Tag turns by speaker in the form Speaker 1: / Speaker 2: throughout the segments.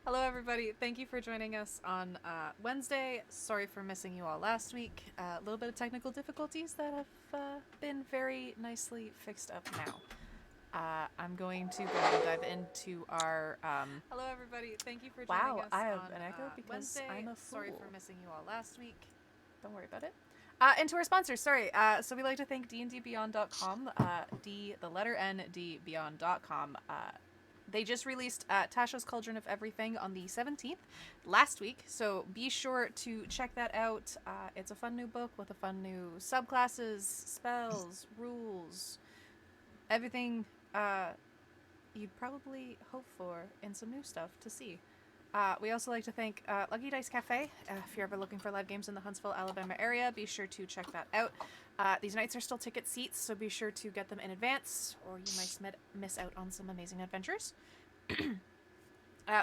Speaker 1: Hello, everybody. Thank you for joining us on Wednesday. Sorry for missing you all last week. A little bit of technical difficulties that have been very nicely fixed up now. I'm going to go ahead and dive into our. Hello, everybody. Thank you for joining us
Speaker 2: I have
Speaker 1: on
Speaker 2: an echo because
Speaker 1: Wednesday.
Speaker 2: I'm a fool.
Speaker 1: Sorry for missing you all last week.
Speaker 2: Don't worry about it.
Speaker 1: And to our sponsors, sorry. So we like to thank dndbeyond.com, D, the letter N, D, beyond.com. They just released Tasha's Cauldron of Everything on the 17th last week, so be sure to check that out. It's a fun new book with a fun new subclasses, spells, rules, everything you'd probably hope for in some new stuff to see. We also like to thank Lucky Dice Cafe. If you're ever looking for live games in the Huntsville, Alabama area, be sure to check that out. These nights are still ticket seats, so be sure to get them in advance, or you might miss out on some amazing adventures.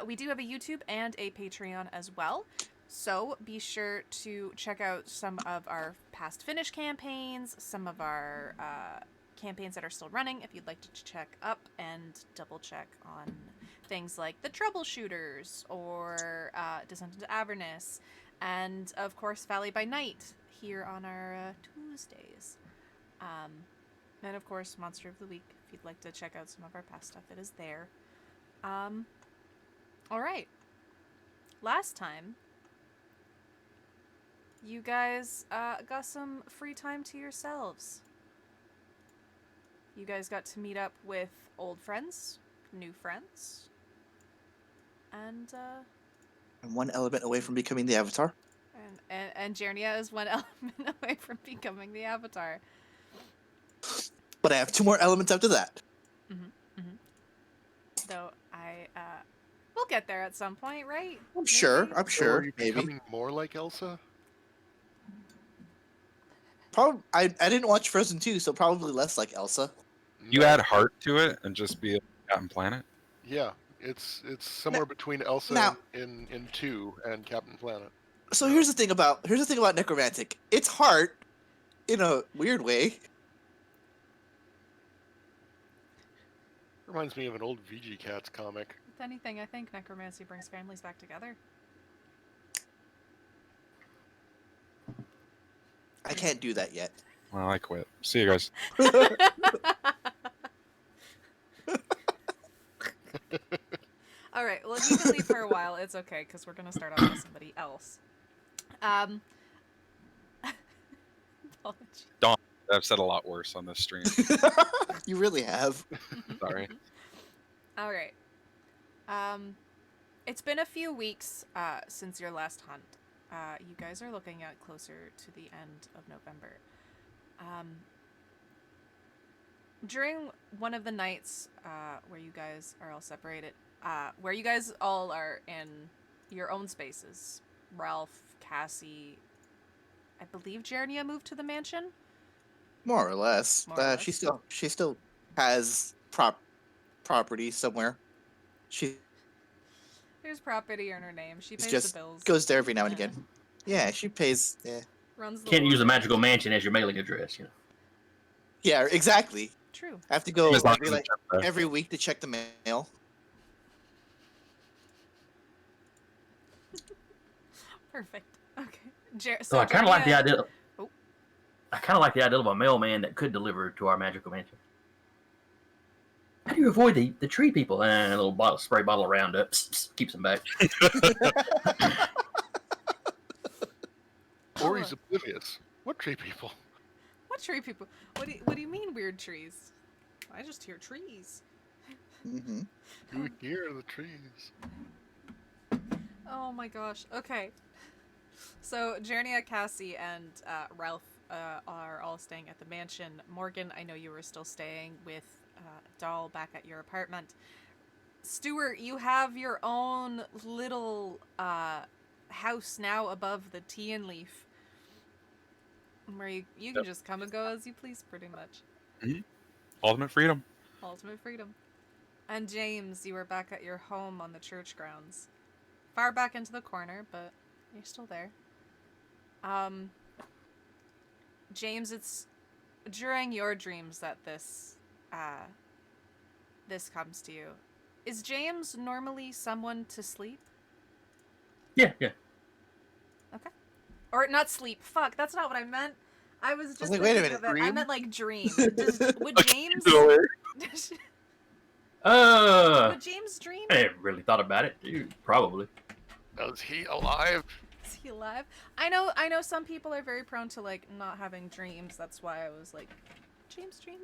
Speaker 1: We do have a YouTube and a Patreon as well, so be sure to check out some of our past finish campaigns, some of our campaigns that are still running if you'd like to check up and double check on things like the Troubleshooters or Descent into Avernus, and of course Valley by Night here on our Tuesdays. And of course Monster of the Week if you'd like to check out some of our past stuff, it is there. All right. Last time, you guys got some free time to yourselves. You guys got to meet up with old friends, new friends, and
Speaker 3: one element away from becoming the Avatar.
Speaker 1: and Jernia is one element away from becoming the Avatar.
Speaker 3: But I have two more elements after that.
Speaker 1: So we'll get there at some point, right?
Speaker 3: I'm sure.
Speaker 1: Maybe?
Speaker 3: I'm
Speaker 4: Or
Speaker 3: sure.
Speaker 4: are you
Speaker 3: Maybe.
Speaker 4: becoming more like Elsa?
Speaker 3: Probably. I didn't watch Frozen 2, so probably less like Elsa.
Speaker 5: You
Speaker 4: No.
Speaker 5: add heart to it and just be a Captain Planet.
Speaker 4: Yeah, it's somewhere between Elsa
Speaker 3: now-
Speaker 4: in 2 and Captain Planet.
Speaker 3: So here's the thing about Necromantic. It's heart in a weird way.
Speaker 4: Reminds me of an old VG Cats comic.
Speaker 1: If anything, I think necromancy brings families back together.
Speaker 3: I can't do that yet.
Speaker 5: Well, I quit. See you guys.
Speaker 1: All right. Well, if you can leave for a while, it's okay because we're gonna start off with somebody else. Apologies.
Speaker 5: I've said a lot worse on this stream.
Speaker 3: You really have.
Speaker 5: Sorry.
Speaker 1: All right. It's been a few weeks since your last hunt. You guys are looking at closer to the end of November. During one of the nights where you guys are all separated, where you guys all are in your own spaces, Ralph, Cassie, I believe Jernia moved to the mansion.
Speaker 3: More or less.
Speaker 1: More or less.
Speaker 3: She still has property somewhere.
Speaker 1: There's property in her name. She pays
Speaker 3: just
Speaker 1: the bills.
Speaker 3: goes there every now and
Speaker 1: Yeah.
Speaker 3: again. Yeah, she pays. Yeah.
Speaker 1: Runs the
Speaker 6: Can't use a
Speaker 1: lord.
Speaker 6: magical mansion as your mailing address, you know.
Speaker 3: Yeah, exactly.
Speaker 1: True.
Speaker 3: I have to go
Speaker 5: As long as
Speaker 3: every week to check the mail.
Speaker 1: Perfect. Okay.
Speaker 6: So I kind of like the idea.
Speaker 1: Oh.
Speaker 6: I kind of like the idea of a mailman that could deliver to our magical mansion. How do you avoid the tree people? And a little spray bottle of Roundup keeps them back.
Speaker 4: Or he's oblivious. What tree people?
Speaker 1: What tree people? What do you mean weird trees? I just hear trees.
Speaker 3: Mm-hmm.
Speaker 4: You hear the trees.
Speaker 1: Oh my gosh. Okay. So Jernia, Cassie, and Ralph are all staying at the mansion. Morgan, I know you were still staying with Doll back at your apartment. Stuart, you have your own little house now above the tea and leaf, where you can just come and go as you please, pretty much.
Speaker 5: Ultimate freedom.
Speaker 1: Ultimate freedom. And James, you are back at your home on the church grounds. Far back into the corner, but you're still there. James, it's during your dreams that this comes to you. Is James normally someone to sleep?
Speaker 6: Yeah.
Speaker 1: Or not sleep. Fuck, that's not what I meant. I was just
Speaker 3: like, wait a
Speaker 1: thinking
Speaker 3: minute,
Speaker 1: of it. I
Speaker 3: dream?
Speaker 1: meant like dream. Would James would James dream?
Speaker 6: I haven't really thought about it, dude. Probably.
Speaker 4: Is he alive?
Speaker 1: Is he alive? I know some people are very prone to like not having dreams. That's why I was like, James dream?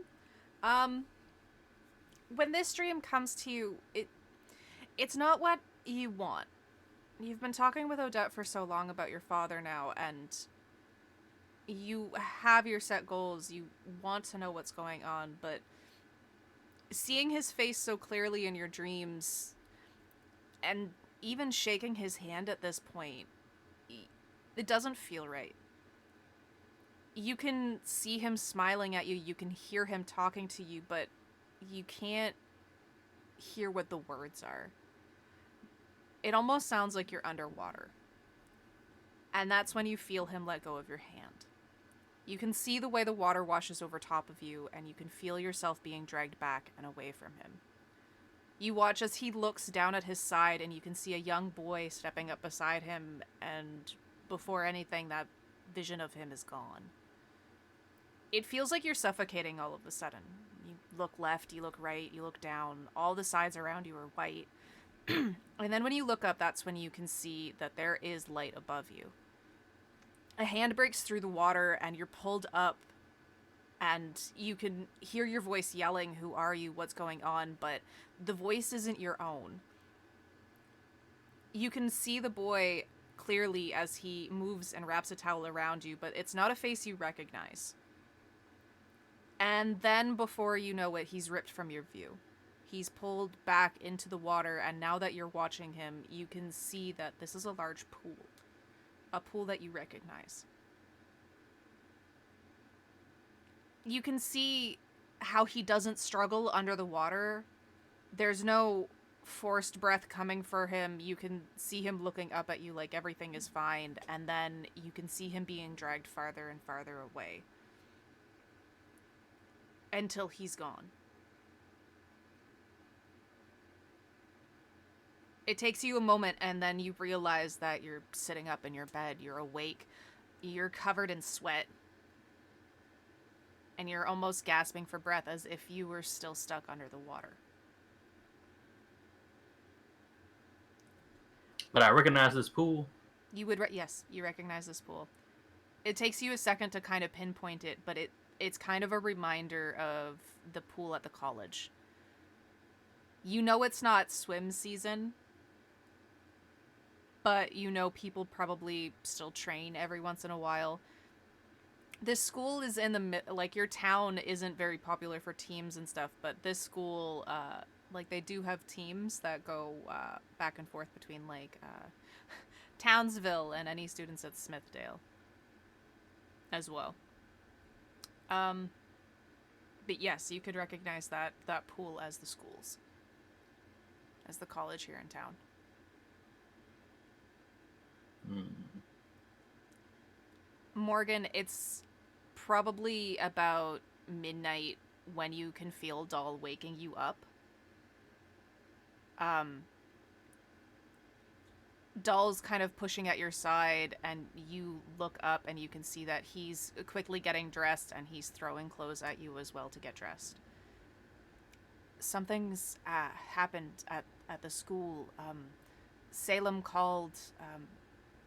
Speaker 1: When this dream comes to you, it's not what you want. You've been talking with Odette for so long about your father now, and you have your set goals. You want to know what's going on, but seeing his face so clearly in your dreams, and even shaking his hand at this point, it doesn't feel right. You can see him smiling at you, you can hear him talking to you, but you can't hear what the words are. It almost sounds like you're underwater. And that's when you feel him let go of your hand. You can see the way the water washes over top of you, and you can feel yourself being dragged back and away from him. You watch as he looks down at his side, and you can see a young boy stepping up beside him, and before anything, that vision of him is gone. It feels like you're suffocating all of a sudden. You look left, you look right, you look down. All the sides around you are white. And then when you look up, that's when you can see that there is light above you. A hand breaks through the water, and you're pulled up, and you can hear your voice yelling, "Who are you? What's going on?" But the voice isn't your own. You can see the boy clearly as he moves and wraps a towel around you, but it's not a face you recognize. And then, before you know it, he's ripped from your view. He's pulled back into the water, and now that you're watching him, you can see that this is a large pool. A pool that you recognize. You can see how he doesn't struggle under the water. There's no forced breath coming for him. You can see him looking up at you like everything is fine, and then you can see him being dragged farther and farther away. Until he's gone. It takes you a moment, and then you realize that you're sitting up in your bed, you're awake, you're covered in sweat, and you're almost gasping for breath as if you were still stuck under the water.
Speaker 6: But I recognize this pool.
Speaker 1: You would, yes, you recognize this pool. It takes you a second to kind of pinpoint it, but it's kind of a reminder of the pool at the college. You know it's not swim season, but you know people probably still train every once in a while. This school is in the, like, your town isn't very popular for teams and stuff, but this school, like, they do have teams that go back and forth between, like, Townsville and any students at Smithdale as well. But yes, you could recognize that pool as the schools, as the college here in town. Morgan, it's probably about midnight when you can feel Doll waking you up. Doll's kind of pushing at your side, and you look up and you can see that he's quickly getting dressed, and he's throwing clothes at you as well to get dressed. Something's happened at the school. Salem called.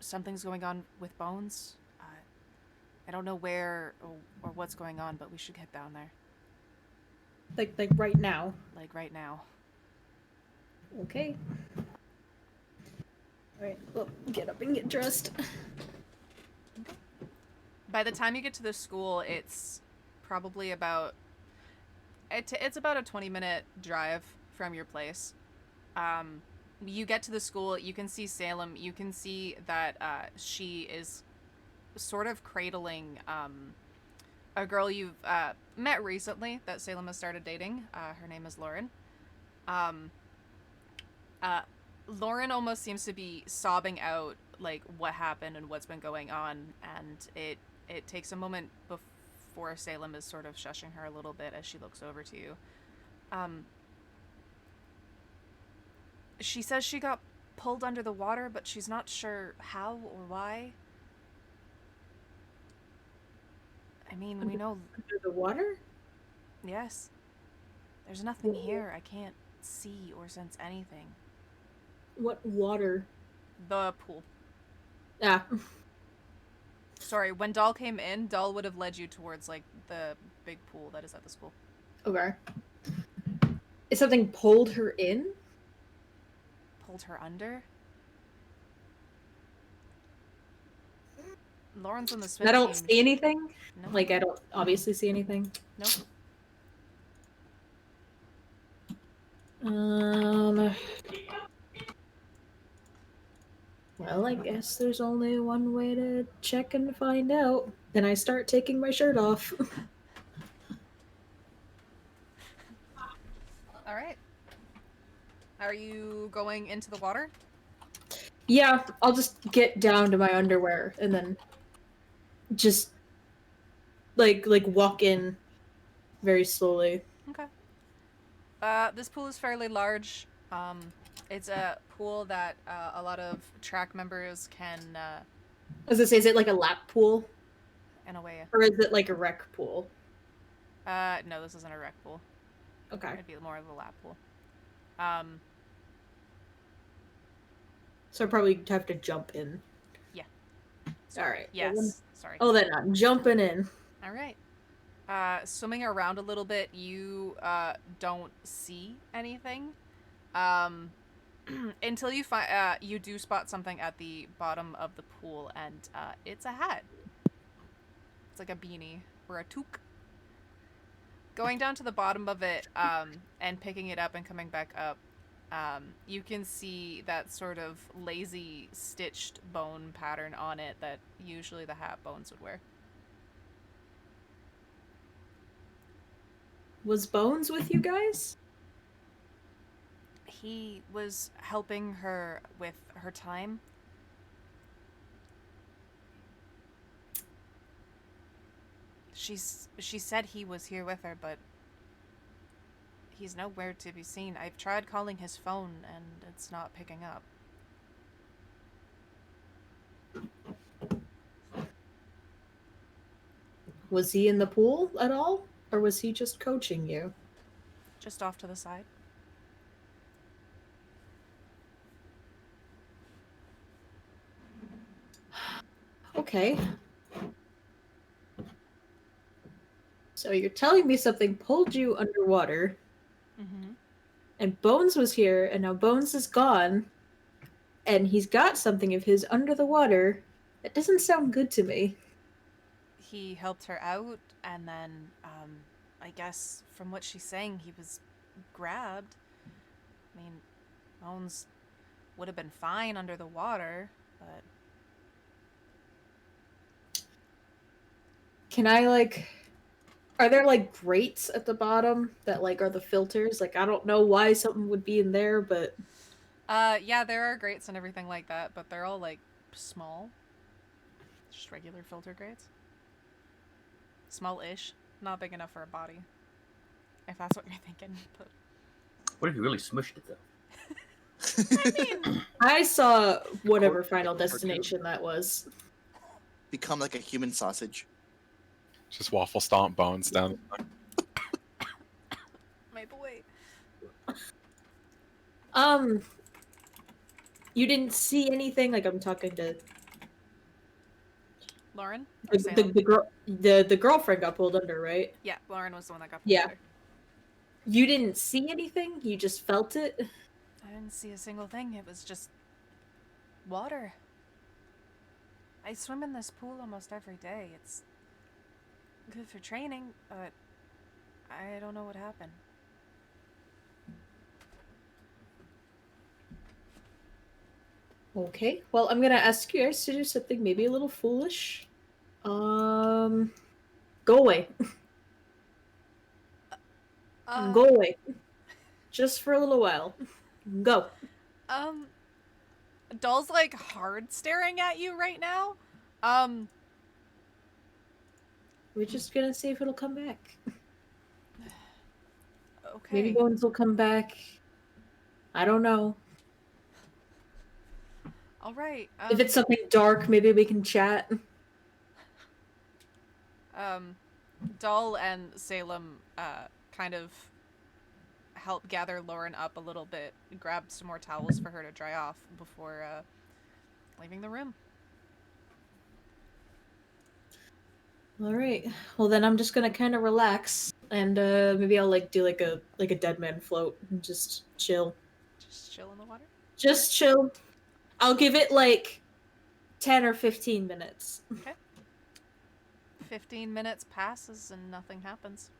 Speaker 1: Something's going on with Bones. I don't know where or what's going on, but we should get down there.
Speaker 2: Like right now.
Speaker 1: Like right now.
Speaker 2: Okay. Alright, well, get up and get dressed.
Speaker 1: By the time you get to the school, it's probably about... It's about a 20-minute drive from your place. You get to the school, you can see Salem, you can see that she is sort of cradling a girl you've met recently that Salem has started dating. Her name is Lauren. Lauren almost seems to be sobbing out like what happened and what's been going on, and it takes a moment before Salem is sort of shushing her a little bit as she looks over to you. She says she got pulled under the water, but she's not sure how or why. I mean, we know.
Speaker 2: Under the water?
Speaker 1: Yes. There's nothing here. I can't see or sense anything.
Speaker 2: What water?
Speaker 1: The pool.
Speaker 2: Ah.
Speaker 1: Sorry, when Doll came in, Doll would have led you towards, like, the big pool that is at the school.
Speaker 2: Okay. Is something pulled her in?
Speaker 1: Pulled her under? Lauren's on the swim
Speaker 2: I don't
Speaker 1: team.
Speaker 2: see anything.
Speaker 1: No.
Speaker 2: Like, I don't obviously see anything.
Speaker 1: Nope.
Speaker 2: Well, I guess there's only one way to check and find out. Then I start taking my shirt off.
Speaker 1: Alright. Are you going into the water?
Speaker 2: Yeah, I'll just get down to my underwear and then just like walk in very slowly.
Speaker 1: Okay. This pool is fairly large. It's a pool that a lot of track members can,
Speaker 2: I was gonna say, is it like a lap pool
Speaker 1: in a way.
Speaker 2: or is it like a rec pool?
Speaker 1: No, this isn't a rec pool.
Speaker 2: Okay.
Speaker 1: It'd be more of a lap pool.
Speaker 2: So I probably have to jump in.
Speaker 1: So,
Speaker 2: All right.
Speaker 1: Yes.
Speaker 2: Well, then-
Speaker 1: Sorry.
Speaker 2: Oh, then I'm jumping in.
Speaker 1: All right. Swimming around a little bit, you don't see anything. Until you find you do spot something at the bottom of the pool, and it's a hat. It's like a beanie or a toque. Going down to the bottom of it, and picking it up and coming back up, you can see that sort of lazy stitched bone pattern on it that usually the hat Bones would wear.
Speaker 2: Was Bones with you guys?
Speaker 1: He was helping her with her time. She said he was here with her, but he's nowhere to be seen. I've tried calling his phone and it's not picking up.
Speaker 2: Was he in the pool at all? Or was he just coaching you?
Speaker 1: Just off to the side.
Speaker 2: Okay. So you're telling me something pulled you underwater,
Speaker 1: Mm-hmm.
Speaker 2: and Bones was here, and now Bones is gone, and he's got something of his under the water. That doesn't sound good to me.
Speaker 1: He helped her out, and then, I guess from what she's saying, he was grabbed. I mean, Bones would have been fine under the water, but
Speaker 2: Can I, like... Are there, like, grates at the bottom that, like, are the filters? Like, I don't know why something would be in there, but...
Speaker 1: yeah, there are grates and everything like that, but they're all, like, small. Just regular filter grates. Small-ish. Not big enough for a body. If that's what you're thinking. But
Speaker 6: What if you really smushed it, though?
Speaker 1: I mean,
Speaker 2: I saw whatever
Speaker 3: Cartoon.
Speaker 2: Final Destination that was.
Speaker 3: Become like a human sausage.
Speaker 5: Just waffle stomp Bones down.
Speaker 1: my boy.
Speaker 2: You didn't see anything? Like, I'm talking to...
Speaker 1: Lauren? Or
Speaker 2: The,
Speaker 1: Salem?
Speaker 2: the girlfriend got pulled under, right?
Speaker 1: Yeah, Lauren was the one that got
Speaker 2: Yeah.
Speaker 1: pulled under.
Speaker 2: You didn't see anything? You just felt it?
Speaker 1: I didn't see a single thing. It was just water. I swim in this pool almost every day. It's good for training, but I don't know what happened.
Speaker 2: Okay. Well, I'm gonna ask you guys to do something maybe a little foolish. Go away. Go away. Just for a little while. Go.
Speaker 1: Doll's like hard staring at you right now.
Speaker 2: We're just gonna see if it'll come back.
Speaker 1: Okay.
Speaker 2: Maybe Bones will come back. I don't know.
Speaker 1: All right.
Speaker 2: If it's something dark, maybe we can chat.
Speaker 1: Dull and Salem kind of help gather Lauren up a little bit, grab some more towels for her to dry off before leaving the room.
Speaker 2: All right. Well, then I'm just gonna kind of relax, and maybe I'll like do like a dead man float and just chill.
Speaker 1: Just chill in the water.
Speaker 2: Just chill. I'll give it like 10 or 15 minutes.
Speaker 1: 15 minutes passes and nothing happens.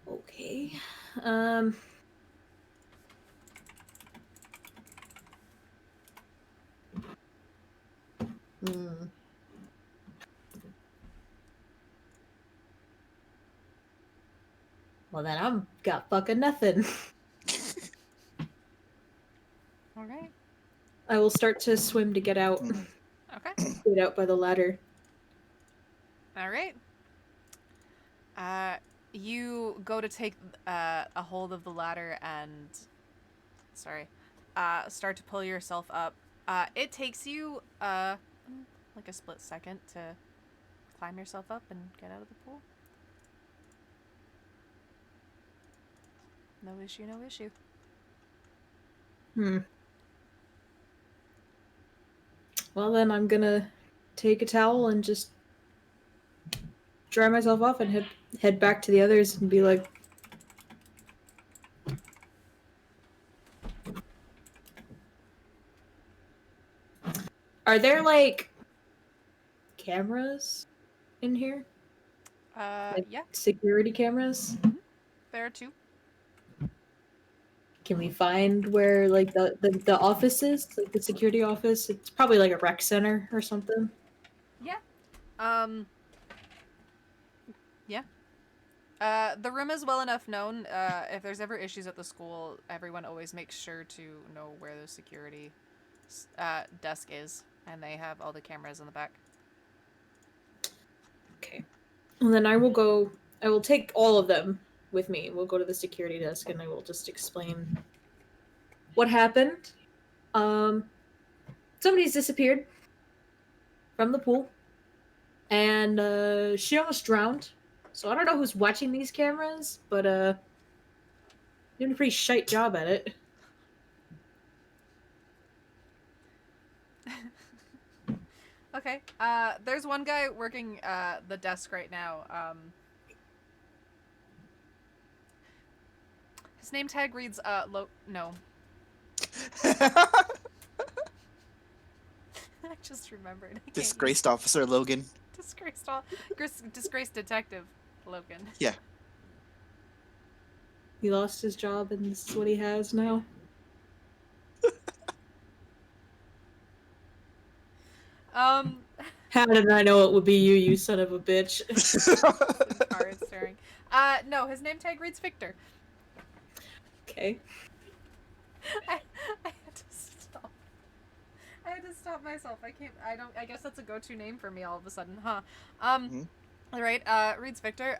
Speaker 2: Okay. Hmm. Well, then I'm got fucking nothing.
Speaker 1: All right.
Speaker 2: I will start to swim to get out.
Speaker 1: Okay.
Speaker 2: Get out by the ladder.
Speaker 1: All right. You go to take a hold of the ladder and, start to pull yourself up. It takes you like a split second to climb yourself up and get out of the pool. No issue, no issue.
Speaker 2: Well, then I'm gonna take a towel and just dry myself off and head back to the others and be like, are there like cameras in here? Like,
Speaker 1: Yeah,
Speaker 2: security cameras?
Speaker 1: there are two.
Speaker 2: Can we find where like the office is? Like the security office? It's probably like a rec center or something.
Speaker 1: Yeah. Yeah. The room is well enough known. If there's ever issues at the school, everyone always makes sure to know where the security desk is, and they have all the cameras in the back.
Speaker 2: Okay. And then I will take all of them with me. We'll go to the security desk and I will just explain what happened. Somebody's disappeared from the pool. And she almost drowned. So I don't know who's watching these cameras, but doing a pretty shite job at it.
Speaker 1: Okay. There's one guy working the desk right now. His name tag reads no. I just remembered. I can't
Speaker 3: Disgraced Officer Logan.
Speaker 1: Disgraced detective Logan.
Speaker 3: Yeah.
Speaker 2: He lost his job and this is what he has now. How did I know it would be you, you son of a bitch?
Speaker 1: Car is stirring. No, his name tag reads Victor.
Speaker 2: Okay.
Speaker 1: I had to stop. I had to stop myself. I guess that's a go-to name for me all of a sudden, huh? Alright, reads Victor.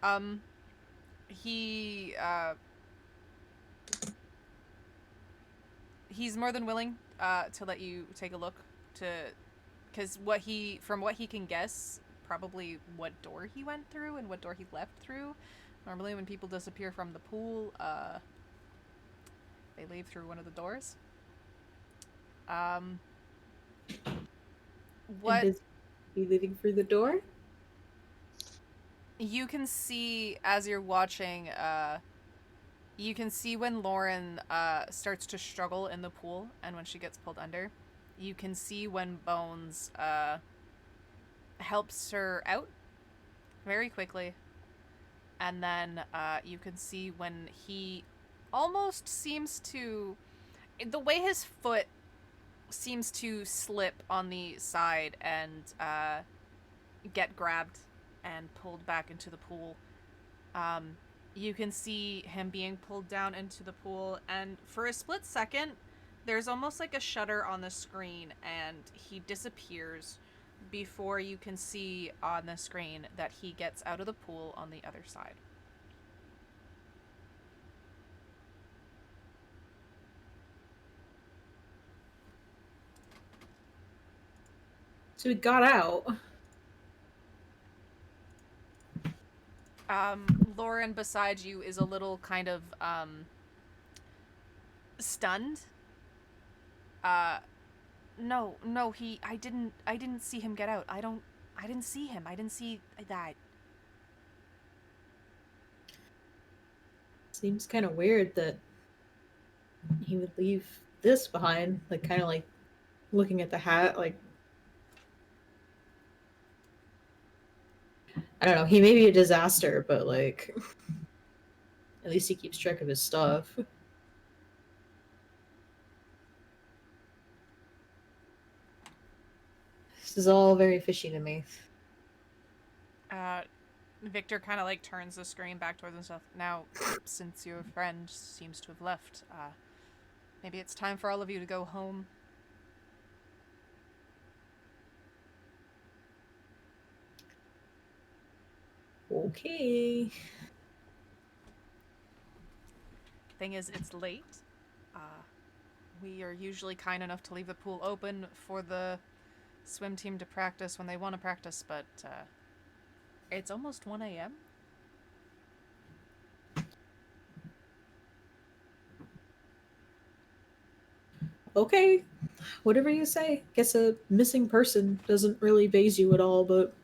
Speaker 1: He's more than willing to let you take a look because from what he can guess, probably what door he went through and what door he left through. Normally when people disappear from the pool, they leave through one of the doors. What
Speaker 2: And is he leaving through the door?
Speaker 1: you can see as you're watching, you can see when Lauren starts to struggle in the pool and when she gets pulled under. You can see when Bones helps her out very quickly. And then you can see when he almost seems to... The way his foot seems to slip on the side and get grabbed and pulled back into the pool. You can see him being pulled down into the pool, and for a split second, there's almost like a shutter on the screen, and he disappears before you can see on the screen that he gets out of the pool on the other side.
Speaker 2: So we got out.
Speaker 1: Lauren beside you is a little kind of stunned. No, I didn't see him get out. I didn't see him. I didn't see that.
Speaker 2: Seems kind of weird that he would leave this behind. Like, kind of like looking at the hat. Like, I don't know. He may be a disaster, but like, at least he keeps track of his stuff. This is all very fishy to me.
Speaker 1: Victor kind of like turns the screen back towards himself. Now, since your friend seems to have left, maybe it's time for all of you to go home.
Speaker 2: Okay.
Speaker 1: Thing is, it's late. We are usually kind enough to leave the pool open for the swim team to practice when they want to practice, but it's almost 1 a.m.
Speaker 2: Okay. Whatever you say. Guess a missing person doesn't really faze you at all, but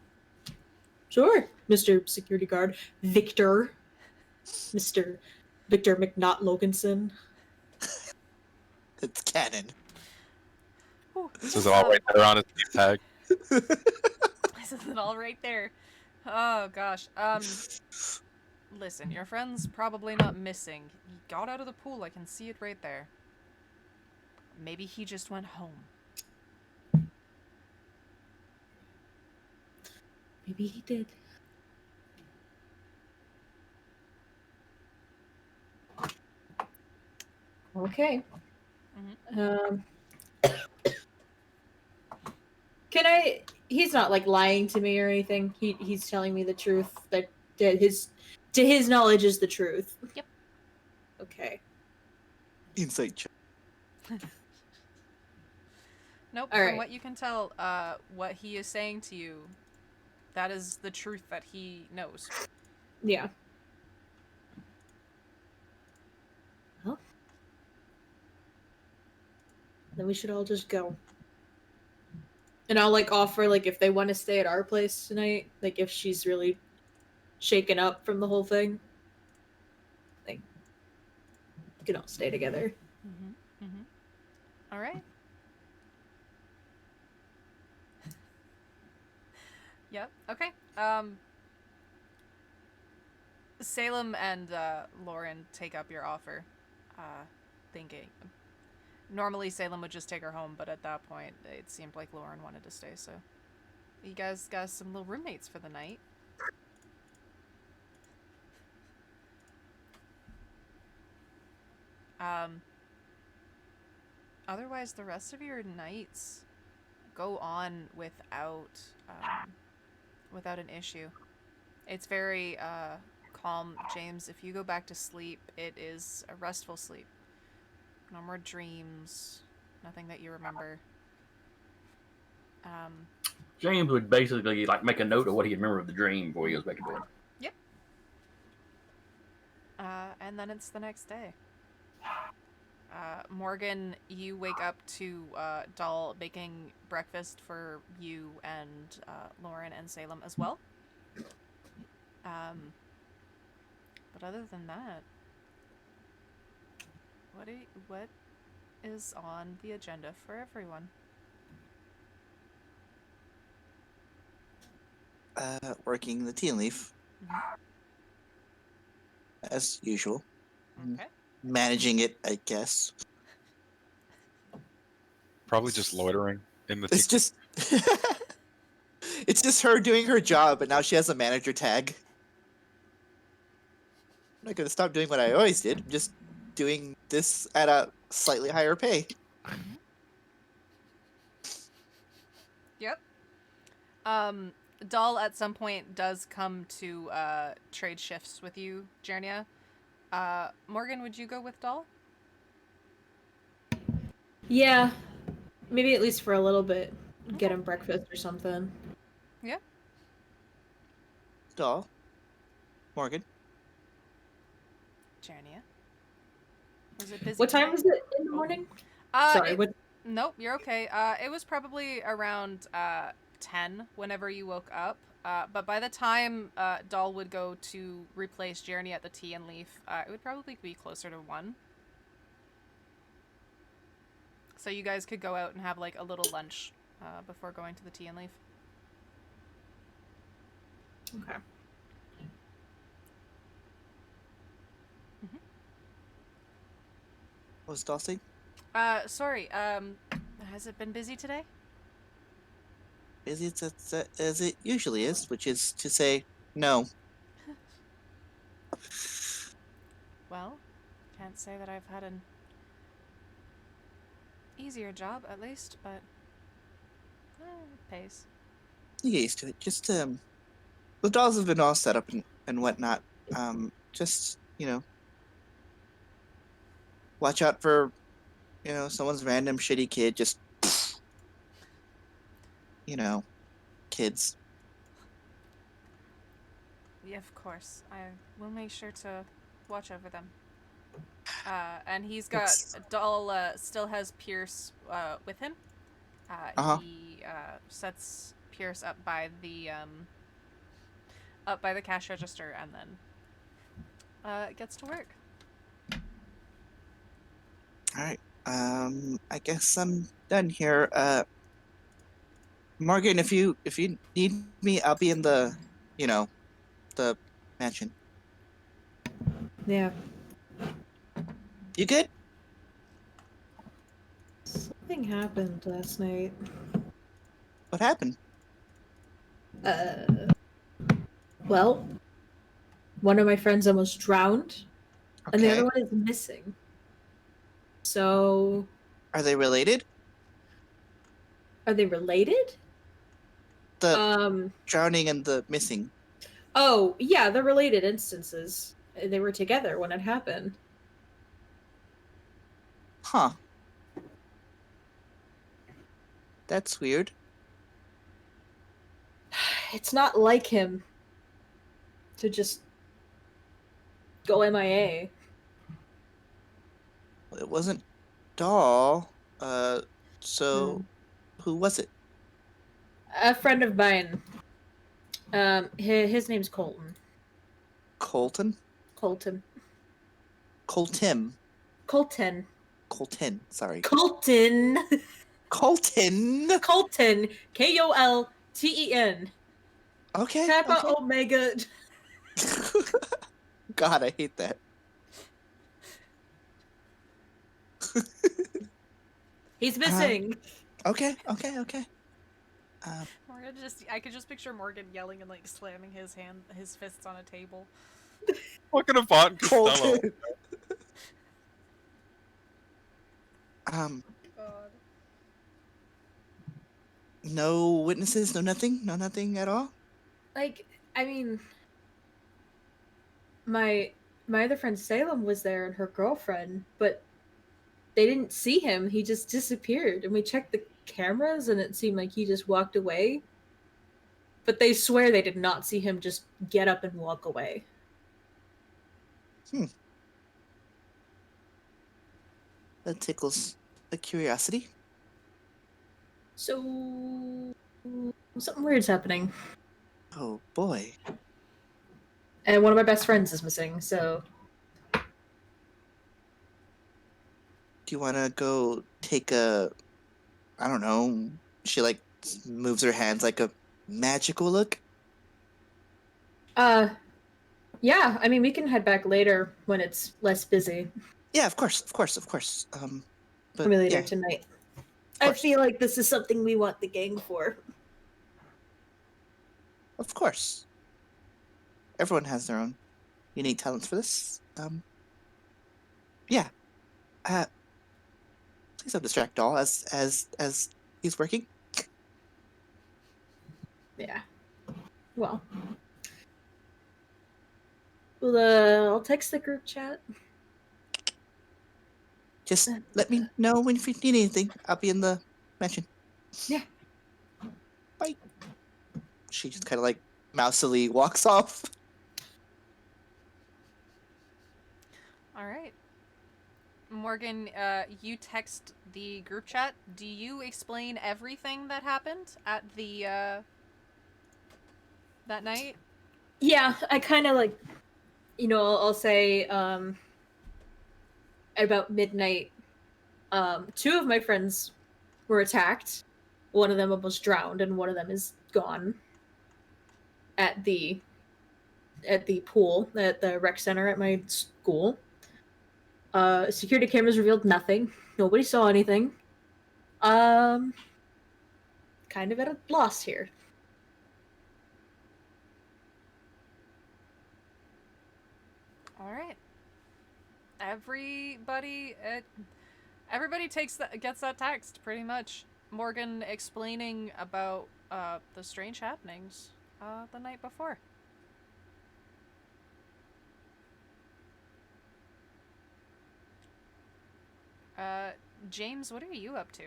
Speaker 2: sure, Mr. Security Guard. Victor. Mr. Victor McNaught Loganson.
Speaker 3: It's canon.
Speaker 5: This is all right there on his name tag.
Speaker 1: This is it all right there. Oh gosh. Listen, your friend's probably not missing. He got out of the pool. I can see it right there. Maybe he just went home.
Speaker 2: Maybe he did. Okay. Can I? He's not like lying to me or anything. He's telling me the truth that to his knowledge is the truth.
Speaker 1: Yep.
Speaker 2: Okay.
Speaker 3: Insight check.
Speaker 1: Nope.
Speaker 2: All
Speaker 1: From
Speaker 2: right.
Speaker 1: what you can tell, what he is saying to you, that is the truth that he knows.
Speaker 2: Yeah. Well, then we should all just go. And I'll like offer like if they want to stay at our place tonight, like if she's really shaken up from the whole thing, like we can all stay together.
Speaker 1: Mm-hmm. Mm-hmm. All right. Yep. Okay. Salem and Lauren take up your offer, thinking. Normally Salem would just take her home, but at that point it seemed like Lauren wanted to stay, so you guys got some little roommates for the night. Otherwise the rest of your nights go on without an issue. It's very calm, James. If you go back to sleep, it is a restful sleep. No more dreams. Nothing that you remember.
Speaker 6: James would basically like make a note of what he remembered of the dream before he goes back to bed.
Speaker 1: Yep. And then it's the next day. Morgan, you wake up to Doll baking breakfast for you and Lauren and Salem as well. But other than that, what is on the agenda for everyone?
Speaker 3: Working the tea leaf
Speaker 1: Mhm.
Speaker 3: as usual.
Speaker 1: Okay.
Speaker 3: Managing it, I guess.
Speaker 5: Probably just loitering in the
Speaker 3: It's
Speaker 5: tea.
Speaker 3: just it's just her doing her job, but now she has a manager tag. I'm not gonna stop doing what I always did. I'm just doing this at a slightly higher pay.
Speaker 1: Yep. Doll at some point does come to trade shifts with you, Jernia. Morgan, would you go with Doll?
Speaker 2: Yeah, maybe at least for a little bit. get him breakfast or something.
Speaker 3: Doll. Morgan.
Speaker 1: Jernia. Was it busy?
Speaker 2: What time
Speaker 1: today?
Speaker 2: was it in the
Speaker 1: Oh.
Speaker 2: morning?
Speaker 1: Uh,
Speaker 2: Sorry,
Speaker 1: it-
Speaker 2: what?
Speaker 1: Nope, you're okay. It was probably around 10 whenever you woke up. But by the time Doll would go to replace Jeremy at the Tea and Leaf, it would probably be closer to 1. So you guys could go out and have like a little lunch before going to the Tea and Leaf.
Speaker 2: Okay.
Speaker 3: What was Doll saying?
Speaker 1: Sorry, has it been busy today?
Speaker 3: Busy as it usually is, which is to say, no.
Speaker 1: Well, can't say that I've had an easier job, at least, but it pays.
Speaker 3: You get used to it. Just the dolls have been all set up and whatnot. Just watch out for someone's random shitty kid. Just kids.
Speaker 1: Yeah, of course. I will make sure to watch over them. And he's got Doll still has Pierce with him. He sets Pierce up by the cash register and then gets to work.
Speaker 3: All right. I guess I'm done here. Morgan, if you need me, I'll be in the mansion.
Speaker 2: Yeah.
Speaker 3: You good?
Speaker 2: Something happened last night.
Speaker 3: What happened?
Speaker 2: Well, one of my friends almost drowned, and the
Speaker 3: Okay.
Speaker 2: other one is missing. So,
Speaker 3: Are they related?
Speaker 2: are they related?
Speaker 3: The drowning and the missing.
Speaker 2: Oh, yeah, they're related instances. They were together when it happened.
Speaker 3: Huh. That's weird.
Speaker 2: It's not like him to just go MIA.
Speaker 3: It wasn't Doll. So who was it?
Speaker 2: A friend of mine. His name's Colton.
Speaker 3: Colton?
Speaker 2: Colton.
Speaker 3: Coltim.
Speaker 2: Colton.
Speaker 3: Colton. Sorry.
Speaker 2: Colton.
Speaker 3: Colton.
Speaker 2: Colton. Kolten.
Speaker 3: Okay.
Speaker 2: Kappa
Speaker 3: okay.
Speaker 2: Omega.
Speaker 3: God, I hate that.
Speaker 2: He's missing.
Speaker 3: Okay.
Speaker 1: Morgan I could just picture Morgan yelling and like slamming his fists on a table.
Speaker 5: Fucking Avant Costello.
Speaker 3: Colton.
Speaker 1: God.
Speaker 3: No witnesses, no nothing at all.
Speaker 2: Like, I mean, my other friend Salem was there and her girlfriend, but they didn't see him. He just disappeared, and we checked the cameras, and it seemed like he just walked away. But they swear they did not see him just get up and walk away.
Speaker 3: That tickles a curiosity.
Speaker 2: So something weird's happening,
Speaker 3: Oh boy.
Speaker 2: and one of my best friends is missing. So
Speaker 3: Do you want to go take a? I don't know. She like moves her hands like a magical look.
Speaker 2: yeah, I mean, we can head back later when it's less busy.
Speaker 3: Yeah, of course. But
Speaker 2: Maybe later
Speaker 3: yeah,
Speaker 2: tonight. I
Speaker 3: course.
Speaker 2: feel like this is something we want the gang for.
Speaker 3: of course. Everyone has their own unique talents for this. Yeah. Please don't distract Doll as he's working.
Speaker 2: Yeah. Well, I'll text the group chat.
Speaker 3: Just let me know if you need anything. I'll be in the mansion. she just kind of like mousily walks off.
Speaker 1: All right. Morgan, you text the group chat. Do you explain everything that happened at the that night?
Speaker 2: Yeah, I kind of like, I'll say at about midnight, two of my friends were attacked. One of them almost drowned, and one of them is gone at the pool at the rec center at my school. Security cameras revealed nothing. Nobody saw anything. Kind of at a loss here.
Speaker 1: All right. Everybody gets that text pretty much. Morgan explaining about the strange happenings the night before. James, what are you up to?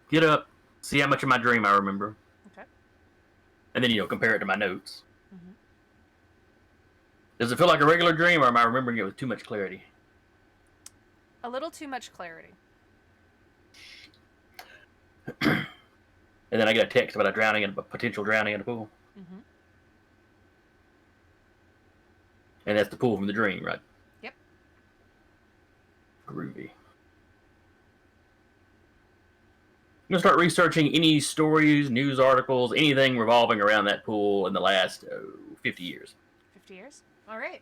Speaker 6: Get up, see how much of my dream I remember.
Speaker 1: Okay.
Speaker 6: And then, compare it to my notes.
Speaker 1: Mm-hmm.
Speaker 6: Does it feel like a regular dream, or am I remembering it with too much clarity?
Speaker 1: A little too much clarity.
Speaker 6: And then I get a text about a potential drowning in the pool.
Speaker 1: Mm-hmm.
Speaker 6: And that's the pool from the dream, right?
Speaker 1: Yep.
Speaker 6: Groovy. I'm going to start researching any stories, news articles, anything revolving around that pool in the last 50 years.
Speaker 1: 50 years? All right.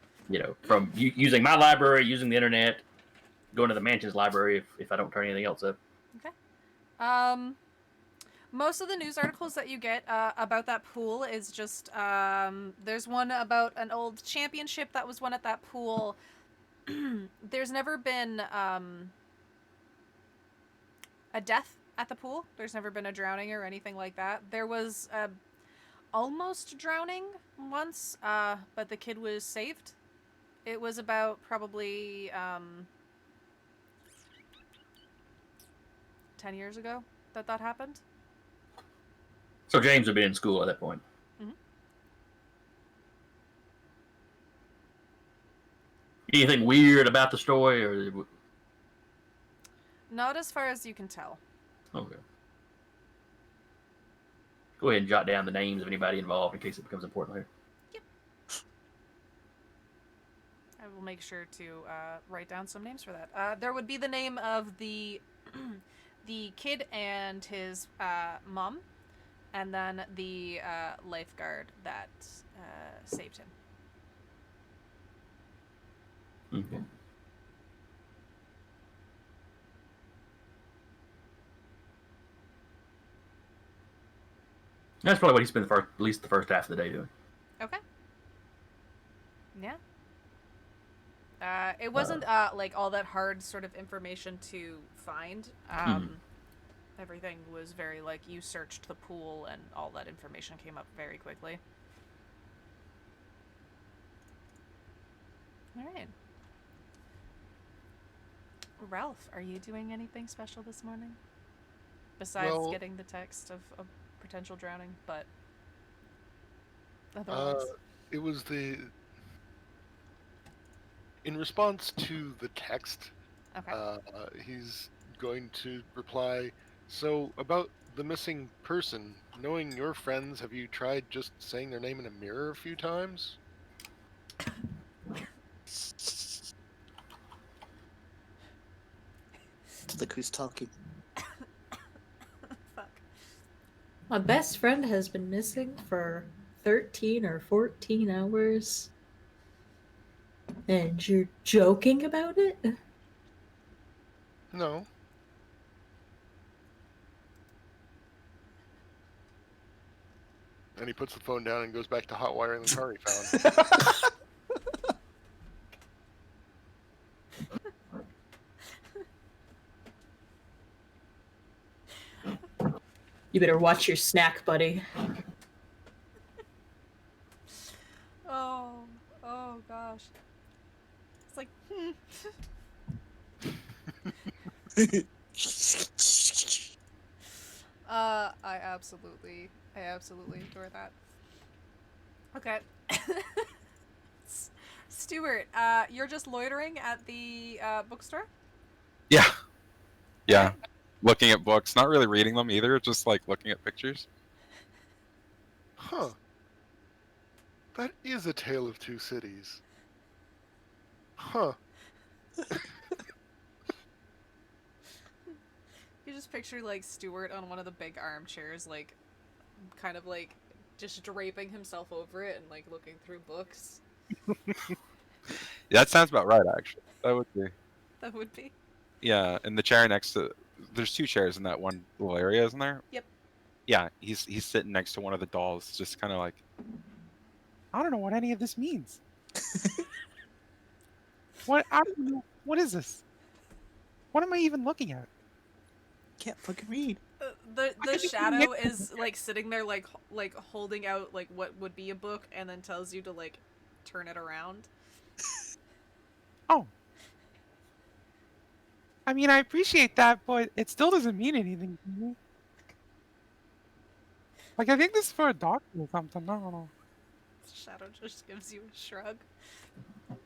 Speaker 6: From using my library, using the internet, going to the mansion's library if I don't turn anything else up.
Speaker 1: Okay. Most of the news articles that you get about that pool is just there's one about an old championship that was won at that pool. There's never been a death at the pool. There's never been a drowning or anything like that. There was almost drowning once, but the kid was saved. It was about probably 10 years ago that happened.
Speaker 6: So James would be in school at that point.
Speaker 1: Mm-hmm.
Speaker 6: Anything weird about the story, or
Speaker 1: Not as far as you can tell.
Speaker 6: okay? Go ahead and jot down the names of anybody involved in case it becomes important later.
Speaker 1: I will make sure to write down some names for that. There would be the name of the the kid and his mom, and then the lifeguard that saved him.
Speaker 6: Okay. That's probably what he spent at least the first half of the day doing.
Speaker 1: Okay. Yeah. It wasn't like all that hard sort of information to find. Everything was very like you searched the pool and all that information came up very quickly. All right. Ralph, are you doing anything special this morning? Besides getting the text of a potential drowning, but otherwise.
Speaker 4: It was in response to the text.
Speaker 1: Okay.
Speaker 4: He's going to reply. So about the missing person, knowing your friends, have you tried just saying their name in a mirror a few times?
Speaker 3: Look who's talking.
Speaker 1: Fuck.
Speaker 2: My best friend has been missing for 13 or 14 hours. And you're joking about it?
Speaker 4: No. And he puts the phone down and goes back to hot wiring the car he found.
Speaker 2: You better watch your snack, buddy.
Speaker 1: Oh gosh. It's like, absolutely adore that. Okay. Stuart, you're just loitering at the bookstore?
Speaker 5: Yeah. Yeah. Looking at books, not really reading them either, just like looking at pictures.
Speaker 4: Huh. That is a tale of two cities. Huh.
Speaker 1: You just picture like Stuart on one of the big armchairs, like kind of like just draping himself over it and like looking through books.
Speaker 5: Yeah, that sounds about right, actually. That would be.
Speaker 1: That would be.
Speaker 5: Yeah, and the chair next to. There's two chairs in that one little area, isn't there?
Speaker 1: Yep.
Speaker 5: Yeah, he's sitting next to one of the dolls, just kind of like. I don't know what any of this means. What? I don't know. What is this? What am I even looking at?
Speaker 3: Can't fucking read.
Speaker 1: The shadow is like sitting there like holding out like what would be a book and then tells you to like turn it around.
Speaker 7: Oh. I mean, I appreciate that, but it still doesn't mean anything to me. Like, I think this is for a doctor or something. I don't know.
Speaker 1: Shadow just gives you a shrug.
Speaker 5: And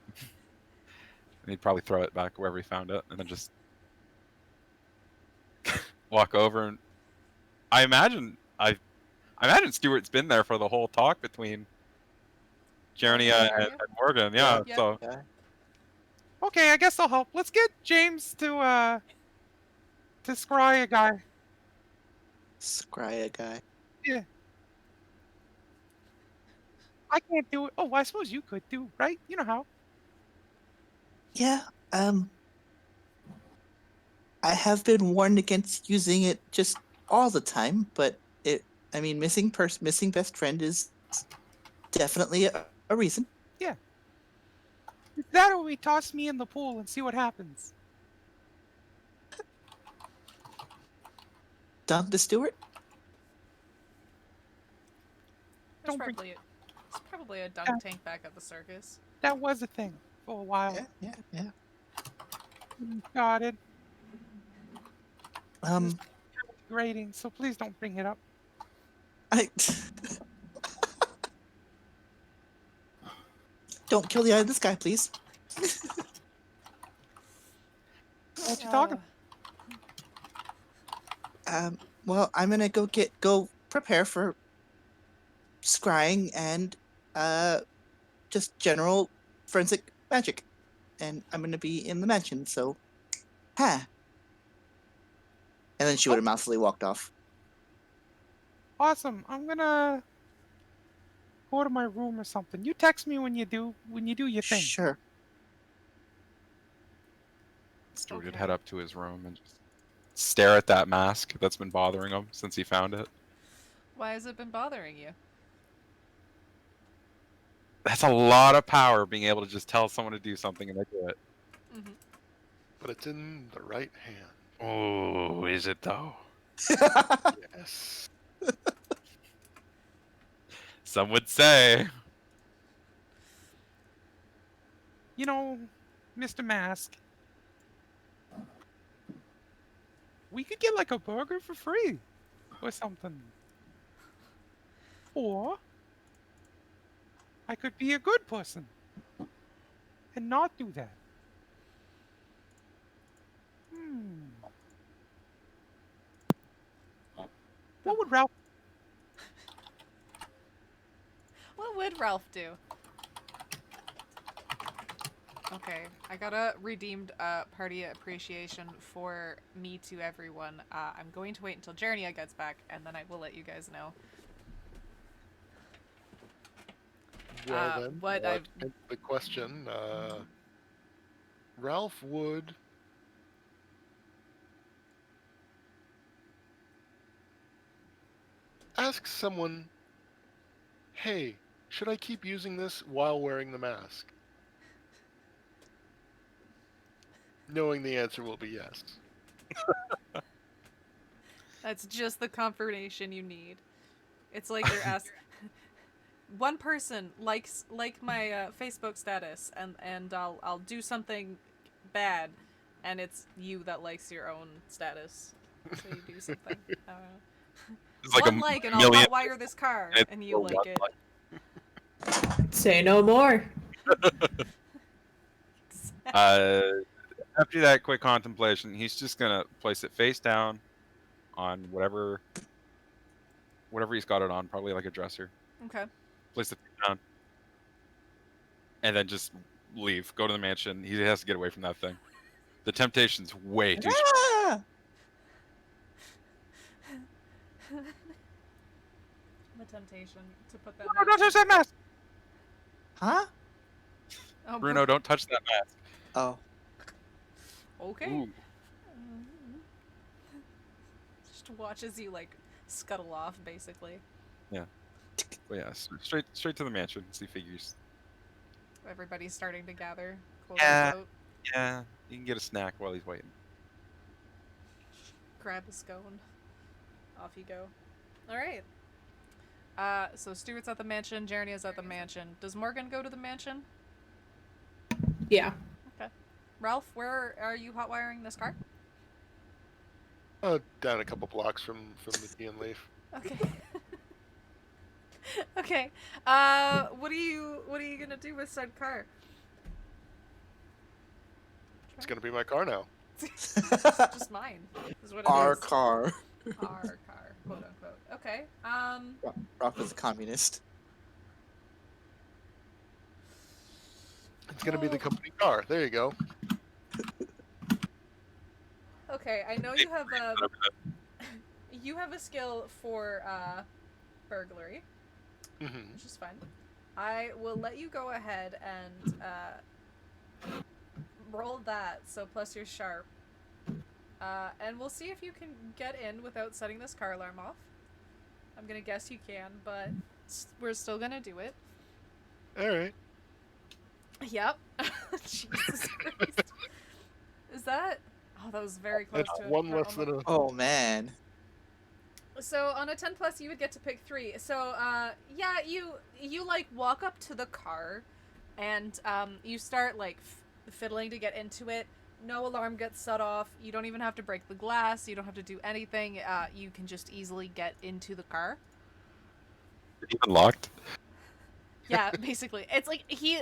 Speaker 5: he'd probably throw it back wherever he found it, and then just walk over. And I imagine Stuart's been there for the whole talk between Jernia and Morgan. Yeah,
Speaker 1: Yeah.
Speaker 5: so
Speaker 3: Yeah.
Speaker 7: Okay, I guess I'll help. Let's get James to scry a guy.
Speaker 3: Scrya guy.
Speaker 7: Yeah. I can't do it. Oh, I suppose you could do, right? You know how.
Speaker 3: Yeah. I have been warned against using it just all the time, but missing best friend is definitely a reason.
Speaker 7: Is that or we toss me in the pool and see what happens?
Speaker 3: Dr. Stewart?
Speaker 1: There's
Speaker 7: Don't bring-
Speaker 1: probably a dunk
Speaker 7: Yeah.
Speaker 1: tank back at the circus.
Speaker 7: That was a thing for a while.
Speaker 3: Yeah.
Speaker 7: Got it.
Speaker 3: Um,
Speaker 7: Grading, so please don't bring it up.
Speaker 3: I don't kill the eye of this guy, please.
Speaker 7: What you talking?
Speaker 3: Well, I'm gonna go prepare for scrying and just general forensic magic, and I'm gonna be in the mansion. So, And then she would have mouthfully walked off.
Speaker 7: Awesome. I'm gonna go to my room or something. You text me when you do your thing.
Speaker 3: Sure.
Speaker 5: Stuart would
Speaker 1: Okay.
Speaker 5: head up to his room and just stare at that mask that's been bothering him since he found it.
Speaker 1: Why has it been bothering you?
Speaker 5: That's a lot of power, being able to just tell someone to do something and they do it.
Speaker 1: Mm-hmm.
Speaker 4: But it's in the right hand.
Speaker 5: Oh, is it though?
Speaker 4: Yes.
Speaker 5: Some would say.
Speaker 7: You know, Mr. Mask. We could get like a burger for free or something. Or I could be a good person and not do that. What would Ralph?
Speaker 1: What would Ralph do? Okay, I got a redeemed party appreciation for me to everyone. I'm going to wait until Jernia gets back, and then I will let you guys know.
Speaker 4: Well then,
Speaker 1: what
Speaker 4: to
Speaker 1: I've-
Speaker 4: answer the question, Ralph would ask someone, "Hey, should I keep using this while wearing the mask?" Knowing the answer will be yes.
Speaker 1: That's just the confirmation you need. It's like you're asked. One person likes my Facebook status, and I'll do something bad, and it's you that likes your own status, so you do something. I don't know.
Speaker 5: It's like
Speaker 1: one
Speaker 5: a
Speaker 1: like, and I'll
Speaker 5: million.
Speaker 1: hotwire this car,
Speaker 5: It's
Speaker 1: and you
Speaker 5: for
Speaker 1: like
Speaker 5: one
Speaker 1: it.
Speaker 2: Say no more.
Speaker 5: After that quick contemplation, he's just gonna place it face down on whatever he's got it on, probably like a dresser.
Speaker 1: Okay.
Speaker 5: Place it down, and then just leave. Go to the mansion. He has to get away from that thing. The temptation's way too strong.
Speaker 3: Ah!
Speaker 1: The temptation to put that.
Speaker 7: No, don't touch that mask.
Speaker 3: Huh?
Speaker 1: Oh,
Speaker 5: Bruno, don't touch that mask.
Speaker 3: Oh.
Speaker 1: Okay.
Speaker 5: Ooh.
Speaker 1: Just watch as you like scuttle off, basically.
Speaker 5: But yeah, straight to the mansion. See figures.
Speaker 1: Everybody's starting to gather. Quote
Speaker 5: Yeah.
Speaker 1: unquote.
Speaker 5: Yeah, you can get a snack while he's waiting.
Speaker 1: Grab a scone. Off you go. All right. So Stuart's at the mansion. Jernia's at the mansion. Does Morgan go to the mansion?
Speaker 2: Yeah.
Speaker 1: Ralph, where are you hotwiring this car?
Speaker 4: Down a couple blocks from the Tea and Leaf.
Speaker 1: Okay. Okay. What are you gonna do with said car?
Speaker 4: It's gonna be my car now.
Speaker 1: It's just mine. Is what it
Speaker 3: Our
Speaker 1: is.
Speaker 3: car.
Speaker 1: Our car, quote unquote. Okay.
Speaker 3: Rock was a communist.
Speaker 4: It's gonna be the company car. There you go.
Speaker 1: Okay. I know you have a skill for burglary,
Speaker 4: Hmm.
Speaker 1: which is fine. I will let you go ahead and roll that. So plus you're sharp. And we'll see if you can get in without setting this car alarm off. I'm gonna guess you can, but we're still gonna do it.
Speaker 4: All right.
Speaker 1: Yep. Jesus Christ. Is that? Oh, that was very close
Speaker 4: That's
Speaker 1: to it.
Speaker 4: one less than a.
Speaker 3: Oh man.
Speaker 1: So on a 10 plus, you would get to pick 3. So yeah, you like walk up to the car, and you start like fiddling to get into it. No alarm gets set off. You don't even have to break the glass. You don't have to do anything. You can just easily get into the car.
Speaker 5: Even locked.
Speaker 1: Yeah, basically. It's like he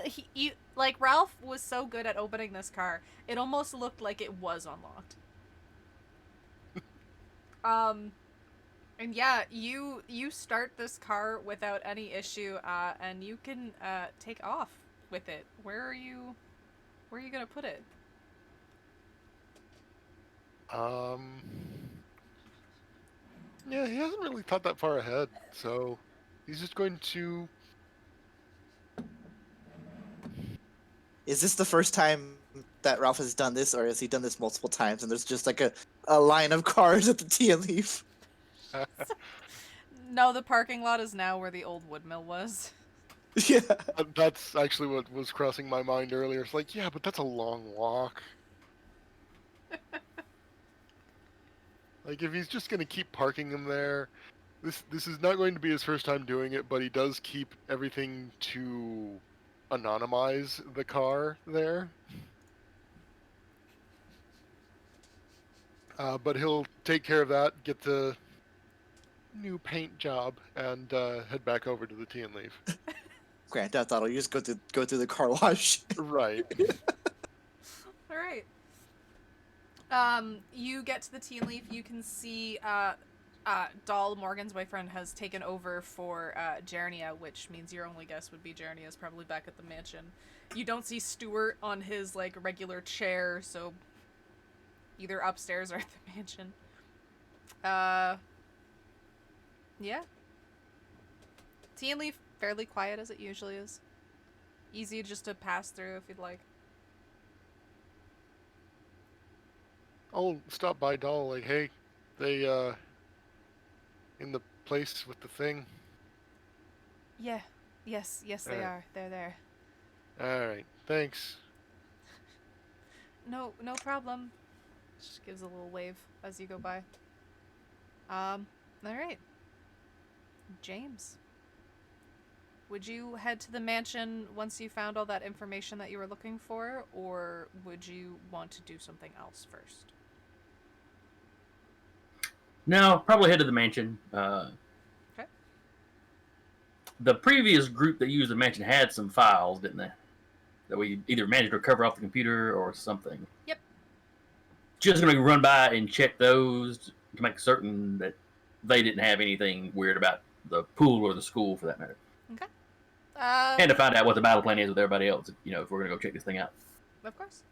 Speaker 1: like Ralph was so good at opening this car, it almost looked like it was unlocked. And yeah, you start this car without any issue, and you can take off with it. Where are you gonna put it?
Speaker 4: Yeah, he hasn't really thought that far ahead, so he's just going to.
Speaker 3: Is this the first time that Ralph has done this, or has he done this multiple times and there's just like a line of cars at the Tea and Leaf?
Speaker 1: No, the parking lot is now where the old wood mill was.
Speaker 3: Yeah.
Speaker 4: That's actually what was crossing my mind earlier. It's like, yeah, but that's a long walk. Like, if he's just gonna keep parking them there, this is not going to be his first time doing it, but he does keep everything to anonymize the car there. But he'll take care of that, get the new paint job, and head back over to the Tea and Leaf.
Speaker 3: Grant, I thought I'll just go through the car wash.
Speaker 4: Right.
Speaker 1: All right. You get to the Tea and Leaf. You can see Doll, Morgan's boyfriend, has taken over for Jernia, which means your only guess would be Jernia is probably back at the mansion. You don't see Stuart on his like regular chair, so either upstairs or at the mansion. Yeah. Tea and Leaf, fairly quiet as it usually is. Easy just to pass through if you'd like.
Speaker 4: I'll stop by Doll, like, hey, they, in the place with the thing?
Speaker 1: Yeah. Yes, they
Speaker 4: Alright.
Speaker 1: are. They're there.
Speaker 4: Alright, thanks.
Speaker 1: No problem. Just gives a little wave as you go by. Alright. James. Would you head to the mansion once you found all that information that you were looking for, or would you want to do something else first?
Speaker 6: No, probably head to the mansion.
Speaker 1: Okay.
Speaker 6: The previous group that used the mansion had some files, didn't they? That we either managed to recover off the computer or something.
Speaker 1: Yep.
Speaker 6: Just gonna run by and check those to make certain that they didn't have anything weird about the pool or the school, for that matter.
Speaker 1: Okay.
Speaker 6: And to find out what the battle plan is with everybody else, if we're gonna go check this thing out.
Speaker 1: Of course.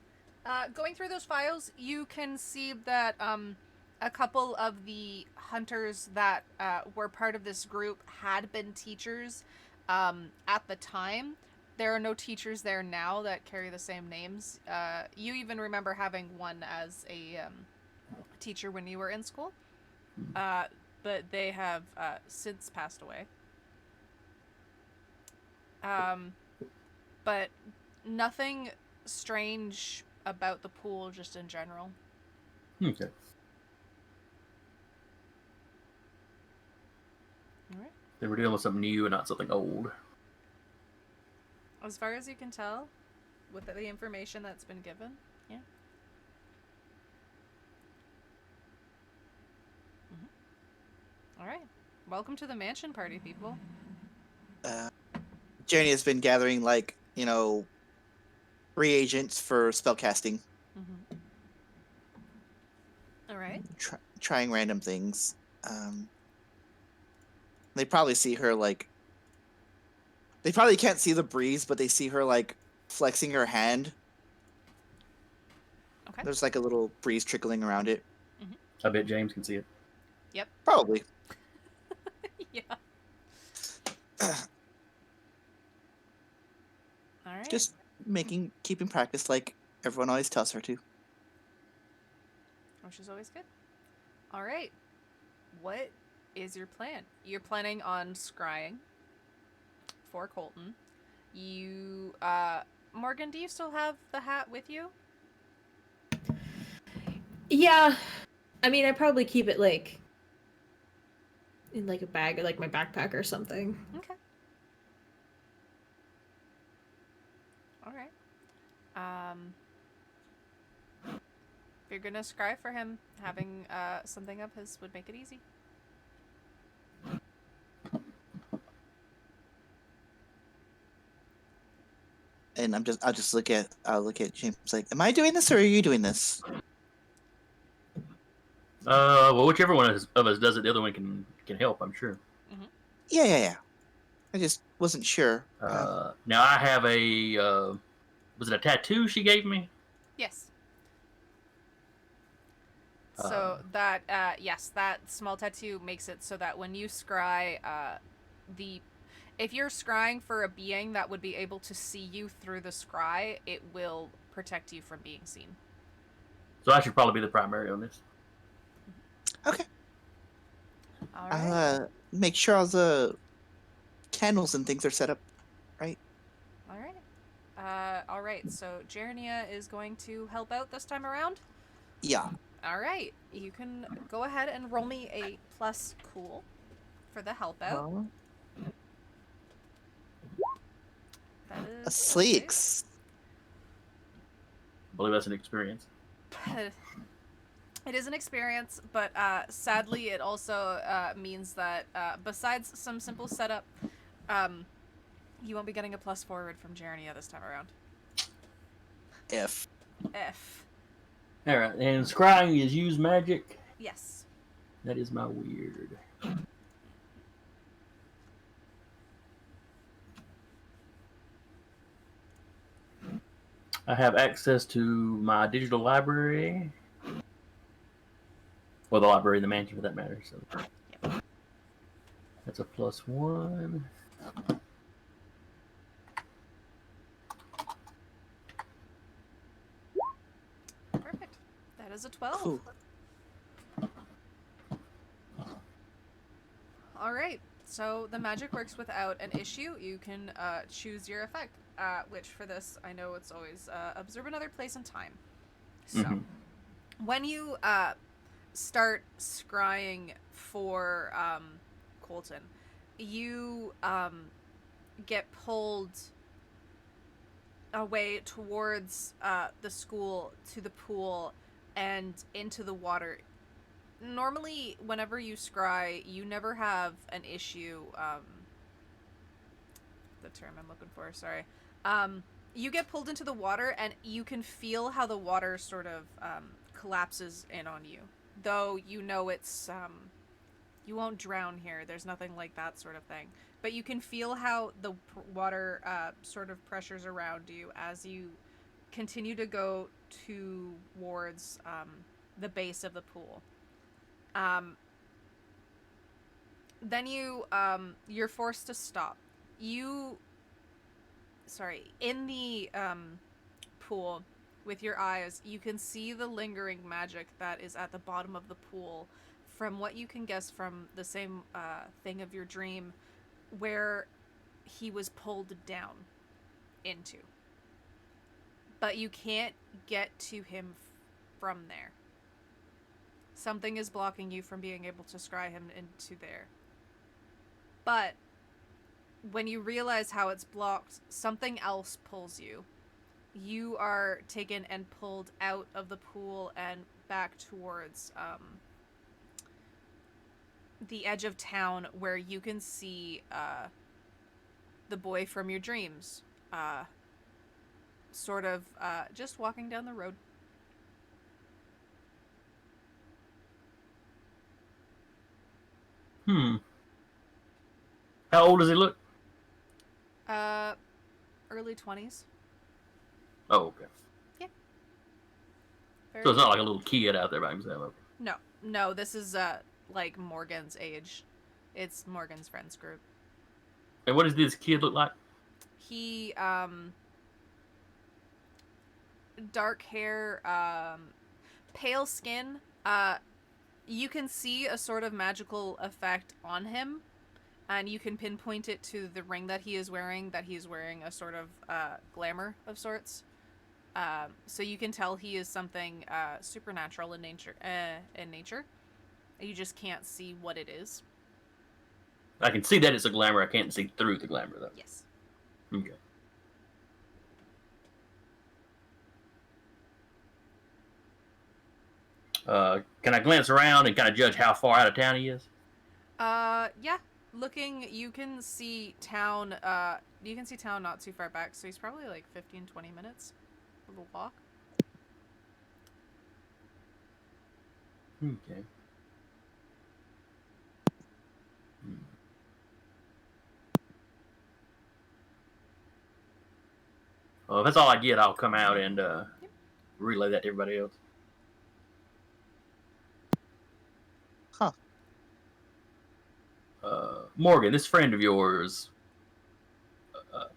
Speaker 1: Going through those files, you can see that a couple of the hunters that were part of this group had been teachers at the time. There are no teachers there now that carry the same names. You even remember having one as a teacher when you were in school, but they have since passed away. But nothing strange about the pool, just in general.
Speaker 6: Okay.
Speaker 1: Alright.
Speaker 6: They were dealing with something new and not something old.
Speaker 1: As far as you can tell, with the information that's been given, yeah. Alright. Welcome to the mansion party, people.
Speaker 3: Journey has been gathering, like, reagents for spellcasting,
Speaker 1: Alright.
Speaker 3: trying random things. They probably see her, like... They probably can't see the breeze, but they see her, like, flexing her hand.
Speaker 1: Okay.
Speaker 3: There's, like, a little breeze trickling around it.
Speaker 6: I bet James can see it.
Speaker 3: Probably.
Speaker 1: Yeah. Alright.
Speaker 3: Just keeping practice like everyone always tells her to.
Speaker 1: Which is always good. Alright. What is your plan? You're planning on scrying for Colton. You, Morgan, do you still have the hat with you?
Speaker 2: Yeah. I mean, I probably keep it, like, in, like, a bag or, like, my backpack or something.
Speaker 1: Okay. Alright. If you're gonna scry for him, having something of his would make it easy.
Speaker 3: And I'll look at James like, am I doing this or are you doing this?
Speaker 6: Well, whichever one of us does it, the other one can help, I'm sure.
Speaker 3: Yeah. I just wasn't sure.
Speaker 6: Now I have a, was it a tattoo she gave me?
Speaker 1: Yes. So that, yes, that small tattoo makes it so that when you scry, if you're scrying for a being that would be able to see you through the scry, it will protect you from being seen.
Speaker 6: So I should probably be the primary on this.
Speaker 3: Okay.
Speaker 1: All right.
Speaker 3: I'll make sure all the candles and things are set up.
Speaker 1: All right. So Jerenia is going to help out this time around.
Speaker 3: Yeah.
Speaker 1: All right. You can go ahead and roll me a plus cool for the help out.
Speaker 3: Well,
Speaker 1: That is
Speaker 3: a sleeks.
Speaker 6: I believe that's an experience.
Speaker 1: It is an experience, but sadly, it also means that besides some simple setup, you won't be getting a plus forward from Jerenia this time around.
Speaker 3: If.
Speaker 1: F.
Speaker 6: Alright, and scrying is use magic.
Speaker 1: Yes.
Speaker 6: That is my weird. I have access to my digital library. Well, the library in the mansion, for that matter. So that's a +1.
Speaker 1: Perfect. That is a 12.
Speaker 3: Cool.
Speaker 1: All right. So the magic works without an issue. You can choose your effect, which for this, I know it's always observe another place and time. So when you start scrying for Colton, you get pulled away towards the school, to the pool, and into the water. normally, whenever you scry, you never have an issue. The term I'm looking for, sorry. You get pulled into the water, and you can feel how the water sort of collapses in on you. Though you know it's you won't drown here. There's nothing like that sort of thing. But you can feel how the water sort of pressures around you as you continue to go towards the base of the pool. Then you're forced to stop. In the pool, with your eyes, you can see the lingering magic that is at the bottom of the pool, from what you can guess from the same thing of your dream, where he was pulled down into. But you can't get to him from there. Something is blocking you from being able to scry him into there. But when you realize how it's blocked, something else pulls you. You are taken and pulled out of the pool and back towards the edge of town, where you can see the boy from your dreams sort of just walking down the road.
Speaker 6: How old does he look?
Speaker 1: Early 20s.
Speaker 6: Oh, okay.
Speaker 1: Very
Speaker 6: So it's not
Speaker 1: good.
Speaker 6: like a little kid out there by himself. Okay.
Speaker 1: No, this is like Morgan's age. It's Morgan's friends group.
Speaker 6: And what does this kid look like?
Speaker 1: He dark hair, pale skin. You can see a sort of magical effect on him, and you can pinpoint it to the ring that he is wearing. That he is wearing a sort of glamour of sorts. So you can tell he is something supernatural in nature. You just can't see what it is.
Speaker 6: I can see that it's a glamour. I can't see through the glamour, though.
Speaker 1: Yes.
Speaker 6: Okay. Can I glance around and kind of judge how far out of town he is?
Speaker 1: Yeah. Looking, you can see town. You can see town not too far back, so he's probably like 15-20 minutes of a walk.
Speaker 6: Okay. Well, if that's all I get, I'll come out and relay that to everybody else.
Speaker 3: Huh.
Speaker 6: Morgan, this friend of yours,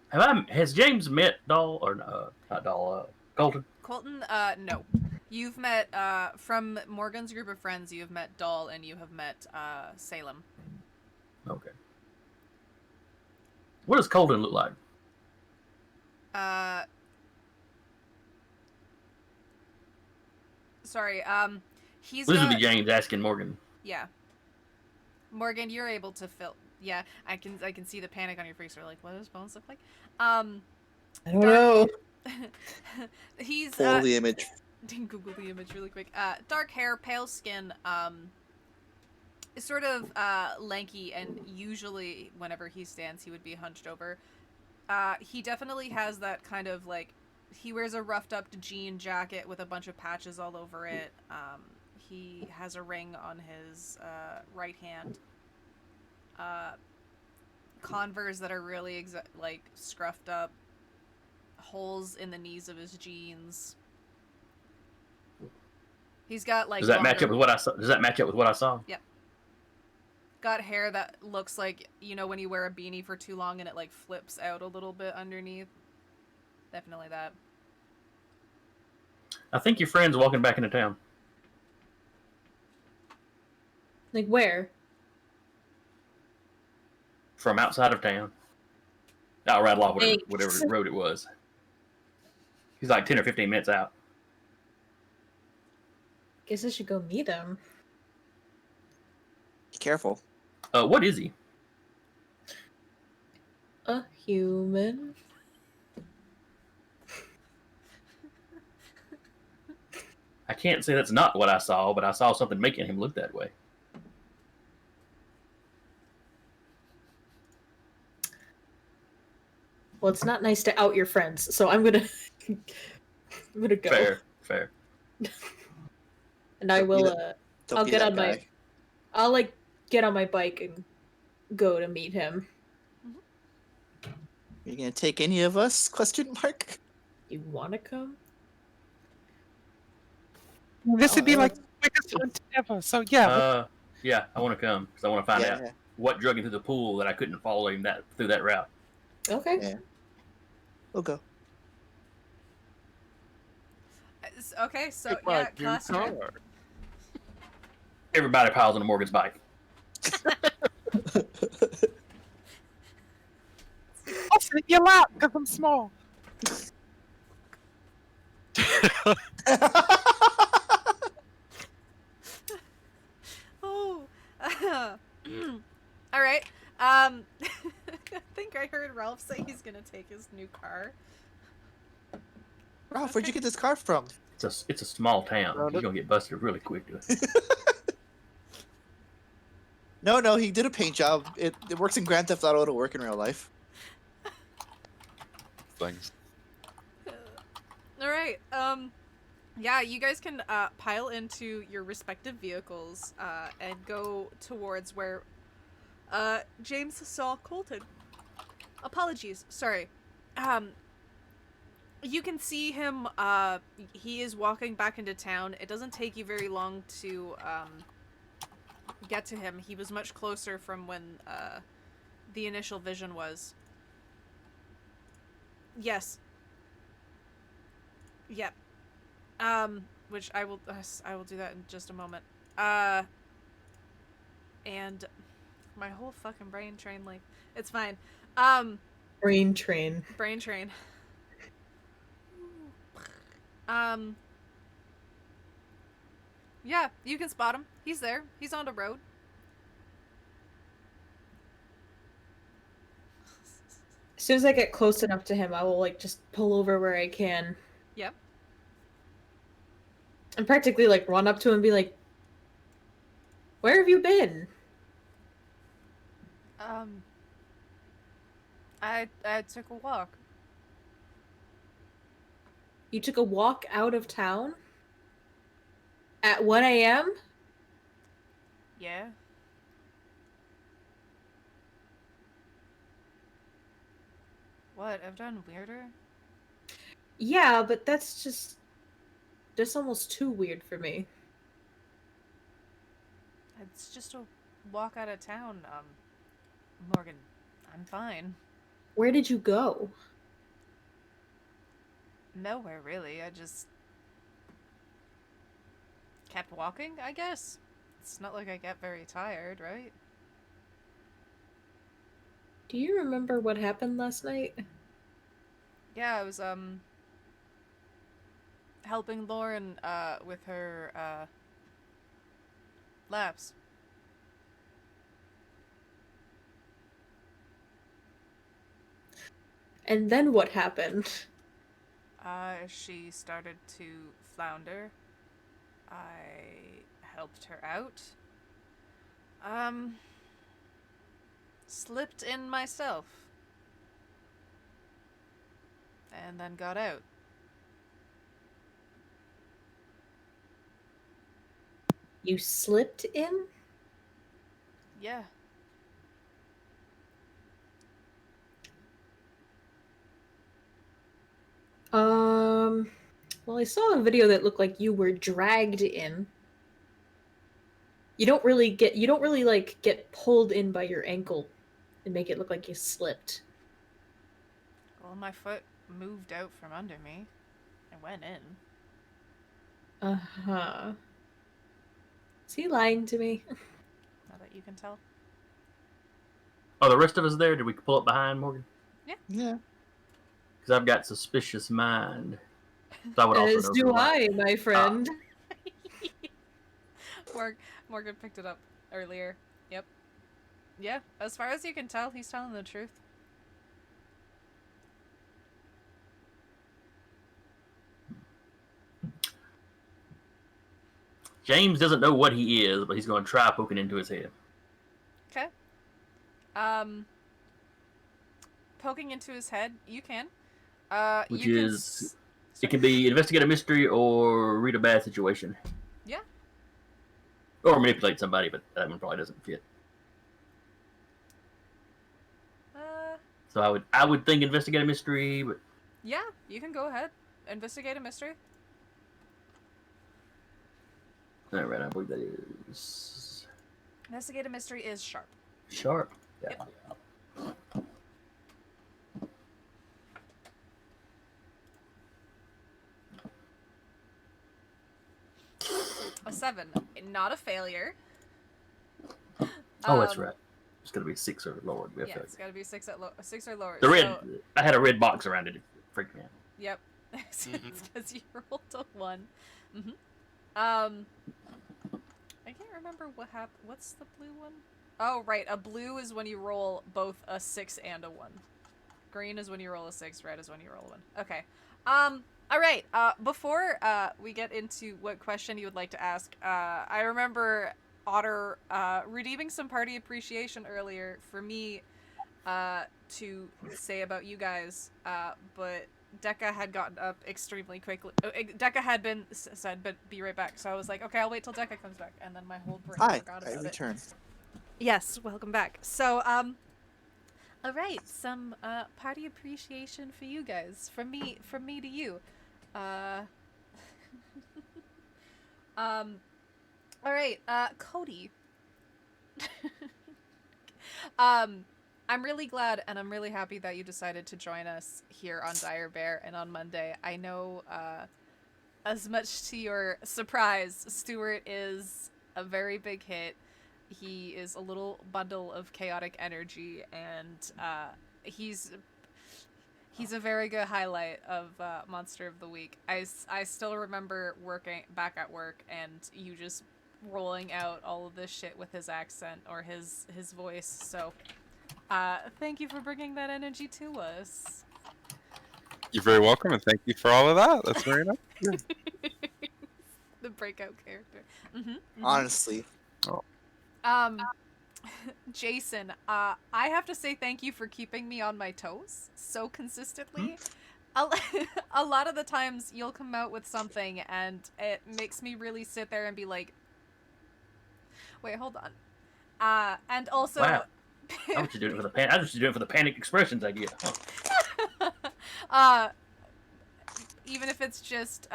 Speaker 6: has James met Doll or not Doll? Colton?
Speaker 1: Colton, no. You've met, from Morgan's group of friends, you have met Doll and you have met, Salem.
Speaker 6: Okay. What does Colton look like?
Speaker 1: Sorry, he's
Speaker 6: This
Speaker 1: got...
Speaker 6: would be James asking Morgan.
Speaker 1: Yeah. Morgan, you're able to fill... Yeah, I can see the panic on your face. You're like, what does Bones look like?
Speaker 2: I don't know.
Speaker 1: He's,
Speaker 3: Pull the image.
Speaker 1: Google the image really quick. Dark hair, pale skin, is sort of, lanky, and usually whenever he stands, he would be hunched over. He definitely has that kind of, like, he wears a roughed up jean jacket with a bunch of patches all over it. He has a ring on his, right hand. Converse that are really, like, scruffed up. Holes in the knees of his jeans. He's got, like,
Speaker 6: Does that match up with what I saw? Does that match up with what I saw?
Speaker 1: Yep. Got hair that looks like, you know, when you wear a beanie for too long and it, like, flips out a little bit underneath. Definitely that.
Speaker 6: I think your friend's walking back into town.
Speaker 2: Like where?
Speaker 6: From outside of town. I'll rattle off
Speaker 2: Thanks.
Speaker 6: whatever road it was. He's like 10 or 15 minutes out.
Speaker 2: Guess I should go meet him.
Speaker 3: Be careful.
Speaker 6: What is he?
Speaker 2: A human.
Speaker 6: I can't say that's not what I saw, but I saw something making him look that way.
Speaker 2: Well, it's not nice to out your friends, so I'm gonna I'm gonna go.
Speaker 6: Fair.
Speaker 2: And I
Speaker 3: Don't be
Speaker 2: will
Speaker 3: that- Don't
Speaker 2: I'll
Speaker 3: be
Speaker 2: get
Speaker 3: that
Speaker 2: on
Speaker 3: guy.
Speaker 2: my I'll like get on my bike and go to meet him.
Speaker 3: Are you gonna take any of us? Question mark.
Speaker 2: You wanna come?
Speaker 7: This would be
Speaker 2: Oh,
Speaker 7: like the quickest hunt ever. So yeah,
Speaker 6: Yeah, I want to come because I want to find
Speaker 3: Yeah,
Speaker 6: out
Speaker 3: yeah.
Speaker 6: what drug into the pool that I couldn't follow him through that route.
Speaker 2: Okay.
Speaker 3: Yeah. We'll go.
Speaker 1: Okay, so
Speaker 4: Get my
Speaker 1: yeah,
Speaker 4: new
Speaker 1: class trip.
Speaker 4: car.
Speaker 6: Everybody piles into Morgan's bike.
Speaker 7: I'll sit in your lap because I'm small.
Speaker 1: Oh. All right. I think I heard Ralph say he's gonna take his new car.
Speaker 3: Ralph, where'd you get this car from?
Speaker 6: It's a small town.
Speaker 4: Found
Speaker 6: He's
Speaker 4: it.
Speaker 6: gonna get busted really quick.
Speaker 3: No, he did a paint job. It works in Grand Theft Auto. It'll work in real life.
Speaker 5: Things.
Speaker 1: All right. Yeah, you guys can pile into your respective vehicles and go towards where James saw Colton. Apologies. Sorry. You can see him. He is walking back into town. It doesn't take you very long to get to him. He was much closer from when the initial vision was. Yes. Yep. Which I will do that in just a moment. And my whole fucking brain train, like, it's fine.
Speaker 2: Brain train.
Speaker 1: Brain train. Yeah, you can spot him. He's there. He's on the road.
Speaker 2: As soon as I get close enough to him, I will like just pull over where I can.
Speaker 1: Yep.
Speaker 2: And practically like run up to him and be like, "Where have you been?"
Speaker 1: I took a walk.
Speaker 2: You took a walk out of town? At 1 a.m.?
Speaker 1: Yeah. What? I've done weirder?
Speaker 2: Yeah, but that's almost too weird for me.
Speaker 1: It's just a walk out of town. Morgan, I'm fine.
Speaker 2: Where did you go?
Speaker 1: Nowhere really. I just kept walking, I guess. It's not like I get very tired, right?
Speaker 2: Do you remember what happened last night?
Speaker 1: Yeah, I was helping Lauren with her laps.
Speaker 2: And then what happened?
Speaker 1: She started to flounder. I helped her out. Slipped in myself. And then got out.
Speaker 2: You slipped in?
Speaker 1: Yeah.
Speaker 2: Well, I saw a video that looked like you were dragged in. You don't really like get pulled in by your ankle and make it look like you slipped.
Speaker 1: Well, my foot moved out from under me. I went in.
Speaker 2: Uh-huh. Is he lying to me?
Speaker 1: Now that you can tell.
Speaker 6: Oh, the rest of us there? Did we pull up behind Morgan?
Speaker 3: Yeah.
Speaker 6: Because I've got suspicious mind. So I would also
Speaker 2: As
Speaker 6: know
Speaker 2: do
Speaker 6: who
Speaker 2: I, my friend.
Speaker 1: Morgan picked it up earlier. Yep. Yeah, as far as you can tell, he's telling the truth.
Speaker 6: James doesn't know what he is, but he's going to try poking into his head.
Speaker 1: Okay. Poking into his head, you can.
Speaker 6: Which
Speaker 1: you
Speaker 6: is- It can be investigate a mystery or read a bad situation.
Speaker 1: Yeah.
Speaker 6: Or manipulate somebody, but that one probably doesn't fit. So I would think investigate a mystery, but
Speaker 1: Yeah, you can go ahead. Investigate a mystery.
Speaker 6: all right, I believe that is
Speaker 1: Investigate a mystery is sharp.
Speaker 6: sharp.
Speaker 1: Yep. A 7. Not a failure.
Speaker 6: Oh, that's right. It's gonna be 6 or lower. We have
Speaker 1: Yeah,
Speaker 6: to-
Speaker 1: it's got to be 6 or lower.
Speaker 6: The red.
Speaker 1: So,
Speaker 6: I had a red box around it. It freaked me out.
Speaker 1: yep. It's
Speaker 4: Mhm.
Speaker 1: because you rolled a 1. I can't remember what happened. What's the blue one? Oh, right. A blue is when you roll both a 6 and a 1. Green is when you roll a 6. Red is when you roll a 1. Okay. All right. Before we get into what question you would like to ask, I remember Otter redeeming some party appreciation earlier for me to say about you guys, but Dekka had gotten up extremely quickly. Dekka had been said, but be right back. So I was like, okay, I'll wait till Dekka comes back, and then my whole brain
Speaker 3: Hi,
Speaker 1: forgot
Speaker 3: I
Speaker 1: about it.
Speaker 3: return.
Speaker 1: Yes, welcome back. So, all right, some party appreciation for you guys, from me to you. All right, Cody. I'm really glad and I'm really happy that you decided to join us here on Dire Bear and on Monday. I know, as much to your surprise, Stuart is a very big hit. He is a little bundle of chaotic energy, and he's a very good highlight of Monster of the Week. I still remember working back at work and you just rolling out all of this shit with his accent or his voice. So thank you for bringing that energy to us.
Speaker 5: You're very welcome, and thank you for all of that. That's very nice.
Speaker 1: The breakout character.
Speaker 3: Honestly,
Speaker 1: Jason, I have to say thank you for keeping me on my toes so consistently. A lot of the times you'll come out with something and it makes me really sit there and be like, wait, hold on. And also...
Speaker 6: Wow. I was just doing it for the pan. I was just doing it for the panic expressions I get.
Speaker 1: Even if it's just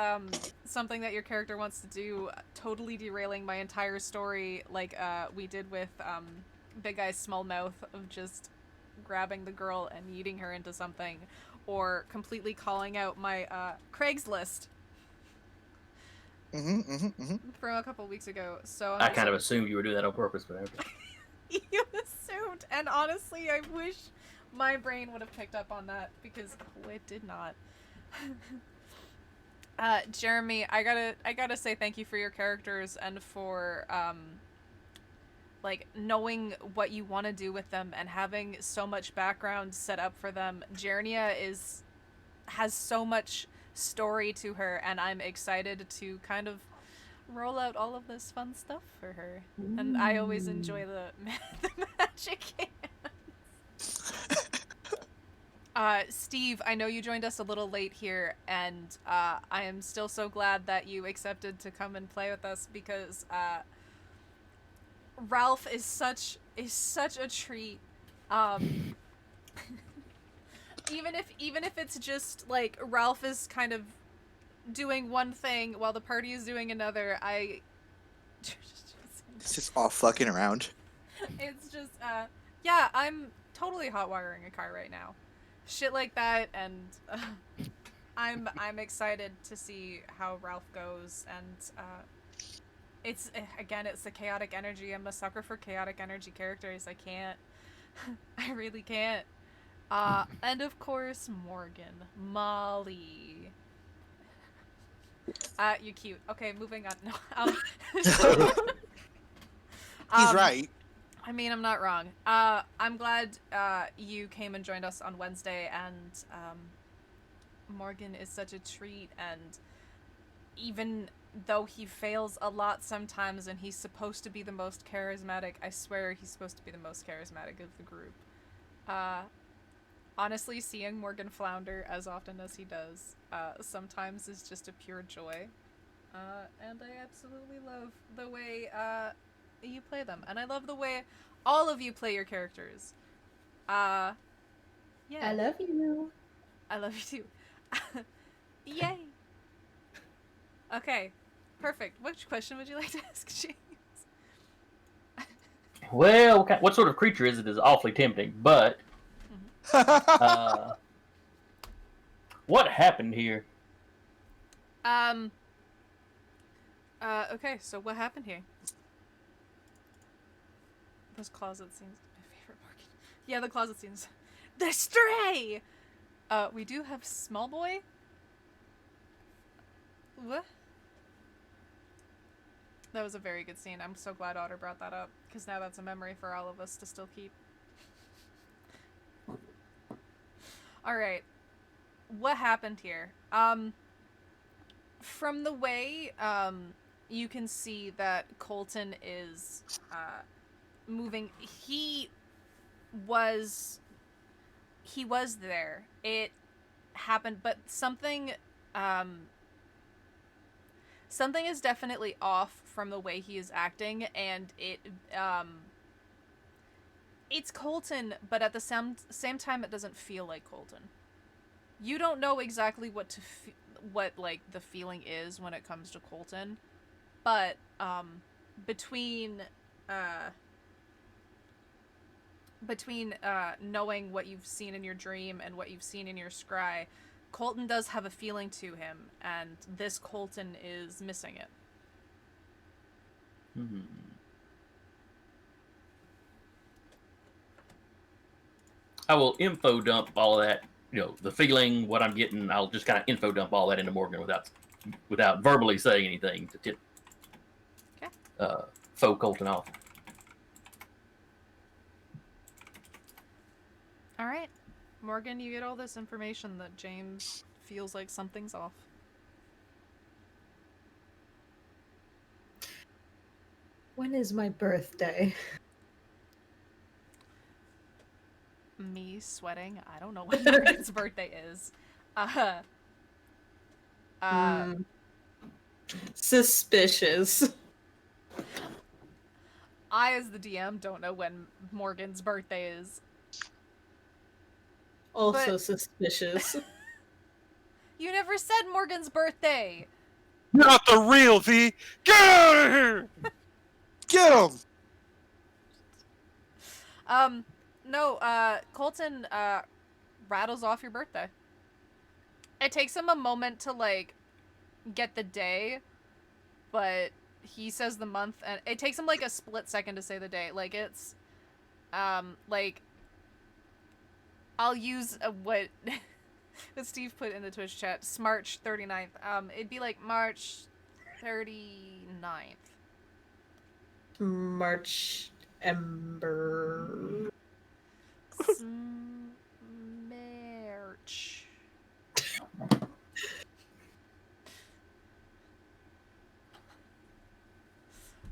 Speaker 1: something that your character wants to do, totally derailing my entire story, like we did with Big Eyes Small Mouth, of just grabbing the girl and yeeting her into something, or completely calling out my Craigslist from a couple weeks ago. So
Speaker 6: I kind of assumed you were doing that on purpose, but okay.
Speaker 1: you assumed, and honestly, I wish my brain would have picked up on that, because it did not. Jeremy, I gotta say thank you for your characters and for like knowing what you want to do with them and having so much background set up for them. Jernia has so much story to her, and I'm excited to kind of roll out all of this fun stuff for her. And I always enjoy the magic hands. Steve, I know you joined us a little late here, and I am still so glad that you accepted to come and play with us, because Ralph is such a treat. Even if it's just like Ralph is kind of doing one thing while the party is doing another,
Speaker 3: it's just all fucking around.
Speaker 1: it's just yeah, I'm totally hot wiring a car right now. Shit like that, and I'm excited to see how Ralph goes, and it's the chaotic energy. I'm a sucker for chaotic energy characters. I can't I really can't. And of course Morgan, Molly. You're cute. Okay, moving on. No.
Speaker 3: He's right.
Speaker 1: I mean, I'm not wrong. I'm glad you came and joined us on Wednesday, and Morgan is such a treat, and even though he fails a lot sometimes and he's supposed to be the most charismatic, I swear he's supposed to be the most charismatic of the group. Honestly, seeing Morgan flounder as often as he does sometimes is just a pure joy. And I absolutely love the way you play them. And I love the way all of you play your characters. Yeah.
Speaker 2: I love you.
Speaker 1: I love you too. Yay! Okay, perfect. Which question would you like to ask, James?
Speaker 6: Well, what sort of creature is it is awfully tempting, but what happened here?
Speaker 1: Okay, so what happened here? Those closet scenes, my favorite Morgan. Yeah, the closet scenes. The stray! We do have small boy. What? That was a very good scene. I'm so glad Otter brought that up, because now that's a memory for all of us to still keep. Alright. What happened here? From the way, you can see that Colton is, moving. He was there. It happened, but something is definitely off from the way he is acting, and it's Colton, but at the same time it doesn't feel like Colton. You don't know exactly what like the feeling is when it comes to Colton, but between knowing what you've seen in your dream and what you've seen in your scry, Colton does have a feeling to him, and this Colton is missing it.
Speaker 6: I will info dump all of that. The feeling, what I'm getting. I'll just kind of info dump all that into Morgan without verbally saying anything to tip faux Colton off.
Speaker 1: All right, Morgan, you get all this information that James feels like something's off.
Speaker 2: When is my birthday?
Speaker 1: Me sweating. I don't know when Morgan's birthday is.
Speaker 2: Suspicious.
Speaker 1: I, as the DM, don't know when Morgan's birthday is.
Speaker 2: Also
Speaker 1: But-
Speaker 2: suspicious.
Speaker 1: You never said Morgan's birthday!
Speaker 7: You're not the real V. Get out of here!
Speaker 3: Get him!
Speaker 1: No, Colton, rattles off your birthday. It takes him a moment to, like, get the day, but he says the month, and it takes him, like, a split second to say the day. Like, it's, like, I'll use what Steve put in the Twitch chat, Smarch 39th. It'd be, like, March 39th.
Speaker 2: March Ember.
Speaker 1: March.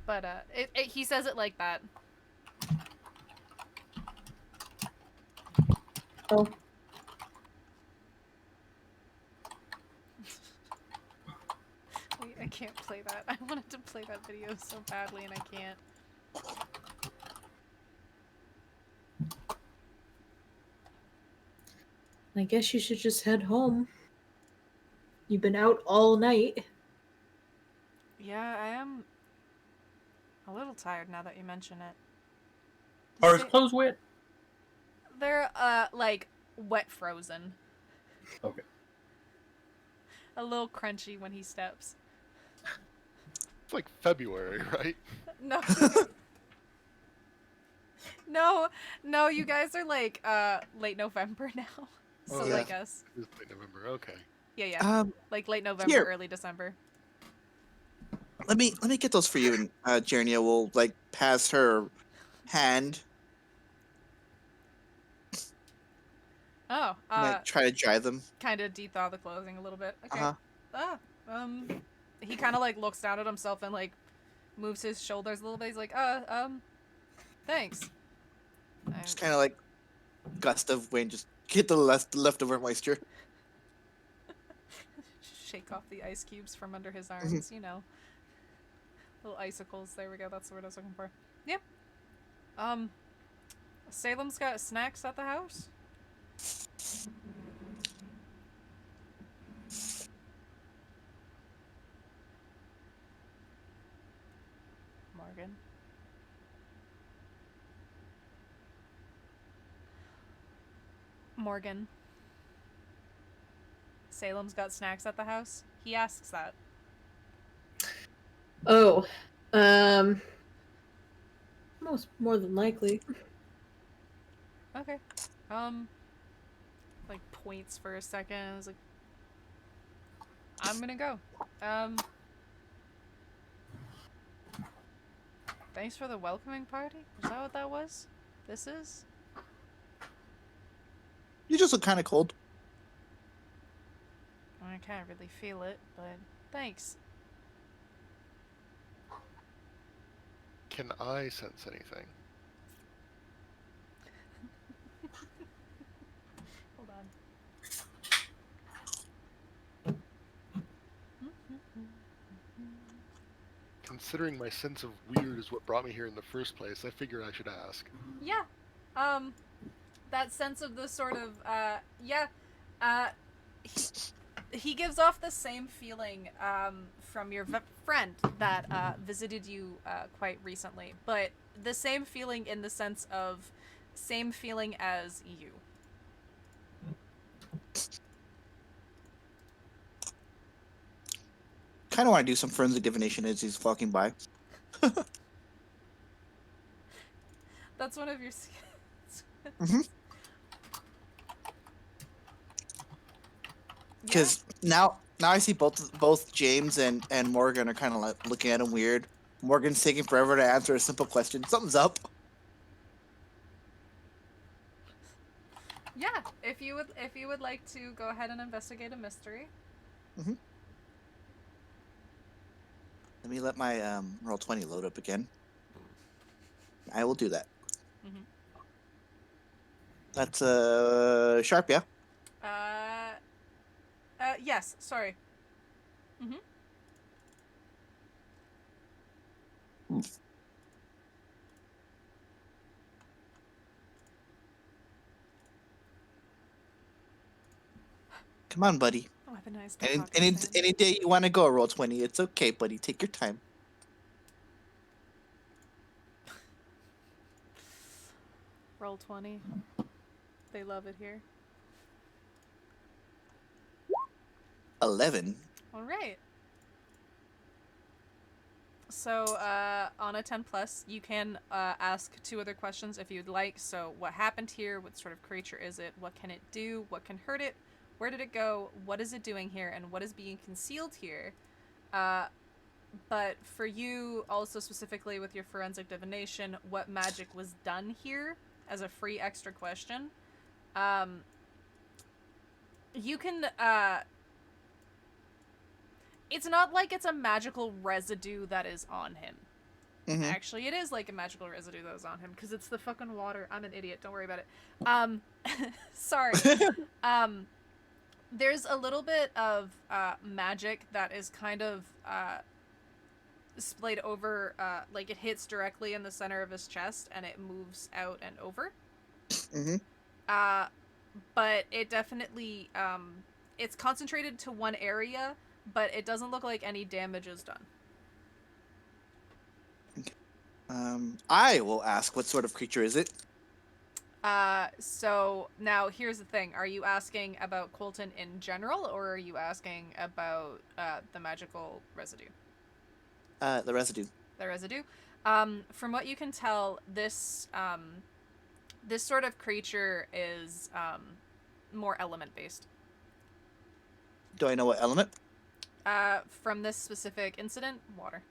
Speaker 1: But he says it like that.
Speaker 2: Oh.
Speaker 1: Wait, I can't play that. I wanted to play that video so badly and I can't.
Speaker 2: I guess you should just head home. You've been out all night.
Speaker 1: Yeah, I am a little tired now that you mention it.
Speaker 6: Are his clothes wet?
Speaker 1: They're, like, wet frozen.
Speaker 6: Okay.
Speaker 1: A little crunchy when he steps.
Speaker 4: It's like February, right?
Speaker 1: No. No, you guys are, like, late November now. So,
Speaker 4: Oh,
Speaker 3: yeah.
Speaker 1: like us.
Speaker 4: It's late November. Okay.
Speaker 1: Yeah. Like, late November,
Speaker 3: Here.
Speaker 1: early December.
Speaker 3: Let me get those for you, and Jernia will like pass her hand,
Speaker 1: Oh,
Speaker 3: and, like, try to dry them.
Speaker 1: kind of de-thaw the clothing a little bit. Okay.
Speaker 3: Uh-huh.
Speaker 1: Ah, he kind of like looks down at himself and like moves his shoulders a little bit. He's like, thanks.
Speaker 3: Just kind of like gust of wind, just get the leftover moisture.
Speaker 1: Shake off the ice cubes from under his arms, you know. Little icicles. There we go. That's the word I was looking for. Yep. Salem's got snacks at the house? Morgan. Morgan. Salem's got snacks at the house? He asks that.
Speaker 2: Oh, most more than likely.
Speaker 1: Okay. Like points for a second. I was like, I'm gonna go. Thanks for the welcoming party? Is that what that was? This is?
Speaker 3: You just look kind of cold.
Speaker 1: I can't really feel it, but thanks.
Speaker 4: Can I sense anything?
Speaker 1: Hold on.
Speaker 4: Considering my sense of weird is what brought me here in the first place, I figure I should ask.
Speaker 1: Yeah. That sense of the sort of, he gives off the same feeling, from your friend that, visited you, quite recently. But the same feeling in the sense of, same feeling as you.
Speaker 3: Kind of want to do some forensic divination as he's walking by.
Speaker 1: That's one of your skills.
Speaker 3: Mhm. Because now I see both James and Morgan are kind of like looking at him weird. Morgan's taking forever to answer a simple question. Something's up.
Speaker 1: Yeah, if you would like to go ahead and investigate a mystery.
Speaker 3: Let me let my roll 20 load up again. I will do that.
Speaker 1: Mhm.
Speaker 3: That's sharp, yeah.
Speaker 1: Yes. Sorry.
Speaker 3: Come on, buddy.
Speaker 1: Weaponized.
Speaker 3: Any day you want to go roll 20, it's okay, buddy. Take your time.
Speaker 1: Roll 20. They love it here.
Speaker 3: 11.
Speaker 1: All right. So, on a 10 plus, you can ask 2 other questions if you'd like. So, what happened here? What sort of creature is it? What can it do? What can hurt it? Where did it go? What is it doing here? And what is being concealed here? But for you, also specifically with your forensic divination, what magic was done here as a free extra question? You can, it's not like it's a magical residue that is on him.
Speaker 3: Mhm.
Speaker 1: Actually, it is like a magical residue that is on him, because it's the fucking water. I'm an idiot. Don't worry about it. Sorry. There's a little bit of magic that is kind of splayed over, like it hits directly in the center of his chest, and it moves out and over. But it definitely, it's concentrated to one area, but it doesn't look like any damage is done.
Speaker 3: I will ask, what sort of creature is it?
Speaker 1: So now here's the thing. Are you asking about Colton in general, or are you asking about, the magical residue?
Speaker 3: The residue.
Speaker 1: The residue? From what you can tell, this sort of creature is, more element-based.
Speaker 3: Do I know what element?
Speaker 1: From this specific incident, water.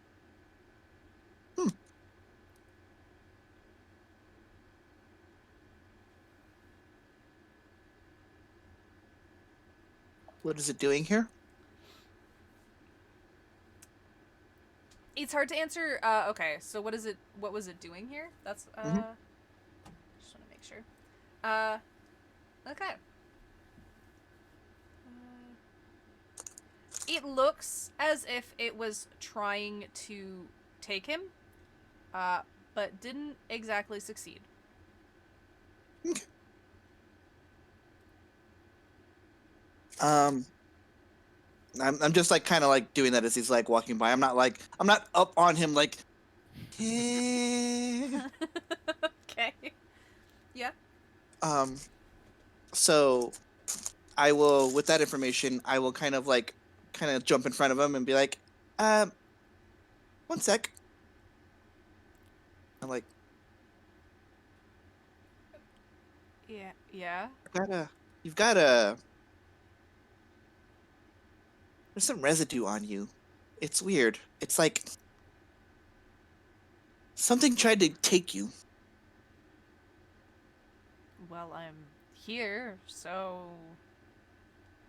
Speaker 3: What is it doing here?
Speaker 1: It's hard to answer. Okay, so what is it? What was it doing here? That's
Speaker 3: Mhm.
Speaker 1: Just want to make sure. Okay. It looks as if it was trying to take him, but didn't exactly succeed.
Speaker 3: Um, I'm just like kind of like doing that as he's like walking by. I'm not up on him like. "Eh."
Speaker 1: Okay. Yeah.
Speaker 3: So I will, with that information, I will kind of jump in front of him and be like, um, one sec. I'm like,
Speaker 1: Yeah. Yeah.
Speaker 3: you've got a, there's some residue on you. It's weird. It's like something tried to take you.
Speaker 1: Well, I'm here, so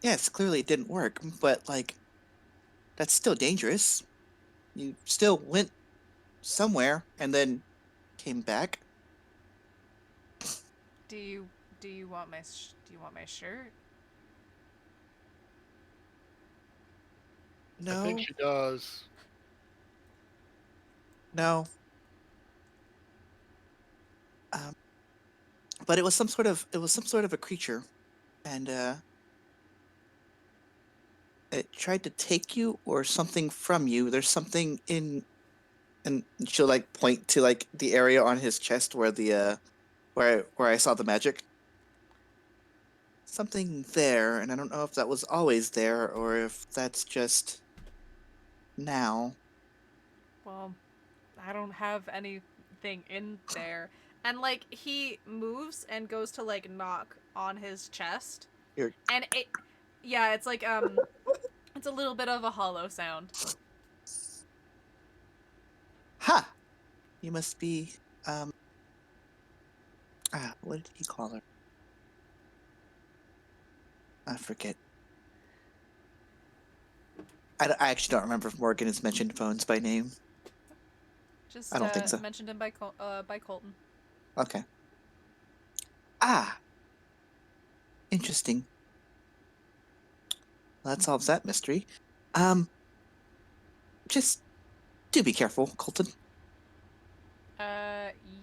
Speaker 3: Yes, clearly it didn't work, but like, that's still dangerous. You still went somewhere and then came back.
Speaker 1: do you want my do you want my shirt?
Speaker 4: I
Speaker 3: No,
Speaker 4: think she does.
Speaker 3: no. But it was some sort of a creature, and it tried to take you or something from you. There's something in, and she'll like point to like the area on his chest where the where I saw the magic. Something there, and I don't know if that was always there or if that's just now.
Speaker 1: Well, I don't have anything in there. And like he moves and goes to like knock on his chest.
Speaker 3: You're
Speaker 1: And it yeah, it's like it's a little bit of a hollow sound.
Speaker 3: ha. You must be what did he call her? I forget. I actually don't remember if Morgan has mentioned phones by name.
Speaker 1: Just
Speaker 3: I don't think so.
Speaker 1: mentioned him by Colton.
Speaker 3: Okay. Ah, interesting. Well, that solves that mystery. Just do be careful, Colton.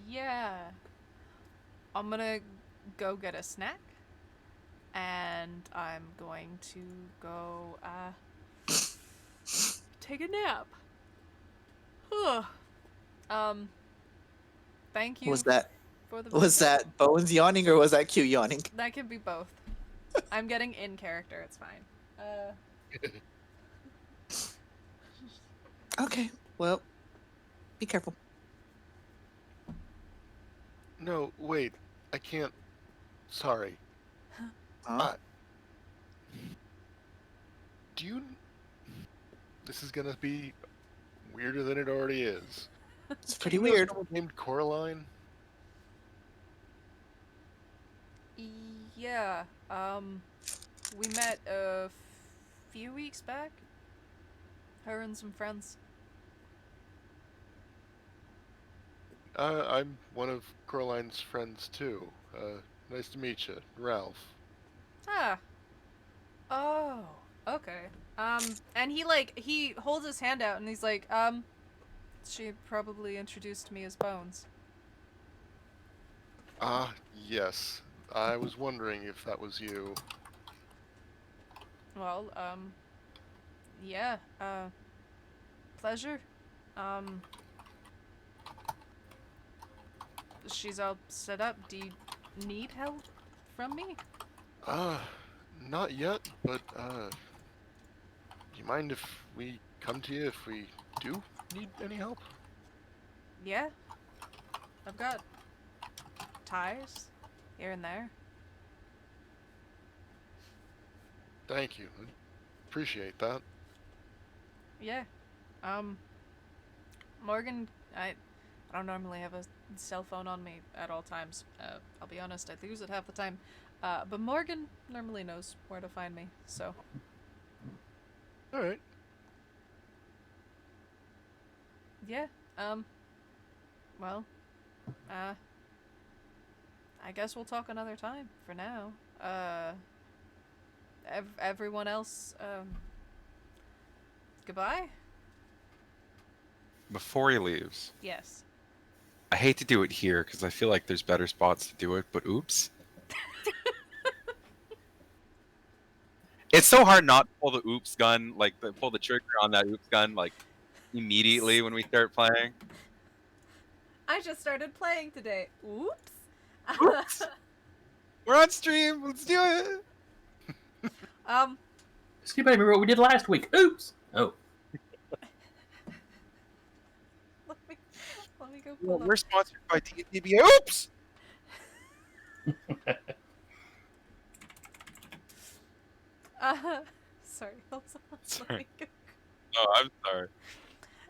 Speaker 1: Yeah. I'm gonna go get a snack. And I'm going to go take a nap. Thank you
Speaker 3: Was that
Speaker 1: for the
Speaker 3: was
Speaker 1: visit.
Speaker 3: that Bowen's yawning or was that Q yawning?
Speaker 1: That can be both. I'm getting in character, it's fine.
Speaker 3: Okay. Well, be careful.
Speaker 4: No, wait. I can't. Sorry.
Speaker 3: Huh?
Speaker 4: Do you? This is gonna be weirder than it already is.
Speaker 3: It's pretty
Speaker 4: Do you know
Speaker 3: weird.
Speaker 4: someone named Coraline?
Speaker 1: Yeah, we met a few weeks back. Her and some friends.
Speaker 4: I'm one of Coraline's friends too. Nice to meet you, Ralph.
Speaker 1: Ah. Oh, okay. And he holds his hand out and he's like, she probably introduced me as Bones.
Speaker 4: Ah, yes. I was wondering if that was you.
Speaker 1: Well, yeah, pleasure. Um, she's all set up. Do you need help from me?
Speaker 4: Not yet, but, do you mind if we come to you if we do need any help?
Speaker 1: Yeah. I've got ties here and there.
Speaker 4: Thank you. I appreciate that.
Speaker 1: Yeah. Morgan, I don't normally have a cell phone on me at all times. I'll be honest, I lose it half the time. But Morgan normally knows where to find me, so.
Speaker 4: Alright.
Speaker 1: Yeah. Well, I guess we'll talk another time. For now, everyone else, goodbye.
Speaker 5: Before he leaves,
Speaker 1: Yes.
Speaker 5: I hate to do it here because I feel like there's better spots to do it, but oops. It's so hard not to pull the oops gun, like pull the trigger on that oops gun, like immediately when we start playing.
Speaker 1: I just started playing today. Oops.
Speaker 5: Oops. We're on stream. Let's do it.
Speaker 6: Skip remember what we did last week. Oops. Oh.
Speaker 1: Let me go
Speaker 5: Well,
Speaker 1: pull
Speaker 5: we're
Speaker 1: up.
Speaker 5: sponsored by TDB. Oops.
Speaker 1: Sorry. Hold on. Let
Speaker 5: Sorry.
Speaker 1: me go.
Speaker 5: Oh, I'm sorry.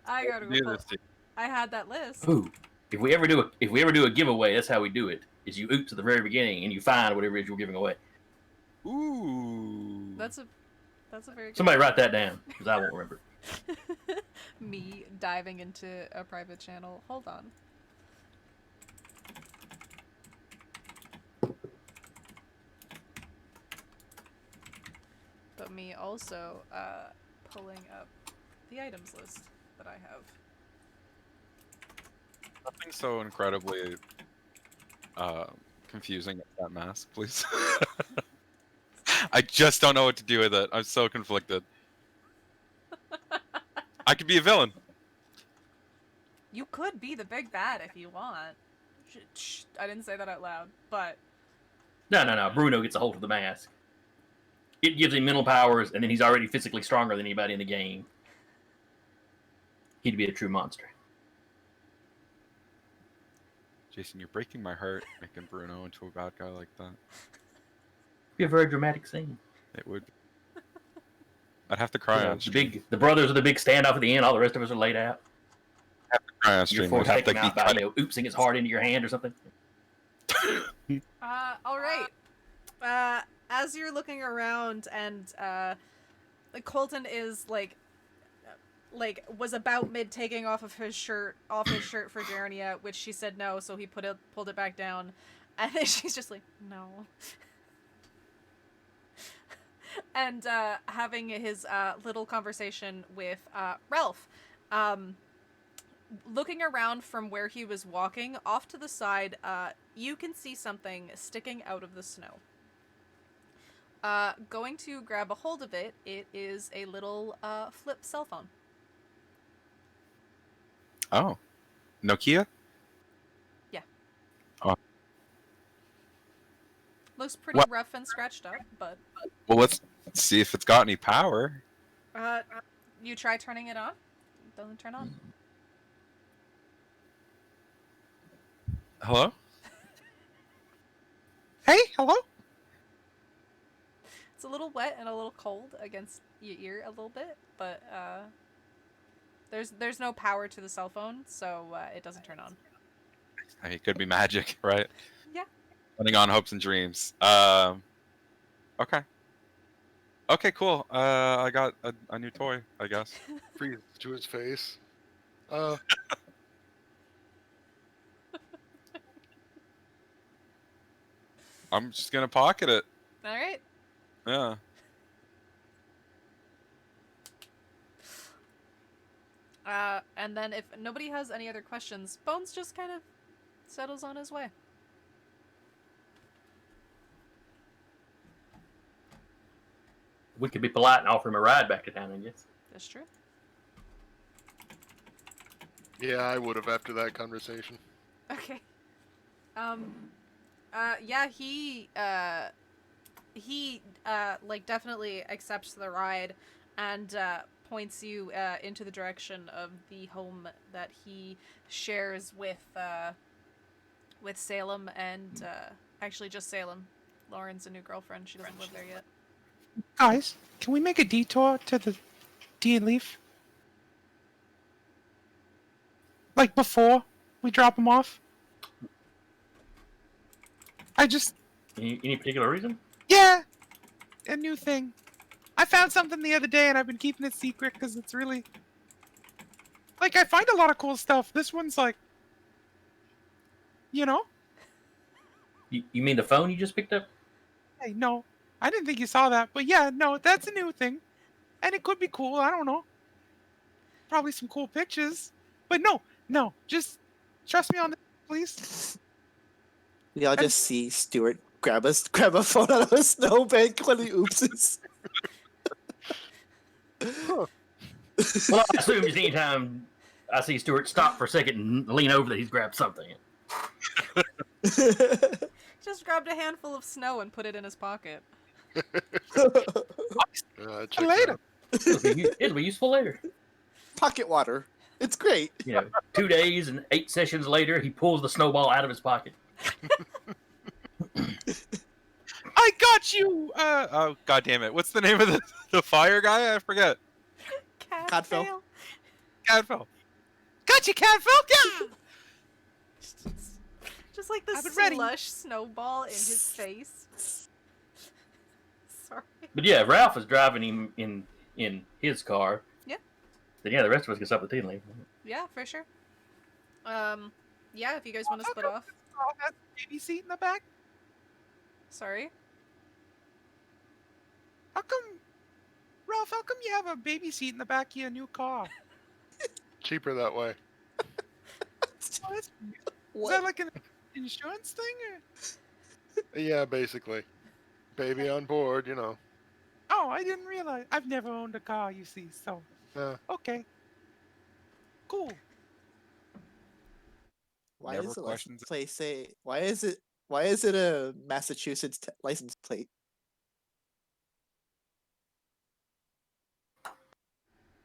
Speaker 1: I gotta go
Speaker 5: Do
Speaker 1: pull.
Speaker 5: this to
Speaker 1: I had that list.
Speaker 6: Ooh. If we ever do a giveaway, that's how we do it. Is you oops at the very beginning and you find whatever it is you're giving away.
Speaker 5: you. Ooh.
Speaker 1: That's a very good
Speaker 6: Somebody write that down because I won't remember.
Speaker 1: me diving into a private channel. Hold on. But me also pulling up the items list that I have.
Speaker 5: Nothing so incredibly confusing as that mask, please. I just don't know what to do with it. I'm so conflicted. I could be a villain.
Speaker 1: You could be the big bad if you want. Shh, I didn't say that out loud, but
Speaker 6: No. Bruno gets a hold of the mask. It gives him mental powers, and then he's already physically stronger than anybody in the game. He'd be a true monster.
Speaker 5: Jason, you're breaking my heart making Bruno into a bad guy like that.
Speaker 6: It'd be a very dramatic scene.
Speaker 5: It would. I'd have to cry on stream.
Speaker 6: The brothers are the big standoff at the end. All the rest of us are laid out.
Speaker 5: Cry on
Speaker 6: You're
Speaker 5: stream.
Speaker 6: forced
Speaker 5: I'd
Speaker 6: to
Speaker 5: have
Speaker 6: take
Speaker 5: to
Speaker 6: him
Speaker 5: be
Speaker 6: out by
Speaker 5: cutting.
Speaker 6: oopsing his heart into your hand or something.
Speaker 1: all right. As you're looking around and Colton is like was about mid taking off his shirt for Jerenia, which she said no, so he pulled it back down, and then she's just like no. And having his little conversation with Ralph, looking around from where he was walking off to the side, you can see something sticking out of the snow. Going to grab a hold of it. It is a little flip cell phone.
Speaker 5: Oh, Nokia.
Speaker 1: Yeah.
Speaker 5: Oh.
Speaker 1: Looks pretty
Speaker 5: What?
Speaker 1: rough and scratched up, but
Speaker 5: Well, let's see if it's got any power.
Speaker 1: you try turning it on. It doesn't turn on.
Speaker 5: Hello.
Speaker 7: Hey, hello?
Speaker 1: It's a little wet and a little cold against your ear a little bit, but there's no power to the cell phone, so it doesn't turn on.
Speaker 5: I mean, it could be magic, right?
Speaker 1: Yeah.
Speaker 5: Running on hopes and dreams. Okay. Okay, cool. I got a new toy, I guess.
Speaker 4: Freeze to his face.
Speaker 5: I'm just gonna pocket it.
Speaker 1: All right.
Speaker 5: Yeah.
Speaker 1: And then if nobody has any other questions, Bones just kind of settles on his way.
Speaker 6: We could be polite and offer him a ride back to town, I guess.
Speaker 1: That's true.
Speaker 4: Yeah, I would have after that conversation.
Speaker 1: Okay. Yeah, he like definitely accepts the ride and points you into the direction of the home that he shares with Salem and actually just Salem. Lauren's a new girlfriend. She doesn't live there yet.
Speaker 7: Guys, can we make a detour to the D and Leaf? Like before we drop them off?
Speaker 6: Any particular reason?
Speaker 7: Yeah, a new thing. I found something the other day and I've been keeping it secret because it's really Like, I find a lot of cool stuff. This one's like, you know?
Speaker 6: You mean the phone you just picked up?
Speaker 7: Hey, no, I didn't think you saw that, but yeah, no, that's a new thing, and it could be cool. I don't know. Probably some cool pictures, but no, just trust me on this, please.
Speaker 3: We all just see Stuart grab a phone out of a snowbank when he oopses.
Speaker 6: Well, I assume just anytime I see Stuart stop for a second and lean over that he's grabbed something.
Speaker 1: Just grabbed a handful of snow and put it in his pocket.
Speaker 4: Check
Speaker 7: Later.
Speaker 6: It'll be useful later.
Speaker 3: Pocket water. It's great.
Speaker 6: 2 days and 8 sessions later, he pulls the snowball out of his pocket.
Speaker 7: I got you.
Speaker 5: Oh god damn it! What's the name of the fire guy? I forget.
Speaker 3: Cadfael.
Speaker 1: Cadfael.
Speaker 7: Cadfael. Got you, Cadfael. Yeah.
Speaker 1: Just like the
Speaker 7: I've been ready.
Speaker 1: slush snowball in his face. Sorry.
Speaker 6: But yeah, Ralph is driving him in his car.
Speaker 1: Yeah.
Speaker 6: Then yeah, the rest of us can stop with Tea and leave.
Speaker 1: Yeah, for sure. Yeah, if you guys want to split off.
Speaker 7: Oh, has a baby seat in the back.
Speaker 1: Sorry.
Speaker 7: How come, Ralph? How come you have a baby seat in the back of your new car?
Speaker 4: Cheaper that way.
Speaker 7: Oh, that's weird. Is
Speaker 3: What?
Speaker 7: that like an insurance thing? Or?
Speaker 4: Yeah, basically. Baby on board, you know.
Speaker 7: Oh, I didn't realize. I've never owned a car, you see. So okay, cool.
Speaker 3: Why
Speaker 5: Never
Speaker 3: is the
Speaker 5: questions
Speaker 3: license plate say? Why is it a Massachusetts license plate?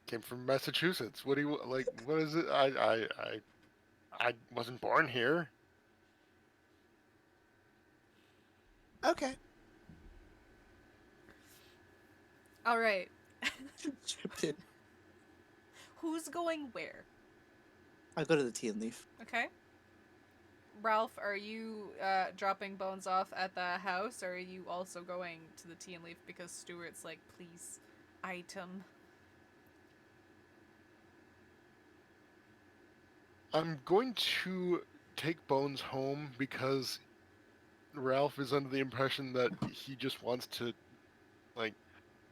Speaker 4: Came from Massachusetts. What do you like? What is it? I wasn't born here.
Speaker 3: Okay.
Speaker 1: All right.
Speaker 3: Chipped in.
Speaker 1: Who's going where?
Speaker 3: I'll go to the Tea and Leaf.
Speaker 1: Okay. Ralph, are you dropping Bones off at the house, or are you also going to the Tea and Leaf because Stuart's like, please, item?
Speaker 4: I'm going to take Bones home because Ralph is under the impression that he just wants to, like,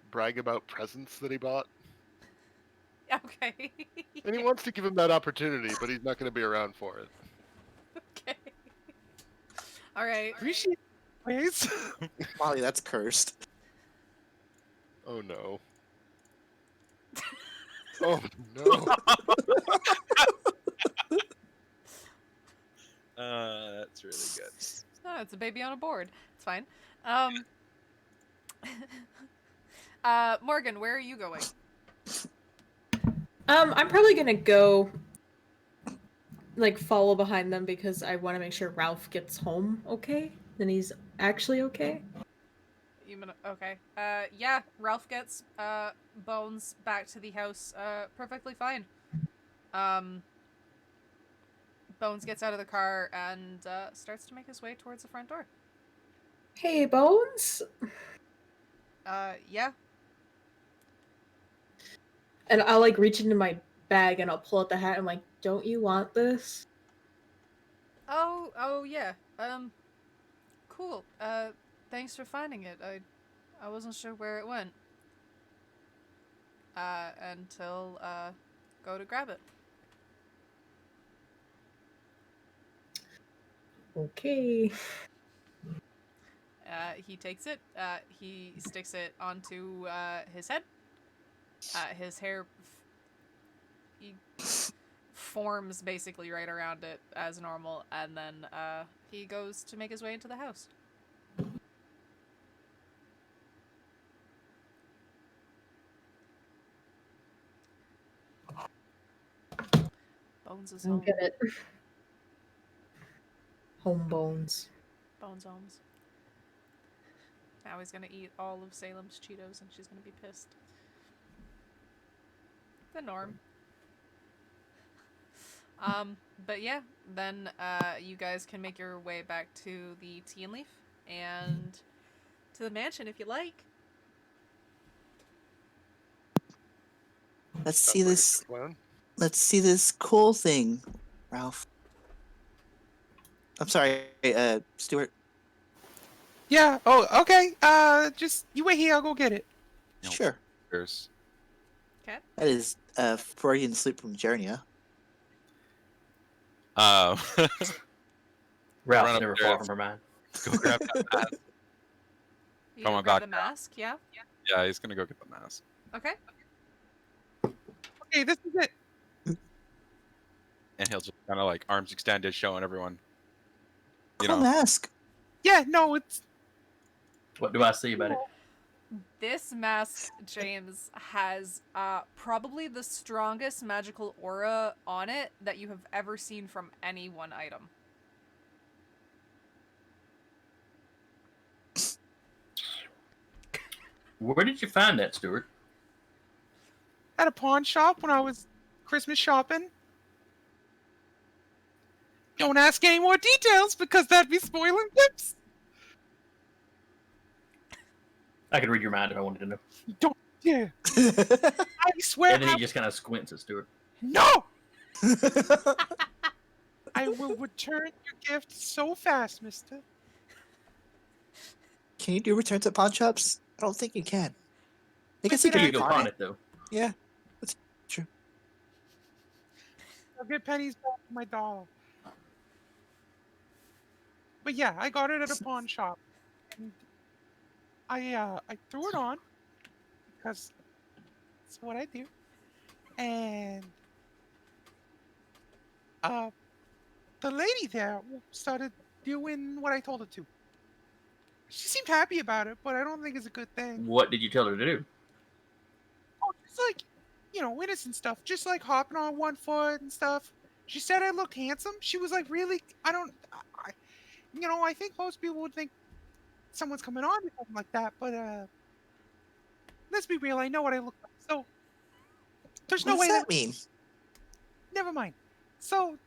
Speaker 4: brag about presents that he bought.
Speaker 1: Okay.
Speaker 4: And he wants to give him that opportunity, but he's not going to be around for it.
Speaker 1: Okay. All right.
Speaker 7: Appreciate it, please.
Speaker 3: Molly, that's cursed.
Speaker 4: Oh no. Oh no.
Speaker 5: That's really good.
Speaker 1: Oh, it's a baby on a board. It's fine. Morgan, where are you going?
Speaker 2: I'm probably gonna go, like, follow behind them because I want to make sure Ralph gets home okay. Then he's actually okay.
Speaker 1: Okay. Yeah, Ralph gets Bones back to the house perfectly fine. Bones gets out of the car and starts to make his way towards the front door.
Speaker 2: Hey, Bones.
Speaker 1: Yeah.
Speaker 2: And I'll, like, reach into my bag and I'll pull out the hat. I'm like, don't you want this?
Speaker 1: Oh yeah. Cool. Thanks for finding it. I wasn't sure where it went. Until go to grab it.
Speaker 2: Okay.
Speaker 1: He takes it. He sticks it onto his head. His hair he forms basically right around it as normal, and then he goes to make his way into the house. Bones is
Speaker 2: I'll
Speaker 1: home.
Speaker 2: get it. Home Bones.
Speaker 1: Bones homes. Now he's gonna eat all of Salem's Cheetos and she's gonna be pissed. The norm. But yeah, then you guys can make your way back to the Tea and Leaf and to the mansion if you like.
Speaker 3: Let's
Speaker 4: Sounds
Speaker 3: see
Speaker 4: like a
Speaker 3: this.
Speaker 4: good plan.
Speaker 3: let's see this cool thing, Ralph. I'm sorry, Stuart.
Speaker 7: Yeah. Oh, okay. Just you wait here. I'll go get it.
Speaker 5: Nope.
Speaker 3: Sure.
Speaker 5: Cheers.
Speaker 3: That is Freudian slip from Jernia.
Speaker 5: Uh,
Speaker 6: Ralph's
Speaker 5: Run
Speaker 6: never far
Speaker 5: upstairs.
Speaker 6: from her mind.
Speaker 5: go grab that mask.
Speaker 1: You
Speaker 5: Come
Speaker 1: gonna
Speaker 5: on
Speaker 1: grab
Speaker 5: back
Speaker 1: the mask, yeah?
Speaker 5: Yeah, he's gonna go get the mask.
Speaker 1: Okay.
Speaker 7: Okay, this is it.
Speaker 5: And he'll just kind of like arms extended, showing everyone. You
Speaker 3: Cool
Speaker 5: know,
Speaker 3: mask.
Speaker 7: Yeah. No, it's
Speaker 6: What do I see about it?
Speaker 1: This mask, James, has probably the strongest magical aura on it that you have ever seen from any one item.
Speaker 6: Where did you find that, Stuart?
Speaker 7: at a pawn shop when I was Christmas shopping. Don't ask any more details because that'd be spoiling tips.
Speaker 6: I could read your mind if I wanted to know.
Speaker 7: Don't dare. I swear
Speaker 6: And then
Speaker 7: I
Speaker 6: he just kind of squints at Stuart.
Speaker 7: No! I will return your gift so fast, mister.
Speaker 3: Can you do returns at pawn shops? I don't think you can. I guess you
Speaker 7: Wait,
Speaker 6: Here
Speaker 3: can
Speaker 6: you go
Speaker 3: pawn
Speaker 6: pawn
Speaker 3: it.
Speaker 6: it, though.
Speaker 3: Yeah, that's true.
Speaker 7: I'll get pennies back for my doll. But yeah, I got it at a pawn shop. And I threw it on because that's what I do. And the lady there started doing what I told her to. She seemed happy about it, but I don't think it's a good thing.
Speaker 6: What did you tell her to do?
Speaker 7: Oh, just like, innocent stuff. Just like hopping on one foot and stuff. She said I looked handsome. She was like, really? I think most people would think someone's coming on or something like that, but let's be real. I know what I look like. So there's no
Speaker 3: What
Speaker 7: way
Speaker 3: does that mean?
Speaker 7: Never mind. So,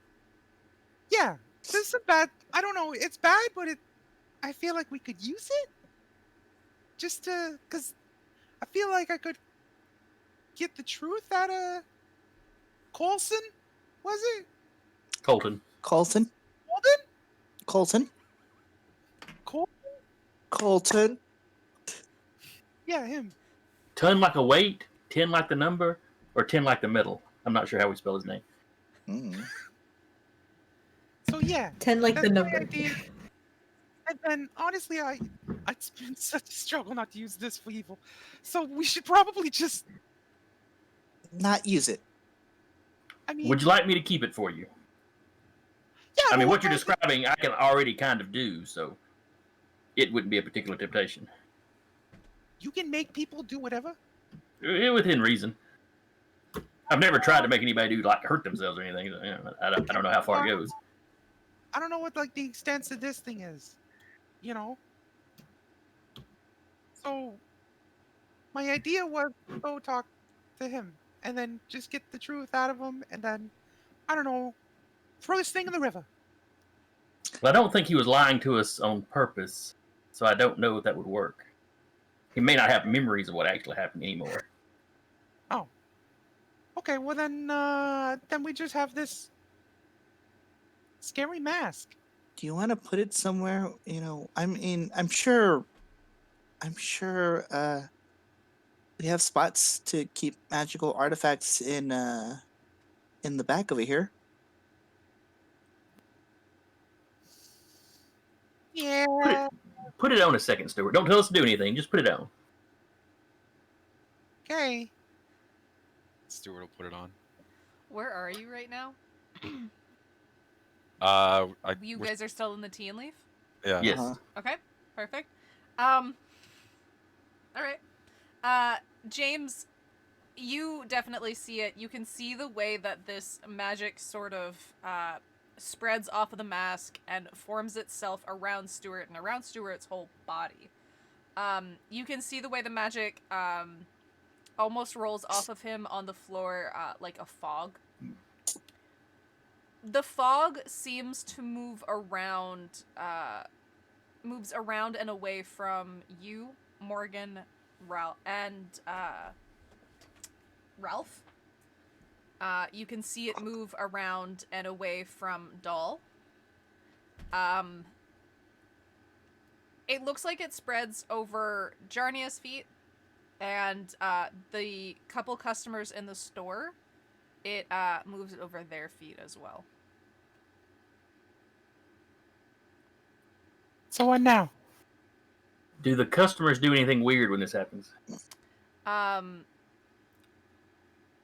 Speaker 7: yeah, this is a bad. I don't know. It's bad, but I feel like we could use it just to, because I feel like I could get the truth out of Coulson. Was it
Speaker 6: Colton.
Speaker 3: Colton?
Speaker 7: Walden?
Speaker 3: Colton?
Speaker 7: Col?
Speaker 3: Colton?
Speaker 7: Yeah, him.
Speaker 6: Ton like a weight, 10 like the number, or 10 like the middle. I'm not sure how we spell his name.
Speaker 3: Mm.
Speaker 7: So yeah,
Speaker 2: 10 like
Speaker 7: that's
Speaker 2: the
Speaker 7: my
Speaker 2: number.
Speaker 7: idea. And then honestly, it's been such a struggle not to use this for evil. So we should probably just.
Speaker 3: Not use it.
Speaker 7: I mean,
Speaker 6: Would you like me to keep it for you?
Speaker 7: yeah.
Speaker 6: I mean,
Speaker 7: well,
Speaker 6: what you're describing, I can already kind of do, so it wouldn't be a particular temptation.
Speaker 7: You can make people do whatever.
Speaker 6: Within reason. I've never tried to make anybody do like hurt themselves or anything. So, I don't know how far it goes.
Speaker 7: I don't know what like the extent of this thing is. So my idea was to go talk to him and then just get the truth out of him and then I don't know, throw this thing in the river.
Speaker 6: Well, I don't think he was lying to us on purpose, so I don't know if that would work. He may not have memories of what actually happened anymore.
Speaker 7: Oh. Okay, well then we just have this scary mask.
Speaker 3: Do you want to put it somewhere? I mean, I'm sure we have spots to keep magical artifacts in the back over here.
Speaker 7: Yeah.
Speaker 6: Put it on a second, Stuart. Don't tell us to do anything. Just put it on.
Speaker 7: Okay.
Speaker 5: Stuart will put it on.
Speaker 1: Where are you right now?
Speaker 5: You
Speaker 1: Guys are still in the tea and leaf?
Speaker 5: Yeah.
Speaker 6: Yes.
Speaker 3: Uh-huh.
Speaker 1: Okay, perfect. Alright. James, you definitely see it. You can see the way that this magic sort of spreads off of the mask and forms itself around Stuart and around Stuart's whole body. You can see the way the magic almost rolls off of him on the floor like a fog. The fog seems to move around and away from you, Morgan, Ralph. You can see it move around and away from Doll. It looks like it spreads over Jarnia's feet and the couple customers in the store. It moves over their feet as well.
Speaker 7: So what now?
Speaker 6: Do the customers do anything weird when this happens?
Speaker 3: I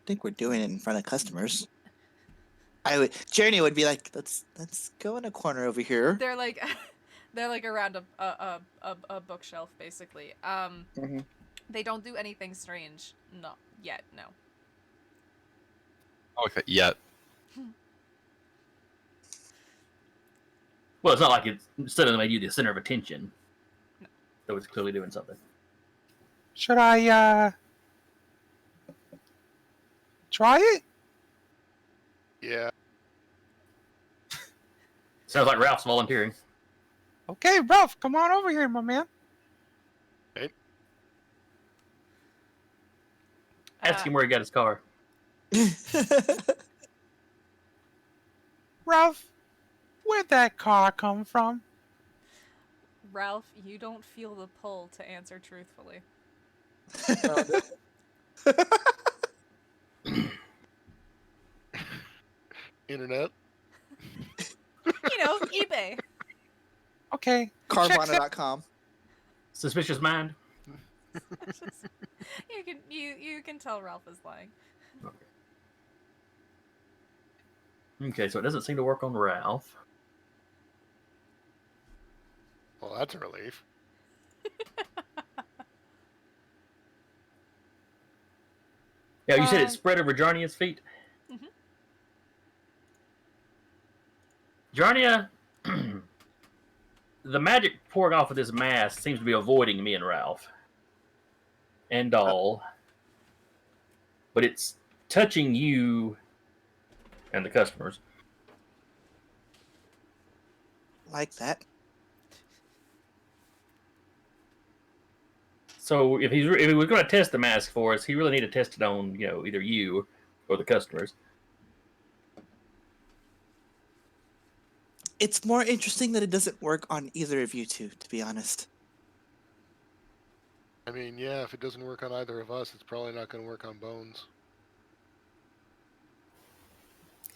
Speaker 3: think we're doing it in front of customers. Journey would be like, let's go in a corner over here.
Speaker 1: They're like around a bookshelf basically.
Speaker 3: Mhm.
Speaker 1: They don't do anything strange. Not yet, no.
Speaker 5: Oh, okay. Yet.
Speaker 6: Well, it's not like it's suddenly made you the center of attention.
Speaker 1: No.
Speaker 6: So it's clearly doing something.
Speaker 7: Should I try it?
Speaker 4: Yeah.
Speaker 6: Sounds like Ralph's volunteering.
Speaker 7: Okay, Ralph, come on over here, my man.
Speaker 6: Ask him where he got his car.
Speaker 7: Ralph, where'd that car come from?
Speaker 1: Ralph, you don't feel the pull to answer truthfully.
Speaker 4: Internet.
Speaker 1: You know, eBay.
Speaker 7: Okay.
Speaker 3: Carvana.com.
Speaker 6: Suspicious mind.
Speaker 1: You can tell Ralph is lying.
Speaker 6: Okay, so it doesn't seem to work on Ralph.
Speaker 4: Well, that's a relief.
Speaker 6: Yeah, you said it spread over Jarnia's feet?
Speaker 1: Mhm.
Speaker 6: Jarnia, the magic pouring off of this mask seems to be avoiding me and Ralph. And Doll. But it's touching you and the customers.
Speaker 3: Like that.
Speaker 6: So if he was going to test the mask for us, he really need to test it on, either you or the customers.
Speaker 3: It's more interesting that it doesn't work on either of you two, to be honest.
Speaker 4: I mean, yeah, if it doesn't work on either of us, it's probably not going to work on Bones.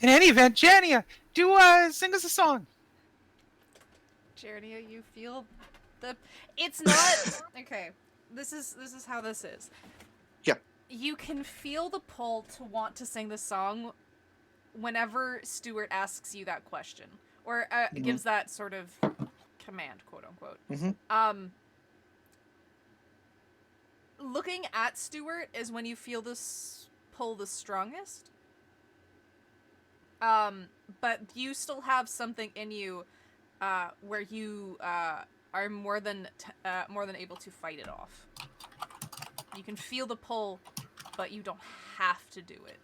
Speaker 7: In any event, Jania, do sing us a song.
Speaker 1: Jarnia, you feel the. It's not okay. This is how this is.
Speaker 3: Yeah.
Speaker 1: You can feel the pull to want to sing the song whenever Stuart asks you that question or gives that sort of command, quote unquote.
Speaker 3: Mhm.
Speaker 1: Looking at Stuart is when you feel this pull the strongest. But you still have something in you where you are more than able to fight it off. You can feel the pull, but you don't have to do it.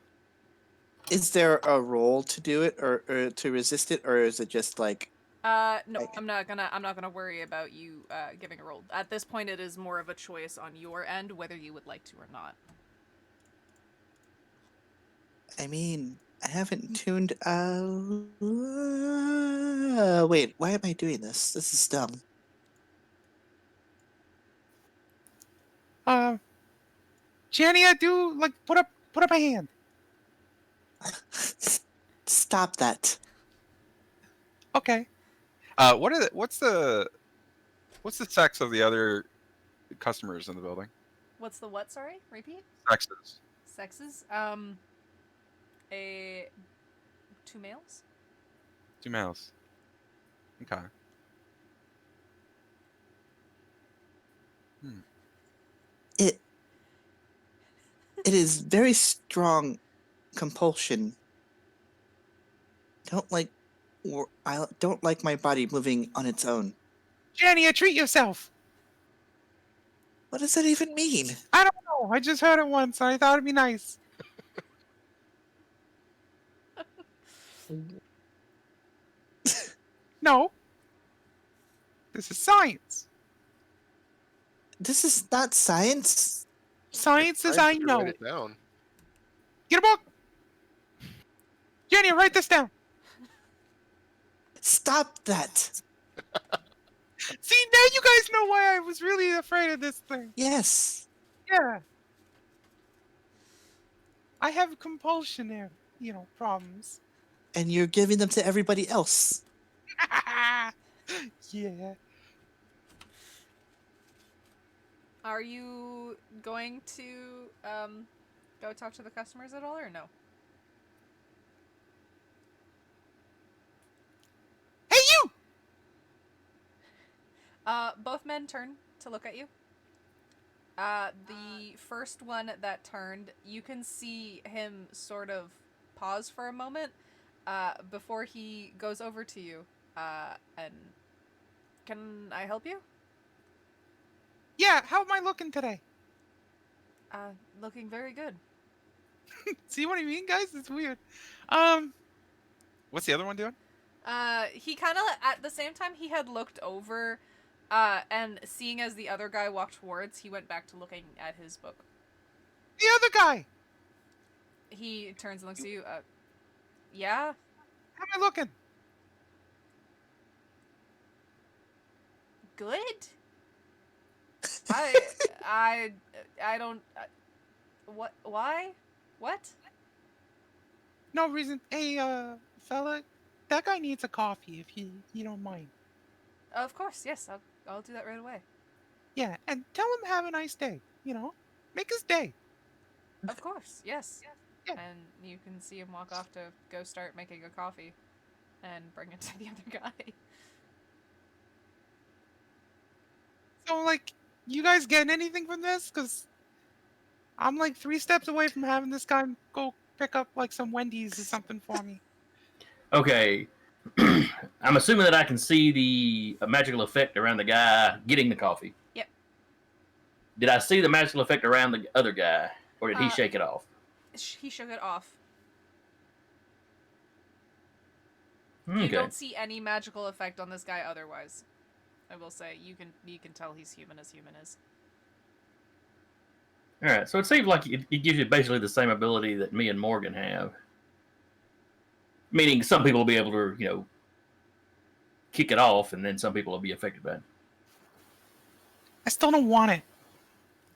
Speaker 3: Is there a role to do it or to resist it, or is it just like
Speaker 1: No,
Speaker 3: like-
Speaker 1: I'm not gonna worry about you giving a roll. At this point, it is more of a choice on your end whether you would like to or not.
Speaker 3: I mean, I haven't tuned wait, why am I doing this? This is dumb.
Speaker 7: Jania, put up a hand.
Speaker 3: Stop that.
Speaker 7: Okay.
Speaker 5: What's the sex of the other customers in the building?
Speaker 1: What's the what? Sorry, repeat.
Speaker 5: Sexes.
Speaker 1: Sexes. Two males.
Speaker 5: 2 males. Okay.
Speaker 3: It is very strong compulsion. I don't like my body moving on its own.
Speaker 7: Jania, treat yourself.
Speaker 3: What does that even mean?
Speaker 7: I don't know. I just heard it once. I thought it'd be nice. No. This is science.
Speaker 3: This is not science.
Speaker 7: Science as
Speaker 4: I
Speaker 7: I
Speaker 4: should
Speaker 7: know
Speaker 4: write
Speaker 7: it.
Speaker 4: it down.
Speaker 7: Get a book. Jenny, write this down.
Speaker 3: Stop that.
Speaker 7: See, now you guys know why I was really afraid of this thing.
Speaker 3: Yes.
Speaker 7: Yeah. I have compulsionary, problems.
Speaker 3: And you're giving them to everybody else.
Speaker 7: Yeah.
Speaker 1: Are you going to go talk to the customers at all, or no?
Speaker 7: Hey, you!
Speaker 1: Both men turn to look at you. The first one that turned, you can see him sort of pause for a moment before he goes over to you. And can I help you?
Speaker 7: Yeah, how am I looking today?
Speaker 1: Looking very good.
Speaker 7: See what I mean, guys? It's weird.
Speaker 5: What's the other one doing?
Speaker 1: He kind of, at the same time he had looked over, and seeing as the other guy walked towards, he went back to looking at his book.
Speaker 7: The other guy!
Speaker 1: He turns and looks at you. Yeah?
Speaker 7: How am I looking?
Speaker 1: Good? I don't, what, why? What?
Speaker 7: No reason. Hey, fella, that guy needs a coffee if you don't mind.
Speaker 1: Of course, yes, I'll do that right away.
Speaker 7: Yeah, and tell him have a nice day. Make his day.
Speaker 1: Of course, yes.
Speaker 7: Yeah.
Speaker 1: And you can see him walk off to go start making a coffee and bring it to the other guy.
Speaker 7: So, like, you guys getting anything from this? Because I'm like 3 steps away from having this guy go pick up like some Wendy's or something for me.
Speaker 6: Okay. I'm assuming that I can see the magical effect around the guy getting the coffee.
Speaker 1: Yep.
Speaker 6: Did I see the magical effect around the other guy, or did he shake it off?
Speaker 1: He shook it off.
Speaker 6: Okay.
Speaker 1: You don't see any magical effect on this guy otherwise. I will say, you can tell he's human as human is.
Speaker 6: All right. So it seems like it gives you basically the same ability that me and Morgan have. Meaning some people will be able to, kick it off, and then some people will be affected by it.
Speaker 7: I still don't want it.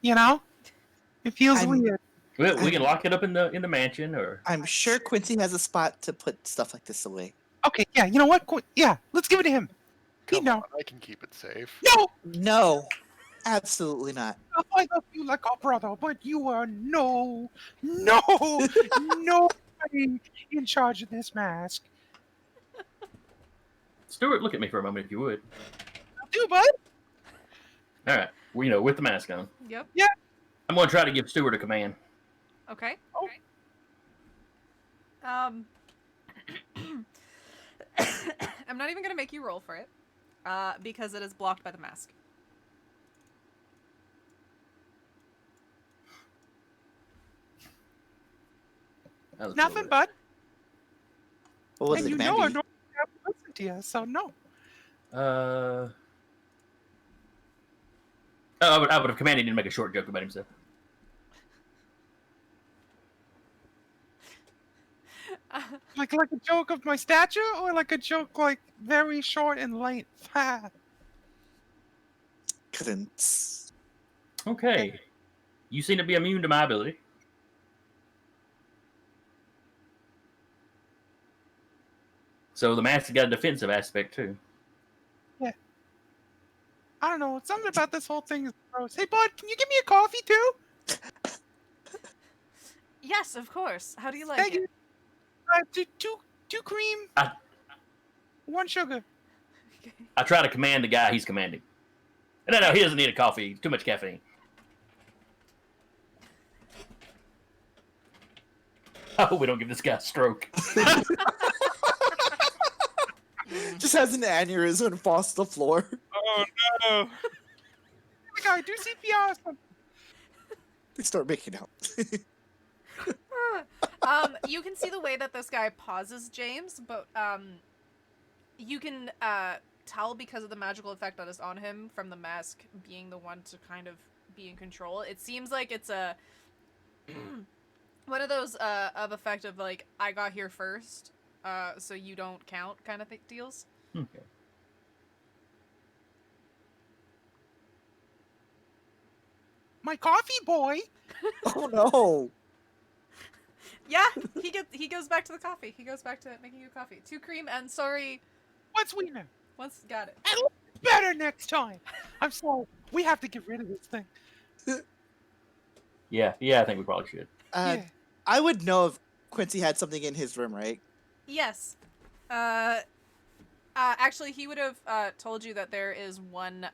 Speaker 7: It feels
Speaker 3: I'm-
Speaker 7: weird.
Speaker 6: We can lock it up in the mansion, or
Speaker 3: I'm sure Quincy has a spot to put stuff like this away.
Speaker 7: Okay, yeah, you know what? Yeah, let's give it to him.
Speaker 4: Come
Speaker 7: No.
Speaker 4: on, I can keep it safe.
Speaker 7: No!
Speaker 3: No, absolutely not.
Speaker 7: I love you like a brother, but you are nobody in charge of this mask.
Speaker 6: Stuart, look at me for a moment if you would.
Speaker 7: I'll do, bud.
Speaker 6: All right. Well, with the mask on,
Speaker 1: Yep.
Speaker 6: I'm going to try to give Stuart a command.
Speaker 1: Okay.
Speaker 7: Oh.
Speaker 1: I'm not even gonna make you roll for it, because it is blocked by the mask.
Speaker 6: That was
Speaker 7: Nothing,
Speaker 6: good.
Speaker 7: bud.
Speaker 3: What was
Speaker 7: And
Speaker 3: it,
Speaker 7: you
Speaker 3: Mandy?
Speaker 7: know I don't have to listen to you, so no.
Speaker 6: I would have commanded him to make a short joke about himself.
Speaker 7: Like a joke of my stature, or like a joke like very short in length?
Speaker 3: Couldn't.
Speaker 6: Okay. You seem to be immune to my ability. So the mask has got a defensive aspect too.
Speaker 7: I don't know. Something about this whole thing is gross. Hey, bud, can you give me a coffee too?
Speaker 1: Yes, of course. How do you like
Speaker 7: Thank
Speaker 1: it?
Speaker 7: you. Two cream,
Speaker 6: I-
Speaker 7: 1 sugar.
Speaker 6: I try to command the guy he's commanding. No, he doesn't need a coffee. Too much caffeine. I hope we don't give this guy a stroke.
Speaker 3: Just has an aneurysm and falls to the floor.
Speaker 5: Oh no!
Speaker 7: The guy do CPR or something.
Speaker 3: They start making out.
Speaker 1: You can see the way that this guy pauses, James, but you can tell because of the magical effect that is on him from the mask being the one to kind of be in control. It seems like it's a One of those of effect of like I got here first, so you don't count kind of deals.
Speaker 6: Okay.
Speaker 7: My coffee boy.
Speaker 3: Oh no!
Speaker 1: Yeah, he goes back to the coffee. He goes back to making you coffee. 2 cream and sorry.
Speaker 7: What's we know?
Speaker 1: Once got it.
Speaker 7: And better next time. I'm sorry. We have to get rid of this thing.
Speaker 6: Yeah, I think we probably should.
Speaker 3: Uh,
Speaker 7: Yeah.
Speaker 3: I would know if Quincy had something in his room, right?
Speaker 1: Yes. Actually, he would have told you that there is one.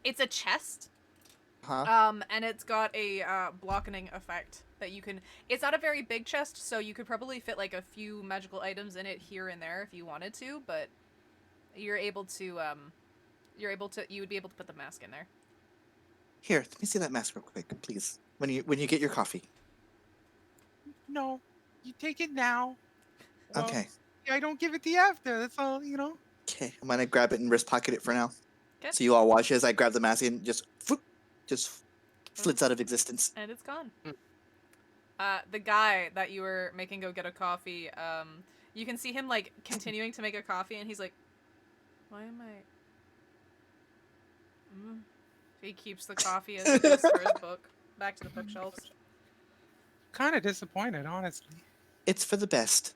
Speaker 1: It's a chest.
Speaker 3: Huh?
Speaker 1: And it's got a blockening effect that you can. It's not a very big chest, so you could probably fit like a few magical items in it here and there if you wanted to. But you're able to. You would be able to put the mask in there.
Speaker 3: Here, let me see that mask real quick, please. When you get your coffee.
Speaker 7: No, you take it now. Well,
Speaker 3: Okay.
Speaker 7: I don't give it to you after. That's all, you know.
Speaker 3: Okay, I'm gonna grab it and wrist pocket it for now.
Speaker 1: 'Kay.
Speaker 3: So you all watch as I grab the mask and just flits out of existence.
Speaker 1: And it's gone. The guy that you were making go get a coffee, you can see him like continuing to make a coffee, and he's like, "Why am I?" He keeps the coffee as he goes for his book back to the bookshelves.
Speaker 7: Kind of disappointed, honestly.
Speaker 3: It's for the best.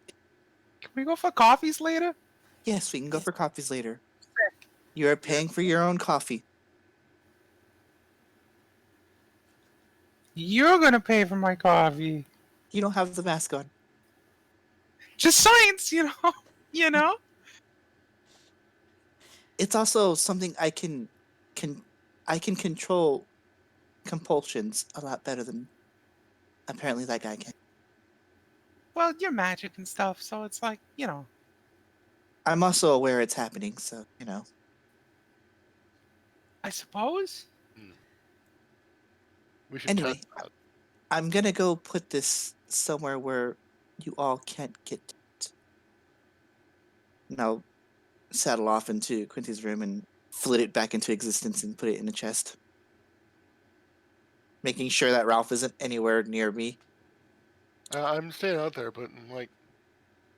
Speaker 7: Can we go for coffees later?
Speaker 3: Yes, we can go for coffees later. You are paying for your own coffee.
Speaker 7: You're gonna pay for my coffee.
Speaker 3: You don't have the mask on.
Speaker 7: Just science, you know. You know.
Speaker 3: It's also something I can control compulsions a lot better than apparently that guy can.
Speaker 7: Well, you're magic and stuff, so it's like, you know.
Speaker 3: I'm also aware it's happening, so
Speaker 7: I suppose.
Speaker 4: We should
Speaker 3: Anyway,
Speaker 4: test that.
Speaker 3: I'm gonna go put this somewhere where you all can't get it. And I'll saddle off into Quincy's room and flit it back into existence and put it in a chest. Making sure that Ralph isn't anywhere near me.
Speaker 4: I'm staying out there, but like,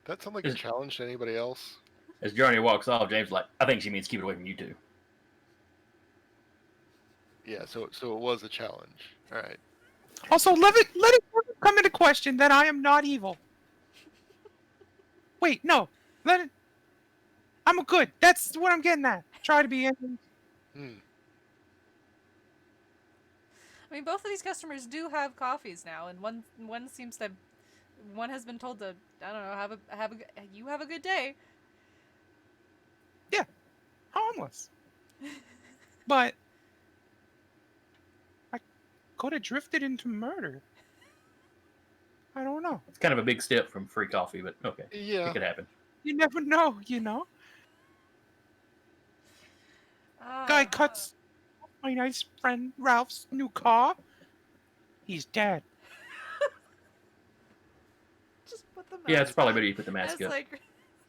Speaker 4: that sounds like a challenge to anybody else.
Speaker 6: As Journey walks off, James is like, I think she means keep it away from you two.
Speaker 4: Yeah, so it was a challenge. All right.
Speaker 7: Also, let it come into question that I am not evil. Wait, no. I'm a good. That's what I'm getting at. Try to be.
Speaker 4: Hmm.
Speaker 1: I mean, both of these customers do have coffees now, and one seems to, one has been told to, I don't know, you have a good day.
Speaker 7: Harmless. But I could have drifted into murder. I don't know.
Speaker 6: It's kind of a big step from free coffee, but okay.
Speaker 4: Yeah.
Speaker 6: It could happen.
Speaker 7: You never know, you know? Guy cuts my nice friend Ralph's new car. He's dead.
Speaker 1: Just put the mask
Speaker 6: Yeah, it's probably
Speaker 1: on.
Speaker 6: better you put the
Speaker 1: And
Speaker 6: mask
Speaker 1: it's
Speaker 6: up.
Speaker 1: like,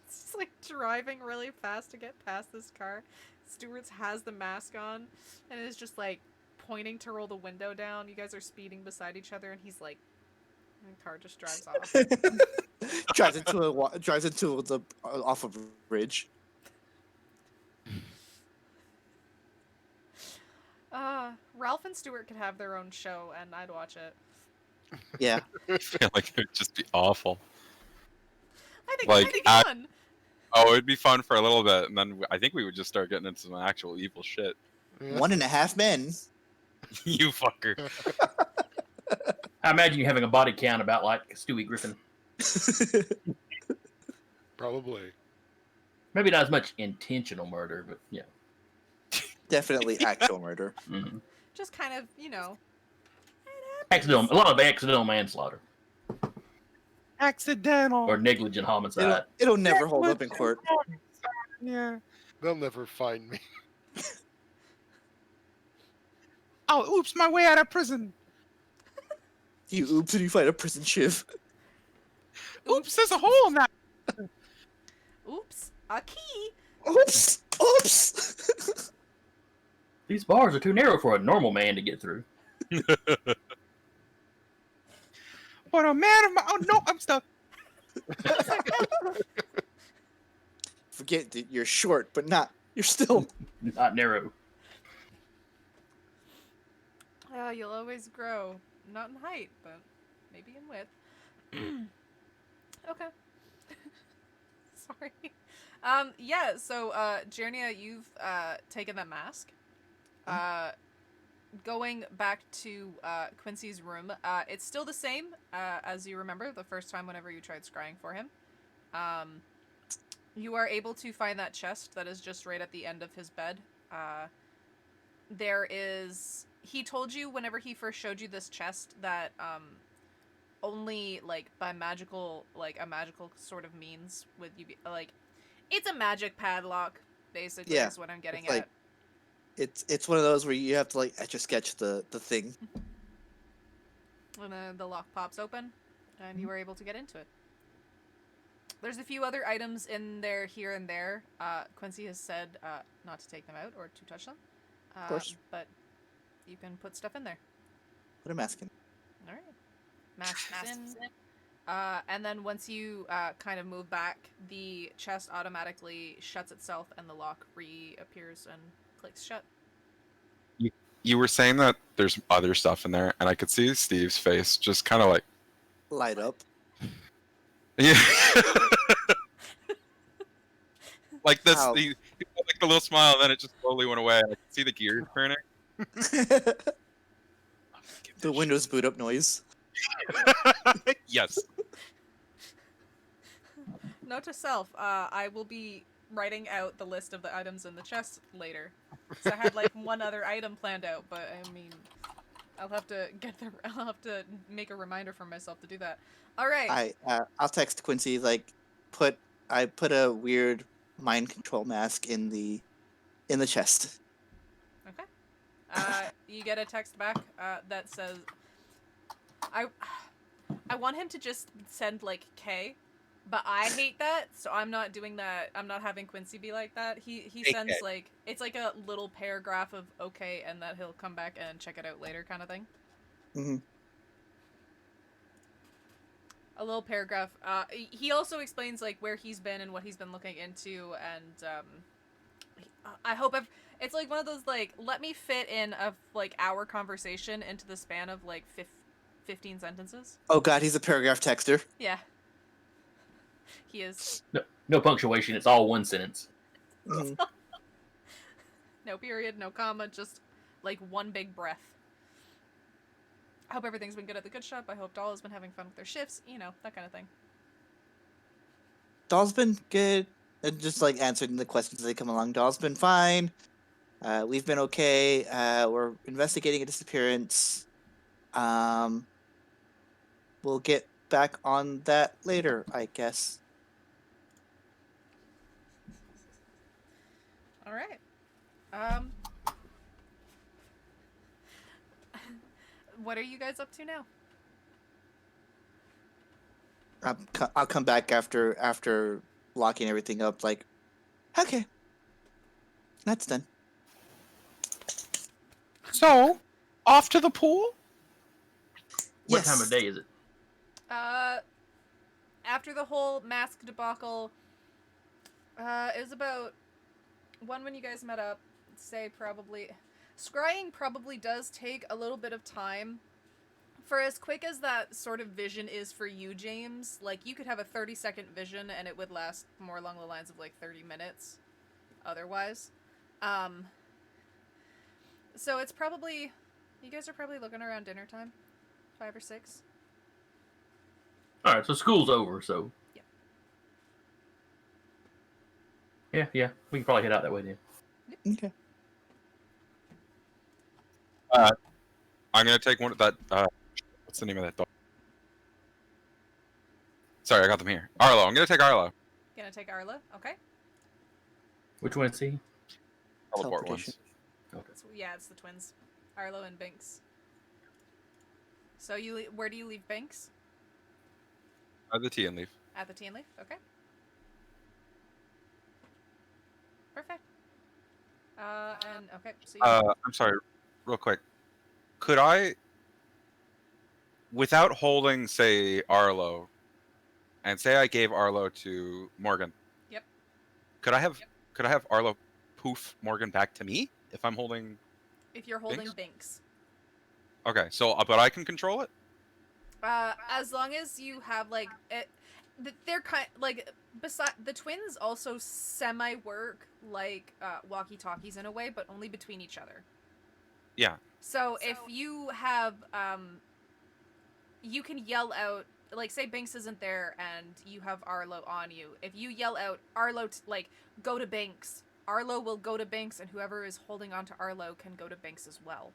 Speaker 1: it's just like driving really fast to get past this car. Stewart's has the mask on, and is just like pointing to roll the window down. You guys are speeding beside each other, and he's like, and the car just drives off.
Speaker 3: drives into the off of a bridge.
Speaker 1: Ralph and Stewart could have their own show, and I'd watch it.
Speaker 3: Yeah.
Speaker 5: I feel like it would just be awful.
Speaker 1: I think
Speaker 5: Like,
Speaker 1: it'd be
Speaker 5: I-
Speaker 1: fun.
Speaker 5: Oh, it'd be fun for a little bit, and then I think we would just start getting into some actual evil shit.
Speaker 4: Yeah.
Speaker 3: 1.5 men.
Speaker 5: You fucker.
Speaker 6: I imagine you having a body count about like Stewie Griffin.
Speaker 4: Probably.
Speaker 6: Maybe not as much intentional murder, but yeah.
Speaker 3: Definitely actual murder.
Speaker 6: Mm-hmm.
Speaker 1: Just kind of, you know.
Speaker 6: A lot of accidental manslaughter
Speaker 7: Accidental.
Speaker 6: or negligent homicide.
Speaker 3: It'll never hold up in court.
Speaker 7: Yeah.
Speaker 4: They'll never find me.
Speaker 7: Oh, oops, my way out of prison.
Speaker 3: You oops and you find a prison shiv.
Speaker 7: Oops, there's a hole in that.
Speaker 1: Oops, a key.
Speaker 3: Oops! Oops!
Speaker 6: These bars are too narrow for a normal man to get through.
Speaker 7: But a man of my oh no, I'm stuck.
Speaker 3: Forget that you're short, but not. You're still.
Speaker 6: Not narrow.
Speaker 1: You'll always grow. Not in height, but maybe in width. Okay. Sorry. Yeah, so, Jernia, you've, taken the mask. Going back to, Quincy's room, it's still the same, as you remember the first time whenever you tried scrying for him. You are able to find that chest that is just right at the end of his bed. There is... He told you whenever he first showed you this chest that, only, like, by magical, like, a magical sort of means would you be, like... It's a magic padlock, basically,
Speaker 3: Yeah,
Speaker 1: is what I'm getting
Speaker 3: it's like-
Speaker 1: at.
Speaker 3: It's one of those where you have to like etch a sketch the thing.
Speaker 1: And then the lock pops open, and you are able to get into it. There's a few other items in there here and there. Quincy has said not to take them out or to touch them.
Speaker 3: Of course.
Speaker 1: But you can put stuff in there.
Speaker 3: What I'm asking.
Speaker 1: All right. Masks in. And then once you kind of move back, the chest automatically shuts itself and the lock reappears and clicks shut.
Speaker 5: You were saying that there's other stuff in there, and I could see Steve's face just kind of like,
Speaker 3: Light up.
Speaker 5: yeah, like this.
Speaker 3: Ow.
Speaker 5: He got, like the little smile, and then it just slowly went away. I could see the gears turning.
Speaker 3: The Windows boot up noise.
Speaker 5: Yes.
Speaker 1: Note to self, I will be writing out the list of the items in the chest later. So I had like one other item planned out, but I mean, I'll have to make a reminder for myself to do that. All right.
Speaker 3: I'll text Quincy like I put a weird mind control mask in the chest.
Speaker 1: Okay. You get a text back that says, I want him to just send like K, but I hate that, so I'm not doing that. I'm not having Quincy be like that. He sends like, it's like a little paragraph of okay, and that he'll come back and check it out later kind of thing.
Speaker 3: Mm-hmm.
Speaker 1: A little paragraph. He also explains like where he's been and what he's been looking into, and I hope it's like one of those like, let me fit in a like hour conversation into the span of like 15 sentences.
Speaker 3: Oh God, he's a paragraph texter.
Speaker 1: Yeah. He is.
Speaker 6: No punctuation. It's all one sentence.
Speaker 3: Mhm.
Speaker 1: No period, no comma, just like one big breath. I hope everything's been good at the good shop. I hope Doll has been having fun with their shifts. You know, that kind of thing.
Speaker 3: Doll's been good. And just like answering the questions as they come along. Doll's been fine. We've been okay. We're investigating a disappearance. We'll get back on that later, I guess.
Speaker 1: All right. What are you guys up to now?
Speaker 3: I'll come back after locking everything up. Like, okay, that's done.
Speaker 7: So, off to the pool?
Speaker 6: What time of day is it?
Speaker 1: After the whole mask debacle, it was about one when you guys met up. Say probably, scrying probably does take a little bit of time. For as quick as that sort of vision is for you, James, like you could have a 30-second vision and it would last more along the lines of like 30 minutes. Otherwise, so it's probably, you guys are probably looking around dinner time, 5 or 6.
Speaker 6: All right, so school's over, so.
Speaker 1: Yeah.
Speaker 6: Yeah, we can probably head out that way then.
Speaker 3: Okay.
Speaker 5: I'm gonna take one of that. What's the name of that dog? Sorry, I got them here. Arlo. I'm gonna take Arlo.
Speaker 1: Gonna take Arla, okay?
Speaker 6: Which one is he?
Speaker 5: Teleport ones.
Speaker 3: Teleportation.
Speaker 1: Yeah, it's the twins, Arlo and Binks. So where do you leave Binks?
Speaker 5: The tea and leaf.
Speaker 1: At the tea and leaf, okay. Perfect. And okay, so you
Speaker 5: I'm sorry, real quick. Could I without holding, say, Arlo, and say I gave Arlo to Morgan.
Speaker 1: Yep.
Speaker 5: Could I have Arlo poof Morgan back to me if I'm holding?
Speaker 1: If you're holding
Speaker 5: Binks?
Speaker 1: Binks.
Speaker 5: Okay, so but I can control it.
Speaker 1: As long as you have like it, they're kind like beside the twins also semi work like walkie talkies in a way, but only between each other.
Speaker 5: Yeah.
Speaker 1: So if you have you can yell out, like say Binks isn't there and you have Arlo on you. If you yell out Arlo like go to Binks, Arlo will go to Binks, and whoever is holding onto Arlo can go to Binks as well.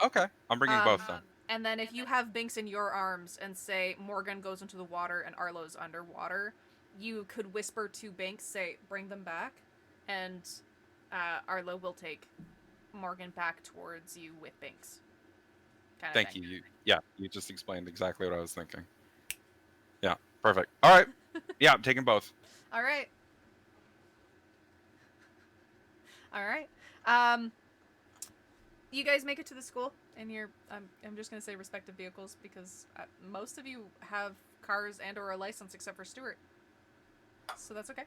Speaker 5: Okay, I'm bringing both then.
Speaker 1: And then if you have Binks in your arms and say Morgan goes into the water and Arlo's underwater, you could whisper to Binks, say, bring them back, and Arlo will take Morgan back towards you with Binks.
Speaker 5: Thank you. You just explained exactly what I was thinking. Yeah, perfect. All right. Yeah, I'm taking both.
Speaker 1: All right. You guys make it to the school in your I'm just gonna say respective vehicles because most of you have cars and or a license except for Stuart, so that's okay.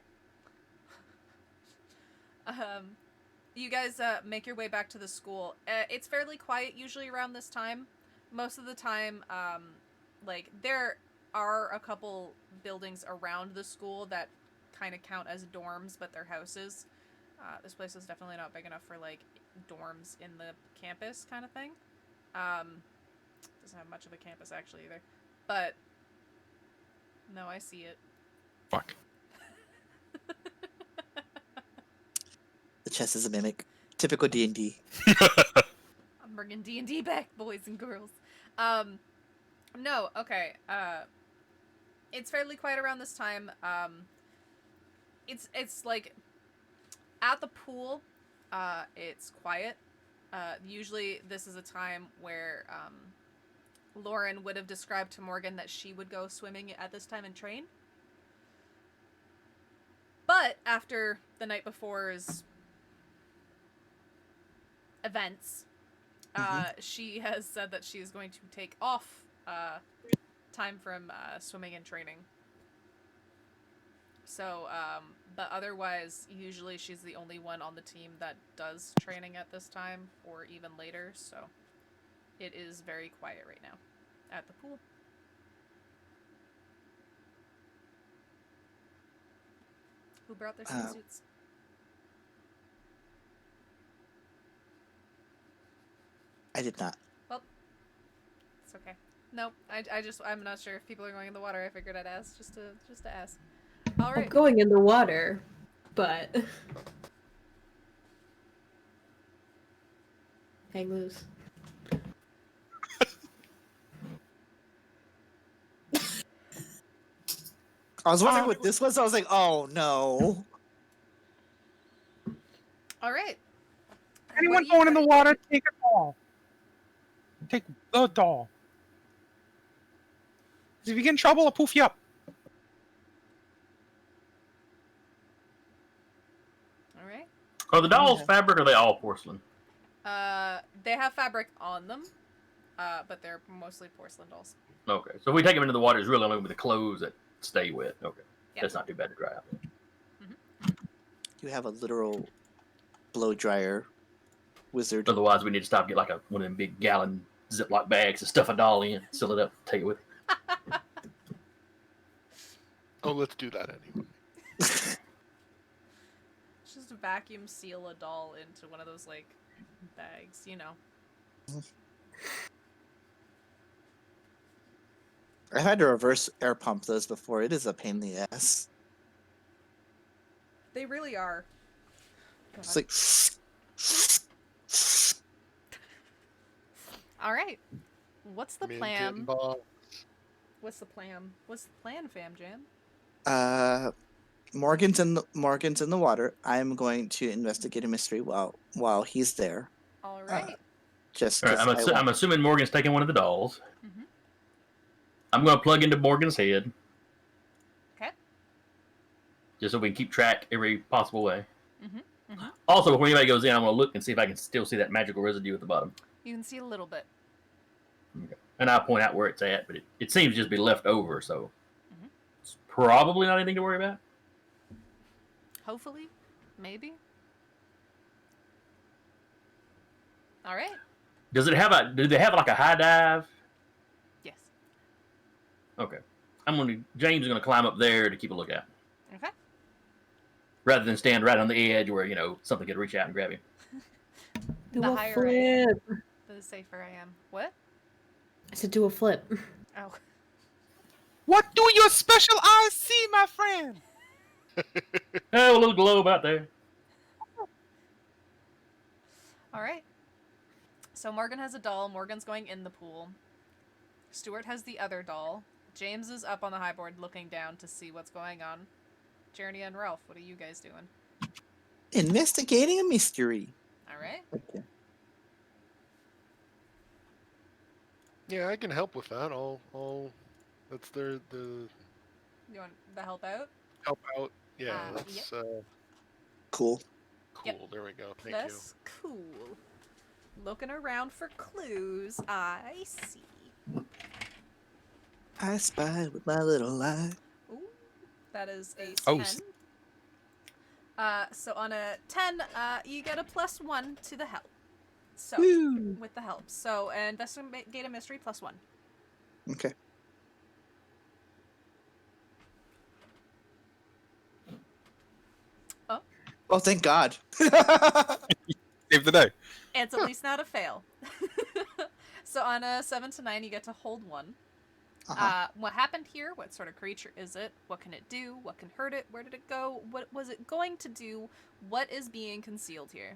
Speaker 1: You guys make your way back to the school. It's fairly quiet usually around this time. Most of the time, like there are a couple buildings around the school that kind of count as dorms, but they're houses. This place is definitely not big enough for like dorms in the campus kind of thing. Doesn't have much of a campus actually either. But no, I see it.
Speaker 5: Fuck.
Speaker 3: The chest is a mimic. Typical D&D.
Speaker 1: I'm bringing D&D back, boys and girls. No, okay. It's fairly quiet around this time. It's like at the pool. It's quiet. Usually this is a time where Lauren would have described to Morgan that she would go swimming at this time and train. But after the night before's events, she has said that she is going to take off time from swimming and training. So, but otherwise, usually she's the only one on the team that does training at this time, or even later, so it is very quiet right now at the pool. Who brought their swimsuits?
Speaker 3: I did not.
Speaker 1: Well, it's okay. Nope, I'm not sure if people are going in the water. I figured I'd ask, just to ask. All
Speaker 2: I'm
Speaker 1: right.
Speaker 2: going in the water, but hang loose.
Speaker 3: I was wondering what this was. I was like, oh no.
Speaker 1: All right.
Speaker 7: Anyone going in the water, take a doll. Take the doll. 'Cause if you get in trouble, I'll poof you up.
Speaker 1: All right.
Speaker 6: Are the dolls fabric or are they all porcelain?
Speaker 1: They have fabric on them, but they're mostly porcelain dolls.
Speaker 6: Okay, so if we take them into the water, it's really only with the clothes that stay wet. Okay,
Speaker 1: Yeah.
Speaker 6: that's not too bad to dry out.
Speaker 3: You have a literal blow dryer wizard.
Speaker 6: Otherwise, we need to stop and get like one of them big gallon Ziploc bags and stuff a doll in, seal it up, take it with.
Speaker 4: Oh, let's do that anyway.
Speaker 1: Just vacuum seal a doll into one of those like bags, you know.
Speaker 3: I've had to reverse air pump those before. It is a pain in the ass.
Speaker 1: They really are.
Speaker 3: It's like
Speaker 1: All right. What's the
Speaker 4: Mint
Speaker 1: plan?
Speaker 4: in box.
Speaker 1: What's the plan? What's the plan, Fam Jam?
Speaker 3: Morgan's in the water. I'm going to investigate a mystery while he's there.
Speaker 1: All right.
Speaker 3: Just
Speaker 6: All right, I'm assuming Morgan's taking one of the dolls.
Speaker 1: Mhm.
Speaker 6: I'm going to plug into Morgan's head.
Speaker 1: Okay.
Speaker 6: Just so we can keep track every possible way.
Speaker 1: Mhm. Mhm.
Speaker 6: Also, before anybody goes in, I'm going to look and see if I can still see that magical residue at the bottom.
Speaker 1: You can see a little bit.
Speaker 6: And and I'll point out where it's at, but it seems to just be left over, so
Speaker 1: Mhm.
Speaker 6: it's probably not anything to worry about.
Speaker 1: Hopefully, maybe. All right.
Speaker 6: Does it have a? Do they have like a high dive?
Speaker 1: Yes.
Speaker 6: Okay, James is gonna climb up there to keep a lookout,
Speaker 1: Okay.
Speaker 6: rather than stand right on the edge where something could reach out and grab him.
Speaker 2: Do
Speaker 1: The
Speaker 2: a
Speaker 1: higher I am,
Speaker 2: flip.
Speaker 1: the safer I am. What?
Speaker 2: I said do a flip.
Speaker 1: Oh.
Speaker 7: What do your special eyes see, my friend?
Speaker 6: Oh, a little globe out there.
Speaker 1: All right. So Morgan has a doll. Morgan's going in the pool. Stuart has the other doll. James is up on the high board looking down to see what's going on. Journey and Ralph, what are you guys doing?
Speaker 3: Investigating a mystery.
Speaker 1: All right.
Speaker 3: Okay.
Speaker 4: Yeah, I can help with that. That's the
Speaker 1: You want the help out?
Speaker 4: help out. Yeah,
Speaker 1: Yep.
Speaker 4: that's
Speaker 3: Cool.
Speaker 4: cool.
Speaker 1: Yep.
Speaker 4: There we go. Thank
Speaker 1: That's cool. Looking around for clues. I see.
Speaker 3: I spy with my little eye.
Speaker 1: Ooh, that is a 10.
Speaker 5: Oh,
Speaker 1: So on a 10, you get a +1 to the help. So,
Speaker 3: Woo.
Speaker 1: with the help. So, investigate a mystery +1.
Speaker 3: Okay.
Speaker 1: Oh.
Speaker 3: Oh, thank God.
Speaker 5: Save the day.
Speaker 1: It's at least not a fail. So on a 7 to 9, you get to hold 1.
Speaker 3: Uh-huh.
Speaker 1: What happened here? What sort of creature is it? What can it do? What can hurt it? Where did it go? What was it going to do? What is being concealed here?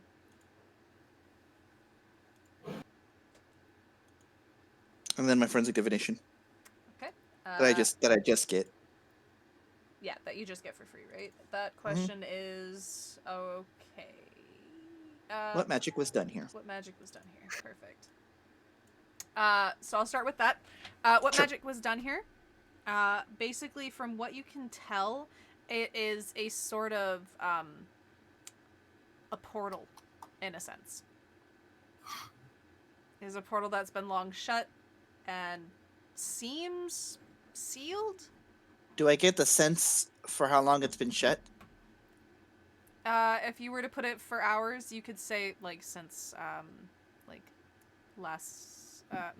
Speaker 3: And then my forensic divination
Speaker 1: Okay.
Speaker 3: that I just get.
Speaker 1: Yeah, that you just get for free, right? That question is okay.
Speaker 3: What magic was done here?
Speaker 1: What magic was done here? Perfect. So I'll start with that. What
Speaker 3: Sure.
Speaker 1: magic was done here? Basically, from what you can tell, it is a sort of a portal, in a sense. It is a portal that's been long shut and seems sealed.
Speaker 3: Do I get the sense for how long it's been shut?
Speaker 1: If you were to put it for hours, you could say like since like last
Speaker 3: A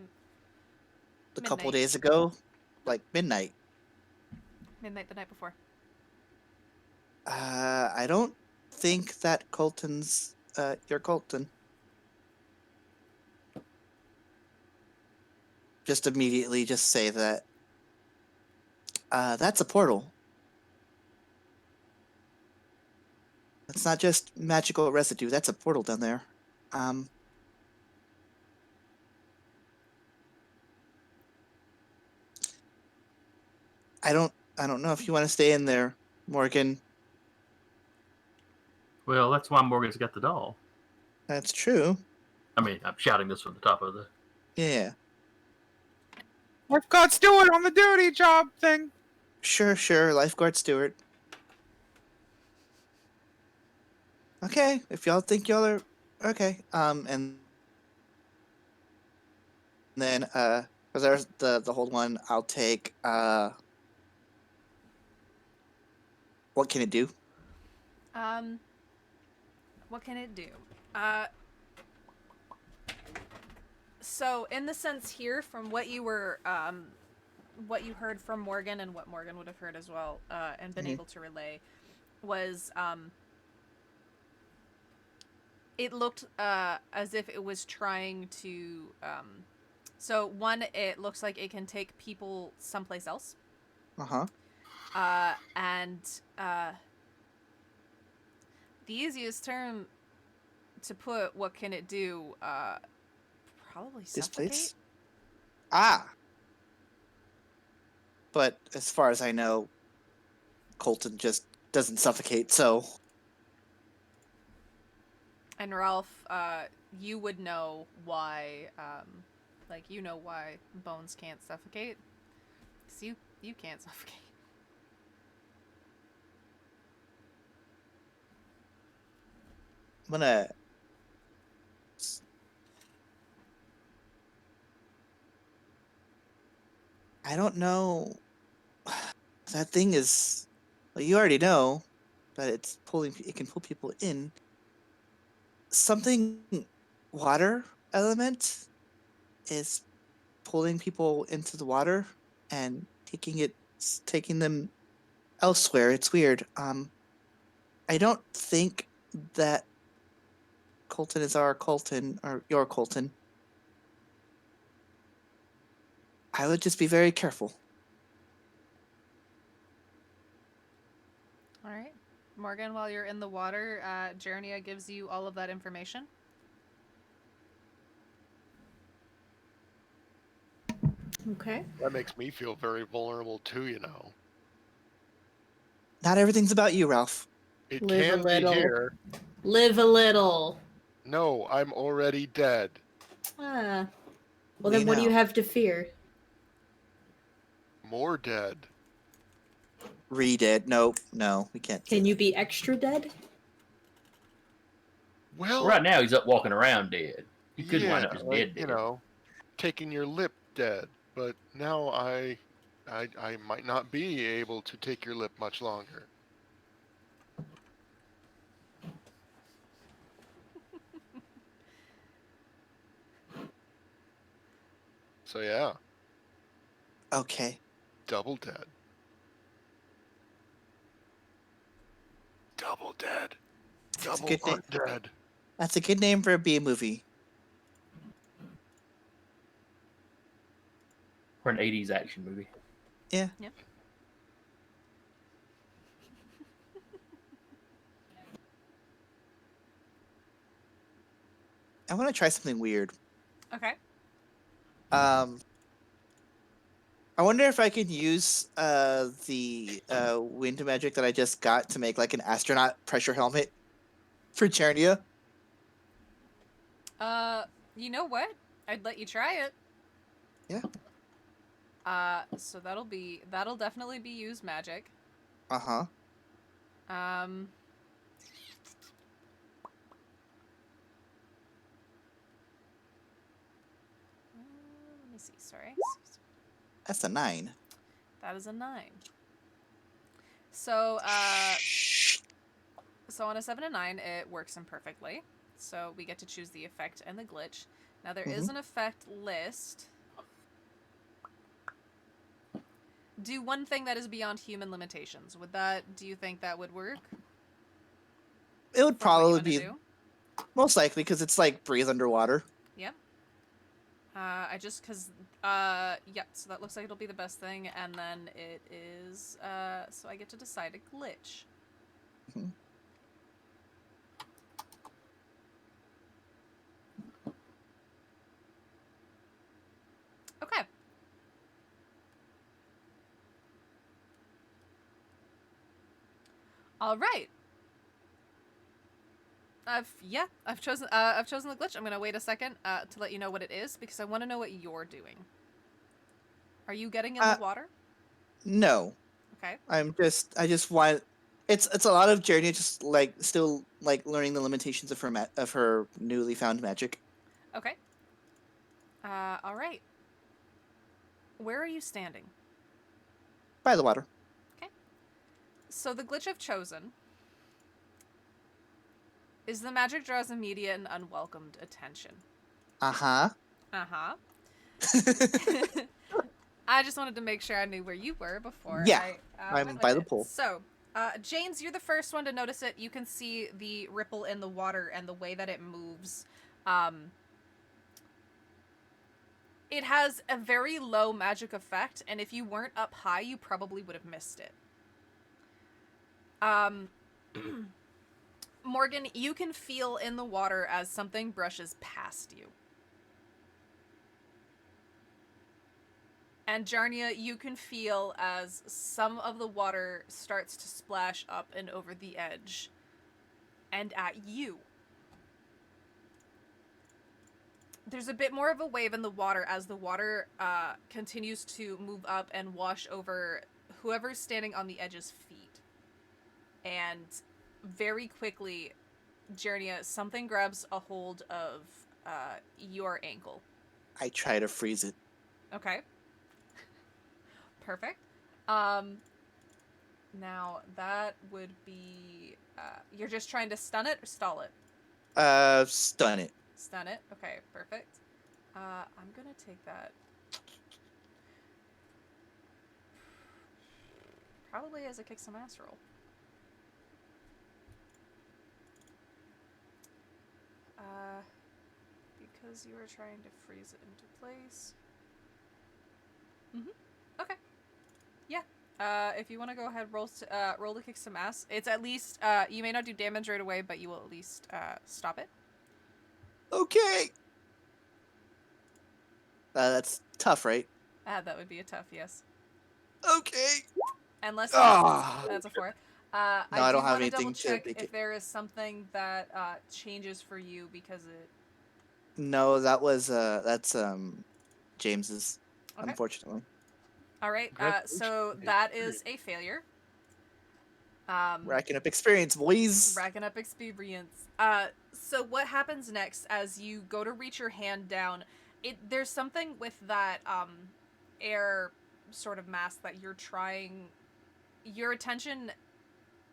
Speaker 3: couple
Speaker 1: midnight.
Speaker 3: days ago? Like midnight.
Speaker 1: Midnight the night before.
Speaker 3: I don't think that Colton's your Colton. Just immediately just say that that's a portal. It's not just magical residue, that's a portal down there. I don't know if you want to stay in there, Morgan.
Speaker 6: Well, that's why Morgan's got the doll.
Speaker 3: That's true.
Speaker 6: I mean, I'm shouting this from the top of the.
Speaker 3: Yeah.
Speaker 7: Lifeguard Stewart on the duty job thing.
Speaker 3: Sure. Lifeguard Stewart. Okay, if y'all think y'all are okay. And then because there's the whole one, I'll take what can it do?
Speaker 1: What can it do? So in the sense here, from what you were, what you heard from Morgan and what Morgan would have heard as well, and been
Speaker 3: Mhm.
Speaker 1: able to relay, was it looked as if it was trying to. So one, it looks like it can take people someplace else.
Speaker 3: Uh-huh.
Speaker 1: And the easiest term to put what can it do, probably
Speaker 3: This
Speaker 1: suffocate.
Speaker 3: place? Ah. But as far as I know, Colton just doesn't suffocate, so
Speaker 1: And Ralph, you would know why, like you know why bones can't suffocate. 'Cause you can't suffocate.
Speaker 3: I'm gonna I don't know. That thing is. Well, you already know that it's pulling. It can pull people in. Something water element is pulling people into the water and taking them elsewhere. It's weird. I don't think that Colton is our Colton or your Colton. I would just be very careful.
Speaker 1: All right. Morgan, while you're in the water, Jernia gives you all of that information.
Speaker 2: Okay.
Speaker 4: That makes me feel very vulnerable too, you know.
Speaker 3: Not everything's about you, Ralph.
Speaker 4: It
Speaker 2: Live a
Speaker 4: can be
Speaker 2: little.
Speaker 4: here.
Speaker 2: Live a little.
Speaker 4: No, I'm already dead.
Speaker 2: Ah. Well,
Speaker 3: We
Speaker 2: then what do you
Speaker 3: know.
Speaker 2: have to fear?
Speaker 4: More dead.
Speaker 3: Read it. No, we can't.
Speaker 2: Can you be extra dead?
Speaker 4: Well,
Speaker 6: Right now, he's up walking around dead. He could wind up as
Speaker 4: like,
Speaker 6: dead.
Speaker 4: you know, taking your lip dead. But now I might not be able to take your lip much longer. So yeah,
Speaker 3: Okay.
Speaker 4: double dead. Double dead.
Speaker 3: That's a
Speaker 4: Double
Speaker 3: good name.
Speaker 4: undead.
Speaker 3: That's a good name for a B movie.
Speaker 6: For an 80s action movie.
Speaker 3: Yeah.
Speaker 1: Yep.
Speaker 3: I want to try something weird.
Speaker 1: Okay.
Speaker 3: I wonder if I could use the wind magic that I just got to make like an astronaut pressure helmet for Charnia.
Speaker 1: You know what? I'd let you try it.
Speaker 3: Yeah.
Speaker 1: So that'll definitely be used magic.
Speaker 3: Uh-huh.
Speaker 1: Um. Let me see. Sorry.
Speaker 3: That's a 9.
Speaker 1: That is a 9. So, so on a 7 and 9, it works imperfectly. So we get to choose the effect and the glitch. Now there is an effect list. Do one thing that is beyond human limitations. Do you think that would work?
Speaker 3: It would
Speaker 1: for what you
Speaker 3: probably
Speaker 1: wanna
Speaker 3: be
Speaker 1: do?
Speaker 3: most likely because it's like breathe underwater.
Speaker 1: Yep. Yep, so that looks like it'll be the best thing, and then it is, so I get to decide a glitch.
Speaker 3: Mhm.
Speaker 1: Okay. All right. I've chosen the glitch. I'm gonna wait a second to let you know what it is because I want to know what you're doing. Are you getting in the water?
Speaker 3: No.
Speaker 1: Okay.
Speaker 3: I just want it's a lot of Journey just like still like learning the limitations of her newly found magic.
Speaker 1: Okay. All right. Where are you standing?
Speaker 3: By the water.
Speaker 1: So the glitch I've chosen is the magic draws immediate and unwelcomed attention.
Speaker 3: Uh-huh.
Speaker 1: Uh-huh. I just wanted to make sure I knew where you were before
Speaker 3: Yeah,
Speaker 1: I
Speaker 3: I'm
Speaker 1: went
Speaker 3: by
Speaker 1: with
Speaker 3: the
Speaker 1: it.
Speaker 3: pool.
Speaker 1: So, James, you're the first one to notice it. You can see the ripple in the water and the way that it moves. It has a very low magic effect, and if you weren't up high, you probably would have missed it. Morgan, you can feel in the water as something brushes past you. And Jarnia, you can feel as some of the water starts to splash up and over the edge and at you. There's a bit more of a wave in the water as the water continues to move up and wash over whoever's standing on the edge's feet. And very quickly, Jarnia, something grabs a hold of your ankle.
Speaker 3: I try to freeze it.
Speaker 1: Okay. Perfect. Now that would be you're just trying to stun it or stall it?
Speaker 3: Stun it.
Speaker 1: Stun it. Okay, perfect. I'm gonna take that. Probably as a kick some ass roll. Because you were trying to freeze it into place. Okay. Yeah. If you want to go ahead, roll to kick some ass. It's at least you may not do damage right away, but you will at least stop it.
Speaker 3: Okay. That's tough, right?
Speaker 1: That would be a tough yes.
Speaker 3: Okay.
Speaker 1: Unless
Speaker 3: Ah.
Speaker 1: that's a 4.
Speaker 3: No, I
Speaker 1: I
Speaker 3: don't
Speaker 1: do
Speaker 3: have
Speaker 1: wanna
Speaker 3: anything
Speaker 1: double
Speaker 3: to
Speaker 1: check
Speaker 3: make
Speaker 1: if
Speaker 3: it-
Speaker 1: there is something that changes for you because it.
Speaker 3: No, that's James's,
Speaker 1: Okay.
Speaker 3: unfortunately.
Speaker 1: All right. So
Speaker 6: Congratulations.
Speaker 1: that is a failure.
Speaker 3: Racking up experience, boys.
Speaker 1: Racking up experience. So what happens next as you go to reach your hand down? There's something with that air sort of mask that you're trying. Your attention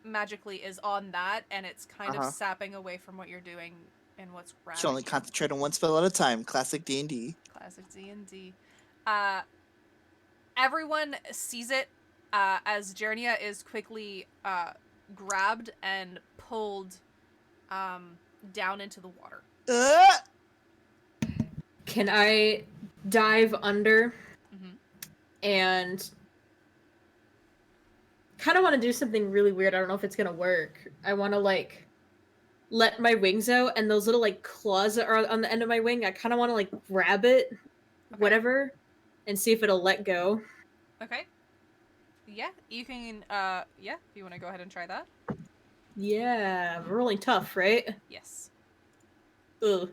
Speaker 1: magically is on that, and it's kind of sapping away from what you're doing and what's grabbing.
Speaker 3: Should only
Speaker 1: you.
Speaker 3: concentrate on one spell at a time. Classic D&D.
Speaker 1: Classic D&D. Everyone sees it as Jernia is quickly grabbed and pulled down into the water.
Speaker 2: Can I dive under
Speaker 1: Mhm.
Speaker 2: and kind of want to do something really weird? I don't know if it's gonna work. I want to like let my wings out, and those little like claws that are on the end of my wing, I kind of want to like grab it, whatever, and see if it'll let go.
Speaker 1: Okay. Yeah, you can. Yeah, if you want to go ahead and try that.
Speaker 2: Yeah, I'm rolling tough, right?
Speaker 1: Yes.
Speaker 2: Ugh.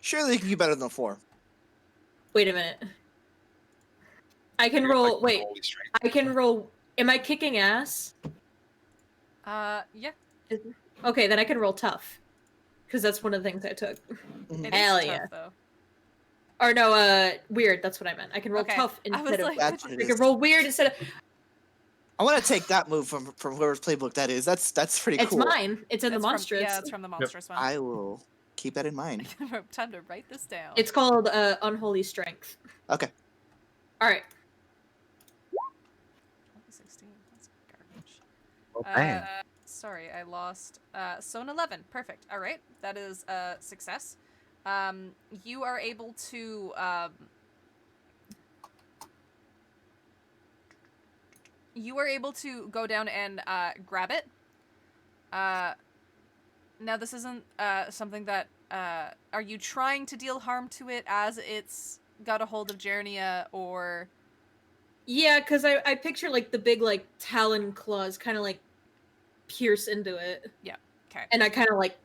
Speaker 3: Surely you can be better than 4.
Speaker 2: Wait a minute. I can
Speaker 5: You're
Speaker 2: roll.
Speaker 5: like
Speaker 2: Wait,
Speaker 5: holy strength.
Speaker 2: I can roll. Am I kicking ass?
Speaker 1: Yeah.
Speaker 2: Okay, then I can roll tough, because that's one of the things I took.
Speaker 3: Mhm.
Speaker 1: It is
Speaker 2: Hell
Speaker 1: tough,
Speaker 2: yeah.
Speaker 1: though.
Speaker 2: Or no, weird. That's what I meant. I can roll
Speaker 1: Okay,
Speaker 2: tough
Speaker 1: I was
Speaker 2: instead of.
Speaker 1: like-
Speaker 3: That's what
Speaker 2: I
Speaker 3: it
Speaker 2: can
Speaker 3: is.
Speaker 2: roll weird instead of.
Speaker 3: I want to take that move from whoever's playbook that is. That's pretty
Speaker 2: It's
Speaker 3: cool.
Speaker 2: mine. It's in the
Speaker 1: It's from-
Speaker 2: monstrous.
Speaker 1: yeah, it's from the monstrous one.
Speaker 3: I will keep that in mind.
Speaker 1: Time to write this down.
Speaker 2: It's called Unholy Strength.
Speaker 3: Okay.
Speaker 2: All right.
Speaker 1: 16. That's garbage.
Speaker 5: Well, bam.
Speaker 1: Sorry, I lost. So an 11. Perfect. All right, that is a success. You are able to. You are able to go down and grab it. Now this isn't something that. Are you trying to deal harm to it as it's got a hold of Jernia, or?
Speaker 2: Yeah, because I picture like the big like talon claws kind of like pierce into it,
Speaker 1: Okay.
Speaker 2: and I kind of like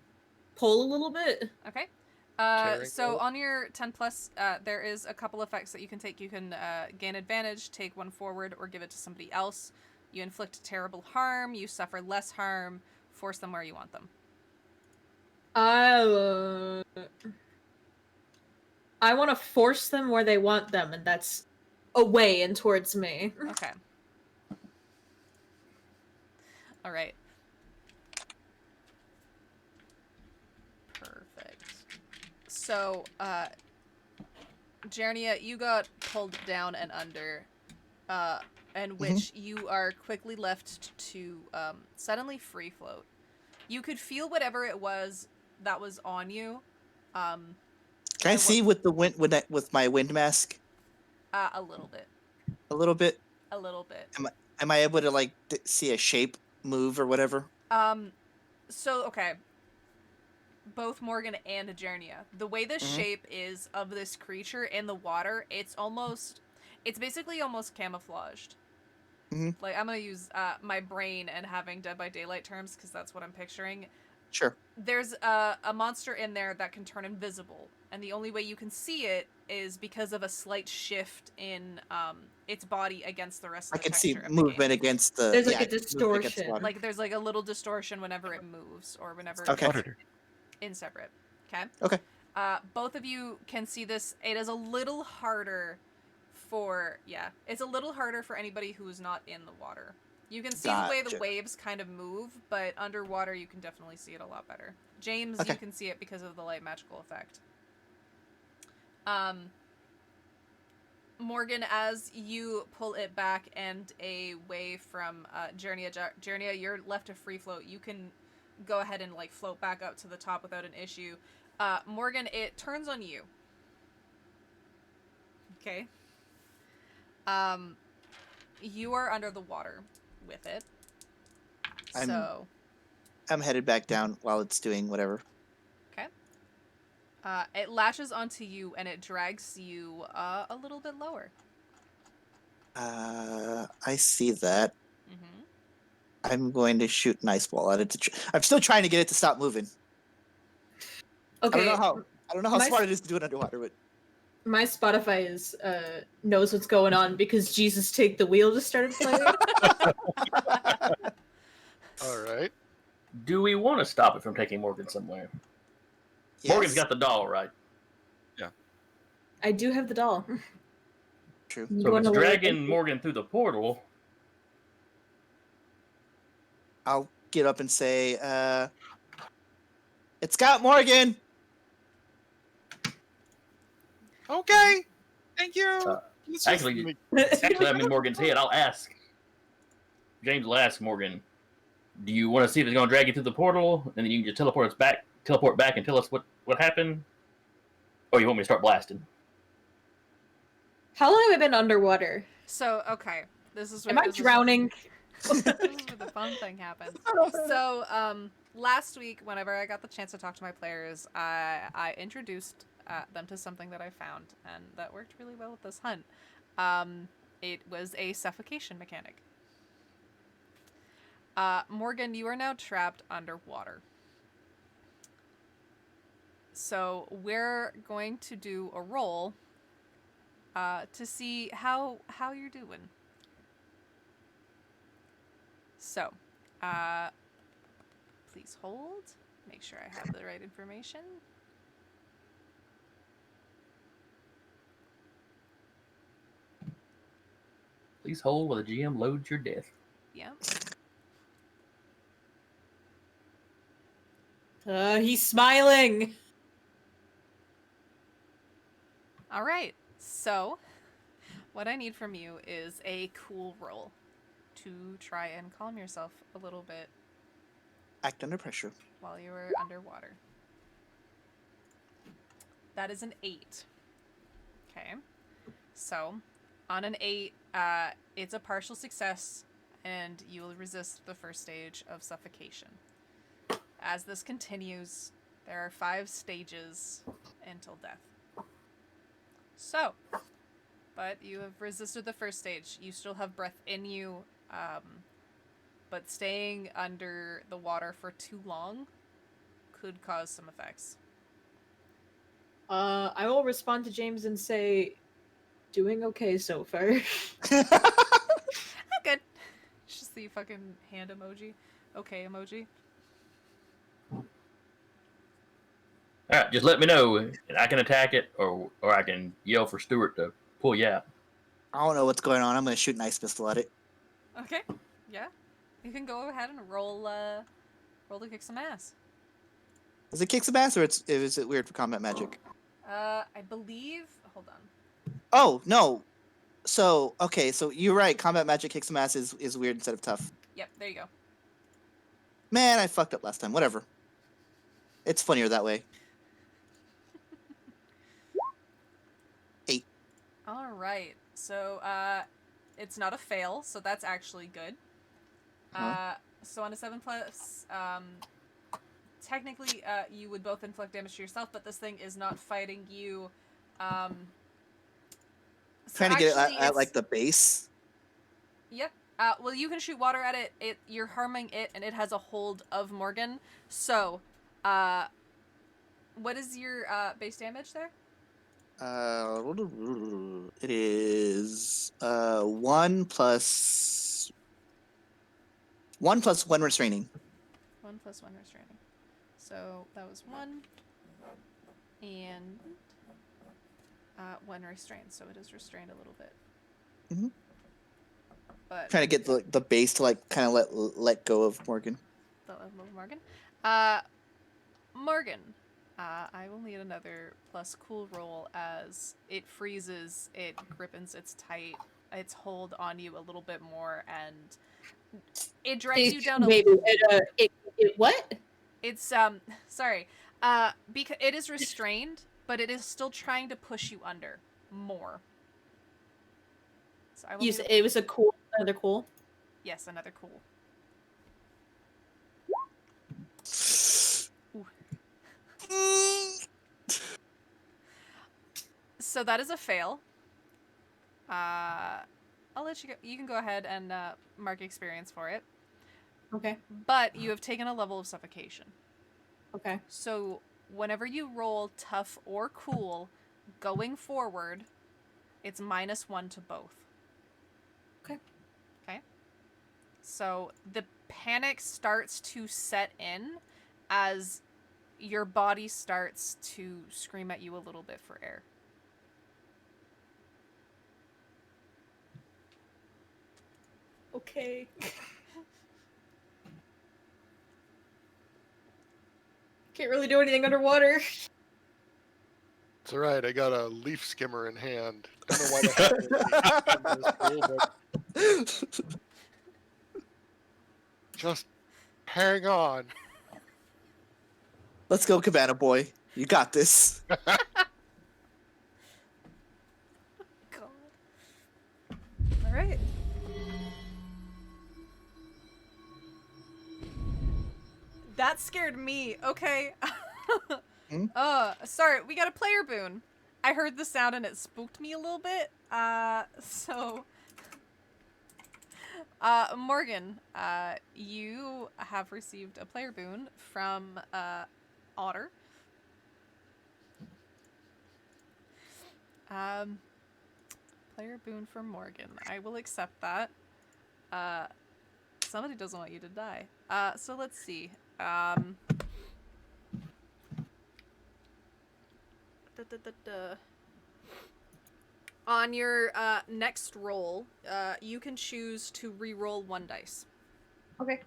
Speaker 2: pull a little bit.
Speaker 1: Okay.
Speaker 4: Carrying
Speaker 1: So
Speaker 4: roll.
Speaker 1: on your 10 plus, there is a couple effects that you can take. You can gain advantage, take one forward, or give it to somebody else. You inflict terrible harm. You suffer less harm. Force them where you want them.
Speaker 2: I want to force them where they want them, and that's away and towards me.
Speaker 1: Okay. All right. Perfect. So, Jernia, you got pulled down and under, and which you are quickly left to suddenly free float. You could feel whatever it was that was on you.
Speaker 3: Can
Speaker 1: I
Speaker 3: I
Speaker 1: will-
Speaker 3: see with the wind with my wind mask
Speaker 1: A little bit.
Speaker 3: a little bit?
Speaker 1: A little bit.
Speaker 3: Am I able to like see a shape move or whatever?
Speaker 1: So, okay. Both Morgan and Jernia. The way the shape is of this creature in the water, it's basically almost camouflaged.
Speaker 3: Mhm.
Speaker 1: Like, I'm gonna use my brain and having Dead by Daylight terms, because that's what I'm picturing.
Speaker 3: Sure.
Speaker 1: There's a monster in there that can turn invisible, and the only way you can see it is because of a slight shift in its body against the rest of
Speaker 3: I
Speaker 1: the
Speaker 3: can see
Speaker 1: texture of the
Speaker 3: movement
Speaker 1: game.
Speaker 3: against the.
Speaker 2: There's, like,
Speaker 3: yeah,
Speaker 2: a
Speaker 3: movement against the
Speaker 2: distortion.
Speaker 3: water.
Speaker 1: Like, there's like a little distortion whenever it moves, or whenever
Speaker 3: Okay.
Speaker 1: it's in separate. Okay?
Speaker 3: Okay.
Speaker 1: Both of you can see this. It is a little harder it's a little harder for anybody who's not in the water. You can see the way the
Speaker 3: Gotcha.
Speaker 1: waves kind of move, but underwater you can definitely see it a lot better. James,
Speaker 3: Okay.
Speaker 1: you can see it because of the light magical effect. Morgan, as you pull it back and away from Jernia, you're left to free float. You can go ahead and like float back up to the top without an issue. Morgan, it turns on you. Okay. You are under the water with it.
Speaker 3: I'm-
Speaker 1: So,
Speaker 3: I'm headed back down while it's doing whatever.
Speaker 1: okay. It latches onto you and it drags you a little bit lower.
Speaker 3: I see that.
Speaker 1: Mm-hmm.
Speaker 3: I'm going to shoot an ice ball at it. I'm still trying to get it to stop moving.
Speaker 2: Okay.
Speaker 3: I don't know how
Speaker 2: my-
Speaker 3: smart it is to do it underwater, but
Speaker 2: My Spotify is knows what's going on because Jesus Take the Wheel just started playing.
Speaker 4: All right.
Speaker 6: Do we want to stop it from taking Morgan somewhere? Morgan's
Speaker 3: yes,
Speaker 6: got the doll, right?
Speaker 2: I do have the doll.
Speaker 3: true.
Speaker 2: You
Speaker 6: So if
Speaker 2: wanna
Speaker 6: it's
Speaker 2: look?
Speaker 6: dragging Morgan through the portal,
Speaker 3: I'll get up and say, it's got Morgan.
Speaker 7: Okay. Thank you. Let's just-
Speaker 6: actually I'm in Morgan's head. I'll ask. James will ask Morgan, do you want to see if it's going to drag you through the portal, and then you can just teleport back, and tell us what happened? Or you want me to start blasting?
Speaker 2: How long have I been underwater?
Speaker 1: So, okay. This is where
Speaker 2: Am I
Speaker 1: this is-
Speaker 2: drowning?
Speaker 1: This is where the fun thing happens. So, last week, whenever I got the chance to talk to my players, I introduced them to something that I found, and that worked really well with this hunt. It was a suffocation mechanic. Morgan, you are now trapped underwater. So we're going to do a roll to see how you're doing. So, please hold. Make sure I have the right information.
Speaker 6: Please hold while the GM loads your death.
Speaker 1: Yeah.
Speaker 2: He's smiling.
Speaker 1: All right. So, what I need from you is a cool roll to try and calm yourself a little bit
Speaker 3: Act under pressure.
Speaker 1: while you are underwater. That is an 8. Okay. So, on an 8, it's a partial success, and you will resist the first stage of suffocation. As this continues, there are 5 stages until death. So, but you have resisted the first stage. You still have breath in you, but staying under the water for too long could cause some effects.
Speaker 2: I will respond to James and say, doing okay so far.
Speaker 1: I'm good. It's just the fucking hand emoji. Okay emoji.
Speaker 6: All right, just let me know, and I can attack it, or I can yell for Stuart to pull you out.
Speaker 3: I don't know what's going on. I'm going to shoot an ice pistol at it.
Speaker 1: Okay. Yeah. You can go ahead and roll to kick some ass.
Speaker 3: Is it kick some ass or is it weird for combat magic?
Speaker 1: I believe. Hold on.
Speaker 3: Oh, no. So, okay, so you're right. Combat magic kick some ass is weird instead of tough.
Speaker 1: Yep. There you go.
Speaker 3: Man, I fucked up last time. Whatever. It's funnier that way.
Speaker 1: All right. So it's not a fail, so that's actually good.
Speaker 3: Huh.
Speaker 1: So on a 7+, technically you would both inflict damage to yourself, but this thing is not fighting you. So
Speaker 3: Trying to get it
Speaker 1: actually
Speaker 3: at like the base.
Speaker 1: Yep. Well, you can shoot water at it. You're harming it, and it has a hold of Morgan. So, what is your base damage there?
Speaker 3: It is 1 plus 1 restraining.
Speaker 1: 1 plus 1 restraining. So that was 1, and when restrained, so it is restrained a little bit.
Speaker 3: Mhm.
Speaker 1: But
Speaker 3: Trying to get the base to like kind of let go of Morgan.
Speaker 1: the level of Morgan. Morgan, I will need another plus cool roll as it freezes, it grippens its tight, its hold on you a little bit more, and it drags you down a.
Speaker 2: Maybe it what?
Speaker 1: It's sorry, because it is restrained, but it is still trying to push you under more. So I will
Speaker 2: You
Speaker 1: need
Speaker 2: said it was another cool.
Speaker 1: yes, another cool. So that is a fail. I'll let you go. You can go ahead and mark experience for it.
Speaker 2: Okay.
Speaker 1: But you have taken a level of suffocation.
Speaker 2: Okay.
Speaker 1: So whenever you roll tough or cool, going forward, it's -1 to both.
Speaker 2: Okay.
Speaker 1: Okay. So the panic starts to set in as your body starts to scream at you a little bit for air.
Speaker 2: Okay. Can't really do anything underwater.
Speaker 4: It's all right. I got a leaf skimmer in hand. Don't know why that happens. Just hang on.
Speaker 3: Let's go, Cabana Boy. You got this.
Speaker 1: God. All right. That scared me. Okay.
Speaker 3: Hmm?
Speaker 1: Sorry, we got a player boon. I heard the sound and it spooked me a little bit. Morgan, you have received a player boon from Otter. Player boon from Morgan. I will accept that. Somebody doesn't want you to die. So let's see. On your next roll, you can choose to re-roll 1 dice.
Speaker 2: Okay.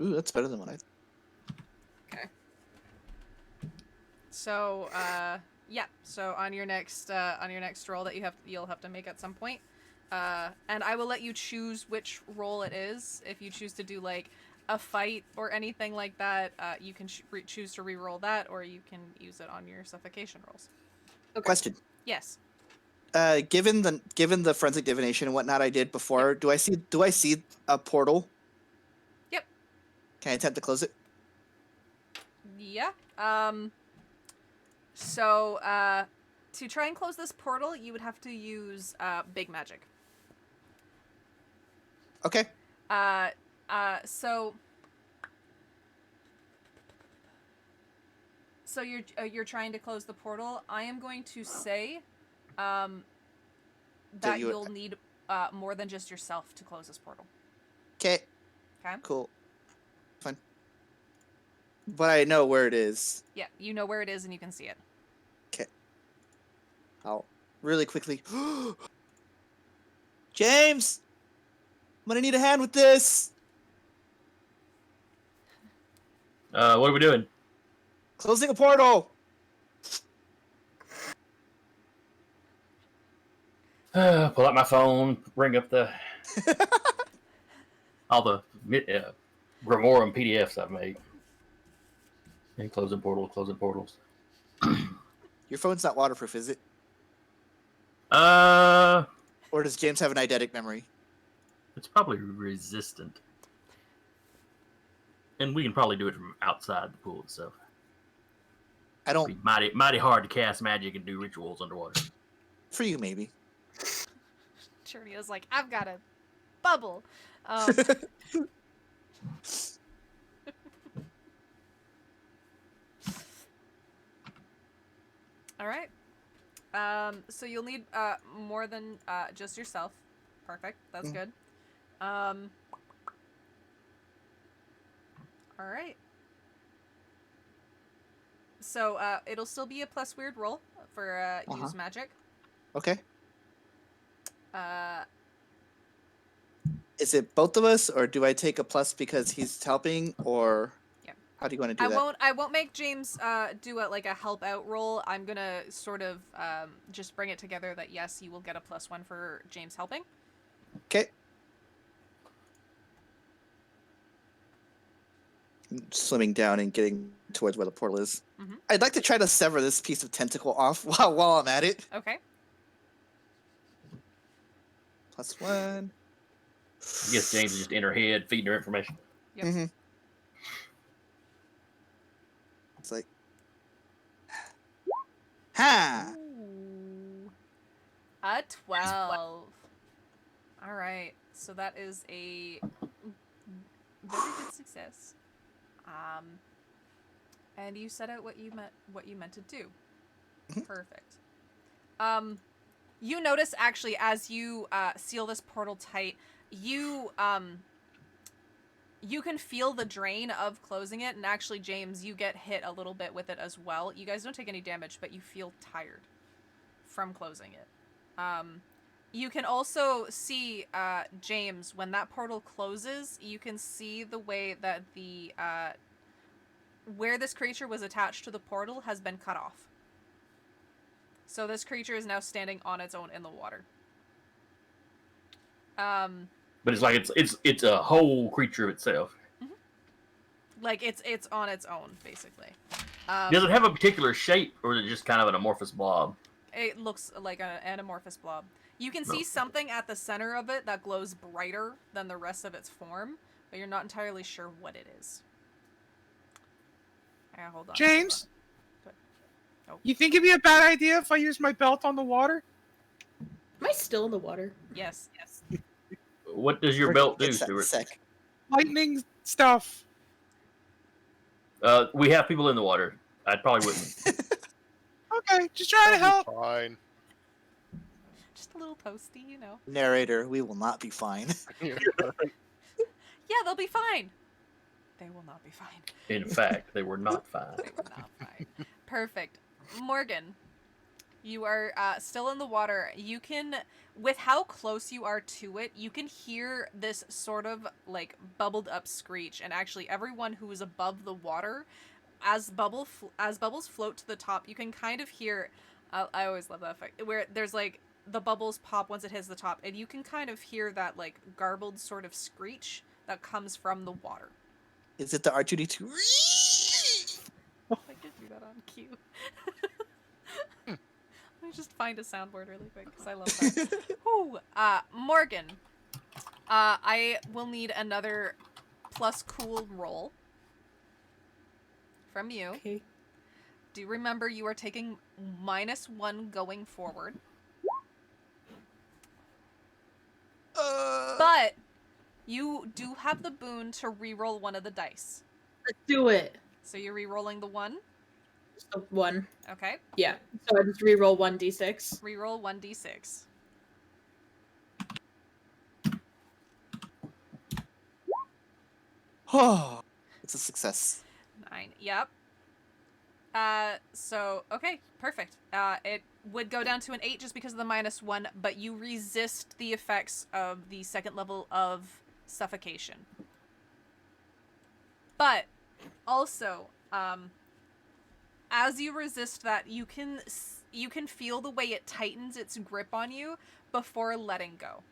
Speaker 3: Ooh, that's better than what I.
Speaker 1: So, yeah. So on your next roll that you'll have to make at some point, and I will let you choose which roll it is. If you choose to do like a fight or anything like that, you can choose to re-roll that, or you can use it on your suffocation rolls.
Speaker 2: Okay.
Speaker 3: Question.
Speaker 1: Yes.
Speaker 3: Given the forensic divination and whatnot I did before, do I see a portal?
Speaker 1: Yep.
Speaker 3: Can I attempt to close it?
Speaker 1: Yeah. So, to try and close this portal, you would have to use big magic.
Speaker 3: Okay.
Speaker 1: So you're trying to close the portal. I am going to say that you'll need more than just yourself to close this portal.
Speaker 3: Okay.
Speaker 1: Okay?
Speaker 3: Cool. Fine. But I know where it is.
Speaker 1: Yeah, you know where it is and you can see it.
Speaker 3: Okay. I'll really quickly. James, I'm gonna need a hand with this.
Speaker 6: What are we doing?
Speaker 3: Closing a portal.
Speaker 6: Pull out my phone, bring up the all the Grimorum PDFs I've made, and closing portals.
Speaker 3: Your phone's not waterproof, is it?
Speaker 6: Uh,
Speaker 3: Or does James have an eidetic memory?
Speaker 6: it's probably resistant, and we can probably do it from outside the pool itself.
Speaker 3: I
Speaker 6: It'd
Speaker 3: don't.
Speaker 6: be mighty hard to cast magic and do rituals underwater.
Speaker 3: For you, maybe.
Speaker 1: Chernio's like, I've got a bubble. All right. So you'll need more than just yourself. Perfect. That's good. All right. So it'll still be a plus weird roll for use magic.
Speaker 3: Okay.
Speaker 1: Uh,
Speaker 3: Is it both of us, or do I take a plus because he's helping, or
Speaker 1: Yep.
Speaker 3: how do you want to do that?
Speaker 1: I won't make James do a help out roll. I'm gonna sort of just bring it together that yes, you will get a +1 for James helping.
Speaker 3: Okay. Swimming down and getting towards where the portal is.
Speaker 1: Mhm.
Speaker 3: I'd like to try to sever this piece of tentacle off while I'm at it.
Speaker 1: Okay.
Speaker 3: +1.
Speaker 6: I guess James is just in her head, feeding her information.
Speaker 1: Yep.
Speaker 3: Mm-hmm. It's like, ha!
Speaker 1: Ooh. A 12. All right. So that is a very good success. And you set out what you meant to do.
Speaker 3: Mhm.
Speaker 1: Perfect. You notice actually as you seal this portal tight, you can feel the drain of closing it, and actually, James, you get hit a little bit with it as well. You guys don't take any damage, but you feel tired from closing it. You can also see, James, when that portal closes, you can see the way that the where this creature was attached to the portal has been cut off. So this creature is now standing on its own in the water.
Speaker 6: But it's like it's a whole creature itself.
Speaker 1: Like it's on its own, basically.
Speaker 6: Does it have a particular shape, or is it just kind of an amorphous blob?
Speaker 1: It looks like an amorphous blob. You can see
Speaker 6: Okay.
Speaker 1: something at the center of it that glows brighter than the rest of its form, but you're not entirely sure what it is. Hold on.
Speaker 7: James,
Speaker 1: Good. Oh.
Speaker 7: you think it'd be a bad idea if I use my belt on the water?
Speaker 2: Am I still in the water?
Speaker 1: Yes.
Speaker 6: What does your
Speaker 3: We're
Speaker 6: belt
Speaker 3: gonna
Speaker 6: do,
Speaker 3: get that in a
Speaker 6: Stuart?
Speaker 3: sec.
Speaker 7: Lightning stuff.
Speaker 6: We have people in the water. I probably wouldn't.
Speaker 7: Okay, just trying to help.
Speaker 4: Fine.
Speaker 1: Just a little toasty, you know.
Speaker 3: Narrator, we will not be fine.
Speaker 1: Yeah, they'll be fine. They will not be fine.
Speaker 6: In fact, they were not fine.
Speaker 1: They were not fine. Perfect. Morgan, you are still in the water. You can, with how close you are to it, you can hear this sort of like bubbled up screech. And actually, everyone who is above the water, as bubbles float to the top, you can kind of hear. I always love that effect where there's like the bubbles pop once it hits the top, and you can kind of hear that like garbled sort of screech that comes from the water.
Speaker 3: Is it the R2D2?
Speaker 1: I could do that on cue. Let me just find a soundboard really quick because I love that. Ooh, Morgan, I will need another plus cool roll from you.
Speaker 2: Okay.
Speaker 1: Do remember you are taking -1 going forward, but you do have the boon to re-roll one of the dice.
Speaker 2: Let's do it.
Speaker 1: So you're re-rolling the 1.
Speaker 2: So 1.
Speaker 1: Okay.
Speaker 2: Yeah. So I just reroll 1d6.
Speaker 1: Re-roll 1d6.
Speaker 3: Oh, it's a success.
Speaker 1: 9. Yep. So, okay, perfect. It would go down to an 8 just because of the -1, but you resist the effects of the second level of suffocation. But, also, as you resist that, you can feel the way it tightens its grip on you before letting go.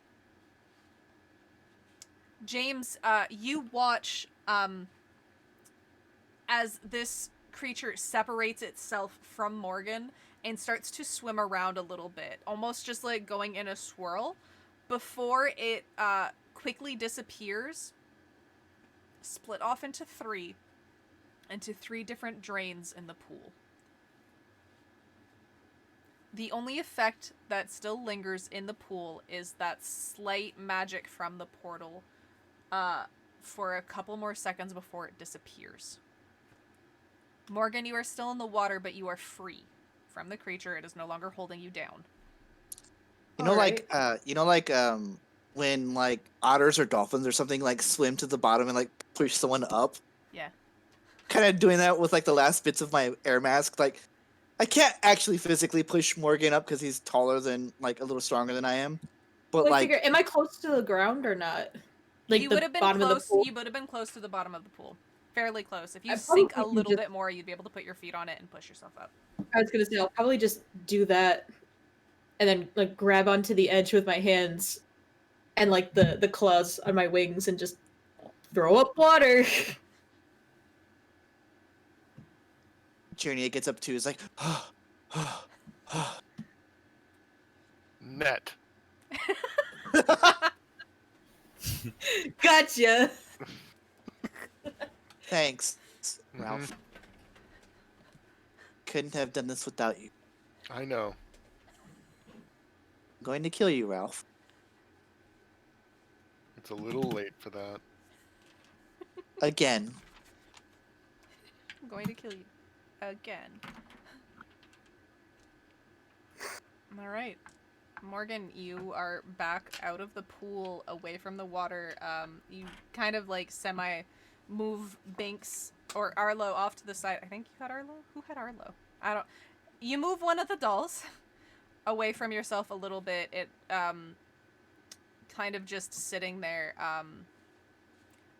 Speaker 1: James, you watch, as this creature separates itself from Morgan and starts to swim around a little bit, almost just like going in a swirl, before it quickly disappears, split off into 3 different drains in the pool. The only effect that still lingers in the pool is that slight magic from the portal for a couple more seconds before it disappears. Morgan, you are still in the water, but you are free from the creature. It is no longer holding you down.
Speaker 3: You know,
Speaker 2: Alright.
Speaker 3: when like otters or dolphins or something like swim to the bottom and like push someone up.
Speaker 1: Yeah.
Speaker 3: kind of doing that with like the last bits of my air mask. Like, I can't actually physically push Morgan up because he's taller than, like, a little stronger than I am. But
Speaker 2: Well, I
Speaker 3: like,
Speaker 2: figure, am I close to the ground or not? Like
Speaker 1: you
Speaker 2: the
Speaker 1: would have been
Speaker 2: bottom of the
Speaker 1: close.
Speaker 2: pool?
Speaker 1: You would have been close to the bottom of the pool, fairly close. If you
Speaker 2: I
Speaker 1: sink a
Speaker 2: probably
Speaker 1: little
Speaker 2: just-
Speaker 1: bit more, you'd be able to put your feet on it and push yourself up.
Speaker 2: I was gonna say I'll probably just do that, and then like grab onto the edge with my hands, and like the claws on my wings, and just throw up water.
Speaker 3: Journey gets up too. Is like,
Speaker 4: Net.
Speaker 2: Gotcha.
Speaker 3: thanks,
Speaker 4: Mhm.
Speaker 3: Ralph. Couldn't have done this without you.
Speaker 4: I know.
Speaker 3: I'm going to kill you, Ralph.
Speaker 4: It's a little late for that.
Speaker 3: Again.
Speaker 1: I'm going to kill you again. All right. Morgan, you are back out of the pool, away from the water. You kind of like move Binks or Arlo off to the side. I think you had Arlo? Who had Arlo? I don't. You move one of the dolls away from yourself a little bit. It kind of just sitting there.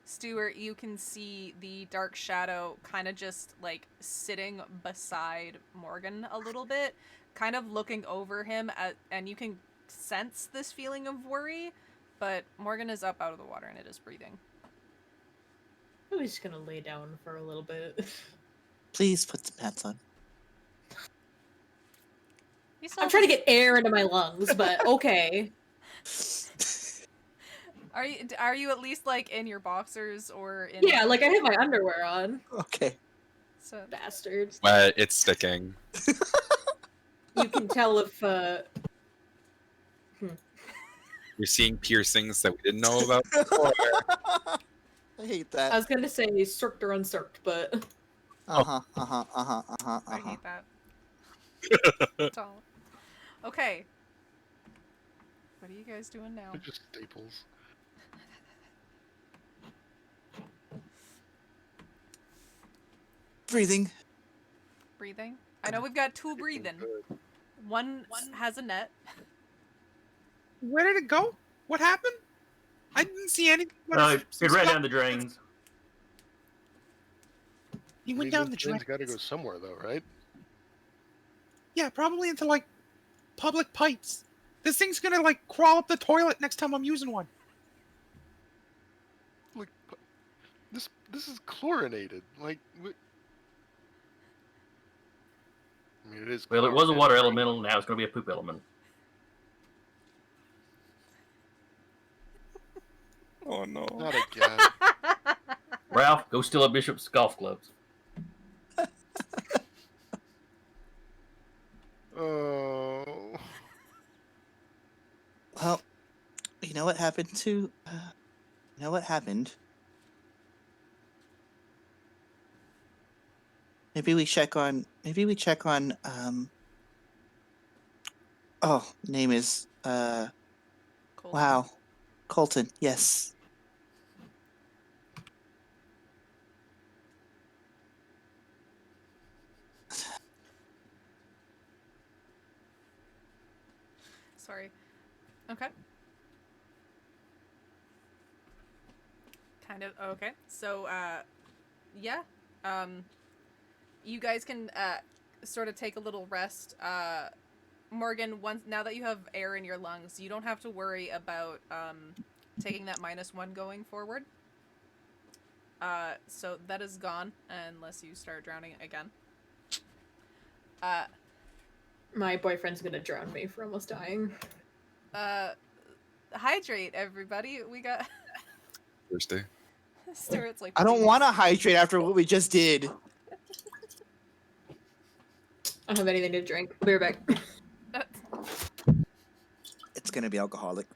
Speaker 1: Stuart, you can see the dark shadow kind of just like sitting beside Morgan a little bit, kind of looking over him and you can sense this feeling of worry, but Morgan is up out of the water and it is breathing.
Speaker 2: I'm just gonna lay down for a little bit.
Speaker 3: Please put some pants on.
Speaker 1: You still
Speaker 2: I'm trying to get air into my lungs, but okay.
Speaker 1: Are you at least like in your boxers or in?
Speaker 2: Yeah, like I have my underwear on.
Speaker 3: Okay.
Speaker 1: So
Speaker 2: Bastards.
Speaker 5: But it's sticking.
Speaker 2: You can tell if
Speaker 5: You're seeing piercings that we didn't know about before.
Speaker 3: I hate
Speaker 2: I
Speaker 3: that.
Speaker 2: was gonna say circed or uncirced, but
Speaker 1: I hate that. Don't. Okay. What are you guys doing now?
Speaker 4: They're just staples.
Speaker 3: Breathing.
Speaker 1: Breathing. I know we've got two breathing. One has a net.
Speaker 7: Where did it go? What happened? I didn't see anything. but
Speaker 6: It ran down the drains.
Speaker 7: He
Speaker 4: I
Speaker 7: went
Speaker 4: mean,
Speaker 7: down
Speaker 4: those
Speaker 7: the
Speaker 4: drains
Speaker 7: drain.
Speaker 4: gotta go somewhere though, right?
Speaker 7: Yeah, probably into like public pipes. This thing's gonna like crawl up the toilet next time I'm using one.
Speaker 4: Like, this is chlorinated. Like, I mean, it is.
Speaker 6: Well, it was a
Speaker 4: chlorinated.
Speaker 6: water elemental. Now it's going to be a poop element.
Speaker 5: Oh no.
Speaker 4: Not again.
Speaker 6: Ralph, go steal a bishop's golf clubs.
Speaker 4: Oh.
Speaker 3: Well, you know what happened to? You know what happened? Maybe we check on. Oh, name is.
Speaker 1: Cool.
Speaker 3: Wow, Colton. Yes.
Speaker 1: Sorry. Okay. Kind of okay. So yeah. You guys can sort of take a little rest. Morgan, now that you have air in your lungs, you don't have to worry about taking that -1 going forward. So that is gone unless you start drowning again.
Speaker 2: my boyfriend's gonna drown me for almost dying.
Speaker 1: Hydrate, everybody. We got
Speaker 5: Thursday.
Speaker 1: Stuart's like.
Speaker 3: I don't
Speaker 1: "Please."
Speaker 3: want to hydrate after what we just did.
Speaker 2: I don't have anything to drink. I'll be right back.
Speaker 3: It's gonna be alcoholic.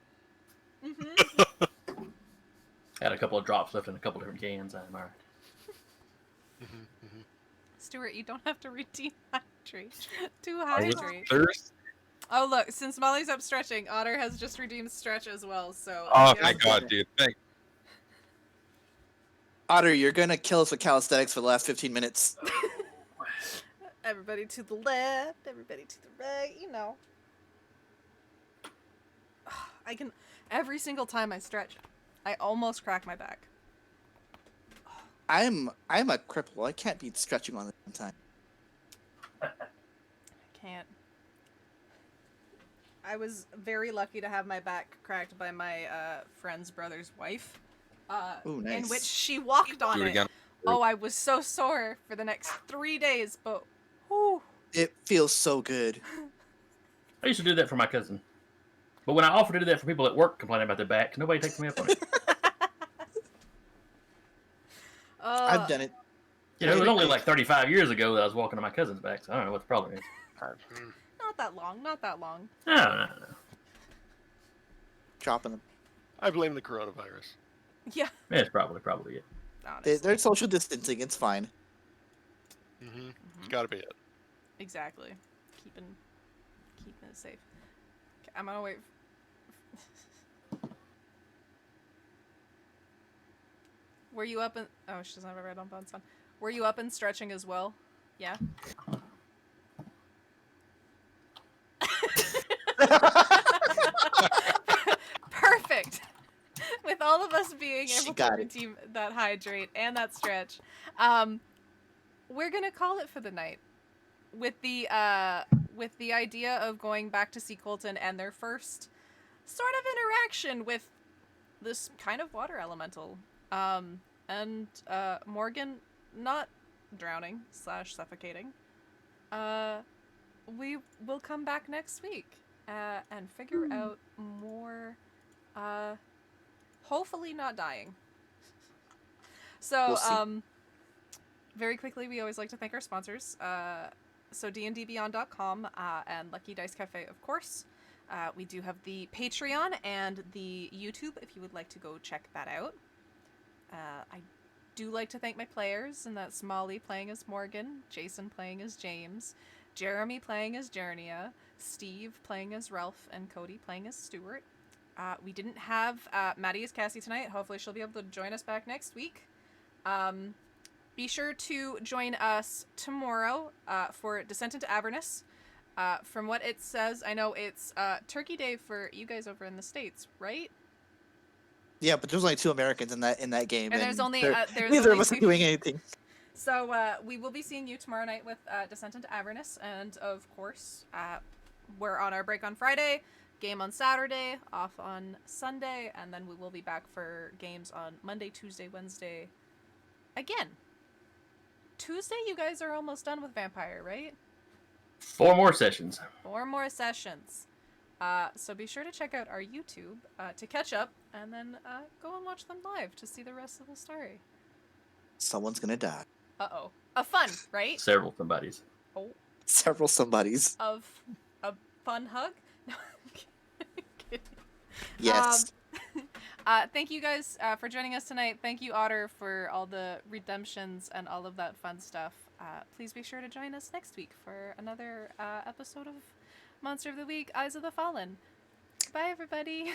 Speaker 1: Mhm.
Speaker 6: Had a couple of drops left in a couple different cans. I'm alright.
Speaker 1: Stuart, you don't have to redeem hydrate to
Speaker 5: I was
Speaker 1: hydrate.
Speaker 5: thirst.
Speaker 1: Oh look, since Molly's up stretching, Otter has just redeemed stretch as well. So
Speaker 5: Oh
Speaker 1: yeah.
Speaker 5: my god, dude. Thank
Speaker 3: Otter, you're gonna kill us with calisthenics for the last 15 minutes.
Speaker 1: Everybody to the left, everybody to the right, you know. I can, every single time I stretch, I almost crack my back.
Speaker 3: I'm a cripple. I can't be stretching all the time.
Speaker 1: I can't. I was very lucky to have my back cracked by my friend's brother's wife.
Speaker 3: Ooh,
Speaker 1: In
Speaker 3: nice.
Speaker 1: which she walked on
Speaker 5: Do it
Speaker 1: it.
Speaker 5: again.
Speaker 1: Oh, I was so sore for the next 3 days, but whew.
Speaker 3: It feels so good.
Speaker 6: I used to do that for my cousin. But when I offered to do that for people at work complaining about their backs, nobody takes me up on it.
Speaker 3: I've done it.
Speaker 6: You know, it was only like 35 years ago that I was walking on my cousin's back, so I don't know what the problem is.
Speaker 4: Hmm.
Speaker 1: Not that long, not that long.
Speaker 6: No.
Speaker 3: Dropping them.
Speaker 4: I blame the coronavirus.
Speaker 1: Yeah,
Speaker 6: Yeah, it's probably it.
Speaker 1: honestly.
Speaker 3: They're social distancing. It's fine.
Speaker 4: Mm-hmm.
Speaker 1: Mhm.
Speaker 4: Gotta be it.
Speaker 1: Exactly. Keeping it safe. Okay, I'm gonna wait. Were you up and oh, she doesn't have a red on bones on. Were you up and stretching as well? Yeah. Perfect. With all of us being
Speaker 3: She
Speaker 1: able to
Speaker 3: got it.
Speaker 1: redeem that hydrate and that stretch, we're gonna call it for the night. With the idea of going back to see Colton and their first sort of interaction with this kind of water elemental, and Morgan not drowning / suffocating. We will come back next week and figure out more. Hopefully not dying. So,
Speaker 3: We'll see.
Speaker 1: very quickly, we always like to thank our sponsors. So dndbeyond.com and Lucky Dice Cafe, of course. We do have the Patreon and the YouTube if you would like to go check that out. I do like to thank my players, and that's Molly playing as Morgan, Jason playing as James, Jeremy playing as Jernia, Steve playing as Ralph, and Cody playing as Stuart. We didn't have Maddie as Cassie tonight. Hopefully she'll be able to join us back next week. Be sure to join us tomorrow for Descent into Avernus. From what it says, I know it's Turkey Day for you guys over in the States, right?
Speaker 3: Yeah, but there's only 2 Americans in that game,
Speaker 1: And there's only there's
Speaker 3: neither
Speaker 1: only
Speaker 3: of us are
Speaker 1: two-
Speaker 3: doing anything.
Speaker 1: So we will be seeing you tomorrow night with Descent into Avernus, and of course, we're on our break on Friday, game on Saturday, off on Sunday, and then we will be back for games on Monday, Tuesday, Wednesday. Again, Tuesday, you guys are almost done with Vampire, right?
Speaker 6: 4 more sessions.
Speaker 1: 4 more sessions. So be sure to check out our YouTube to catch up, and then go and watch them live to see the rest of the story.
Speaker 3: Someone's gonna die.
Speaker 1: Uh-oh. A fun, right?
Speaker 6: Several somebodies.
Speaker 1: Oh,
Speaker 3: Several somebodies.
Speaker 1: of a fun hug? No, I'm kidding.
Speaker 3: Yes.
Speaker 1: Thank you guys for joining us tonight. Thank you, Otter, for all the redemptions and all of that fun stuff. Please be sure to join us next week for another episode of Monster of the Week, Eyes of the Fallen. Bye, everybody.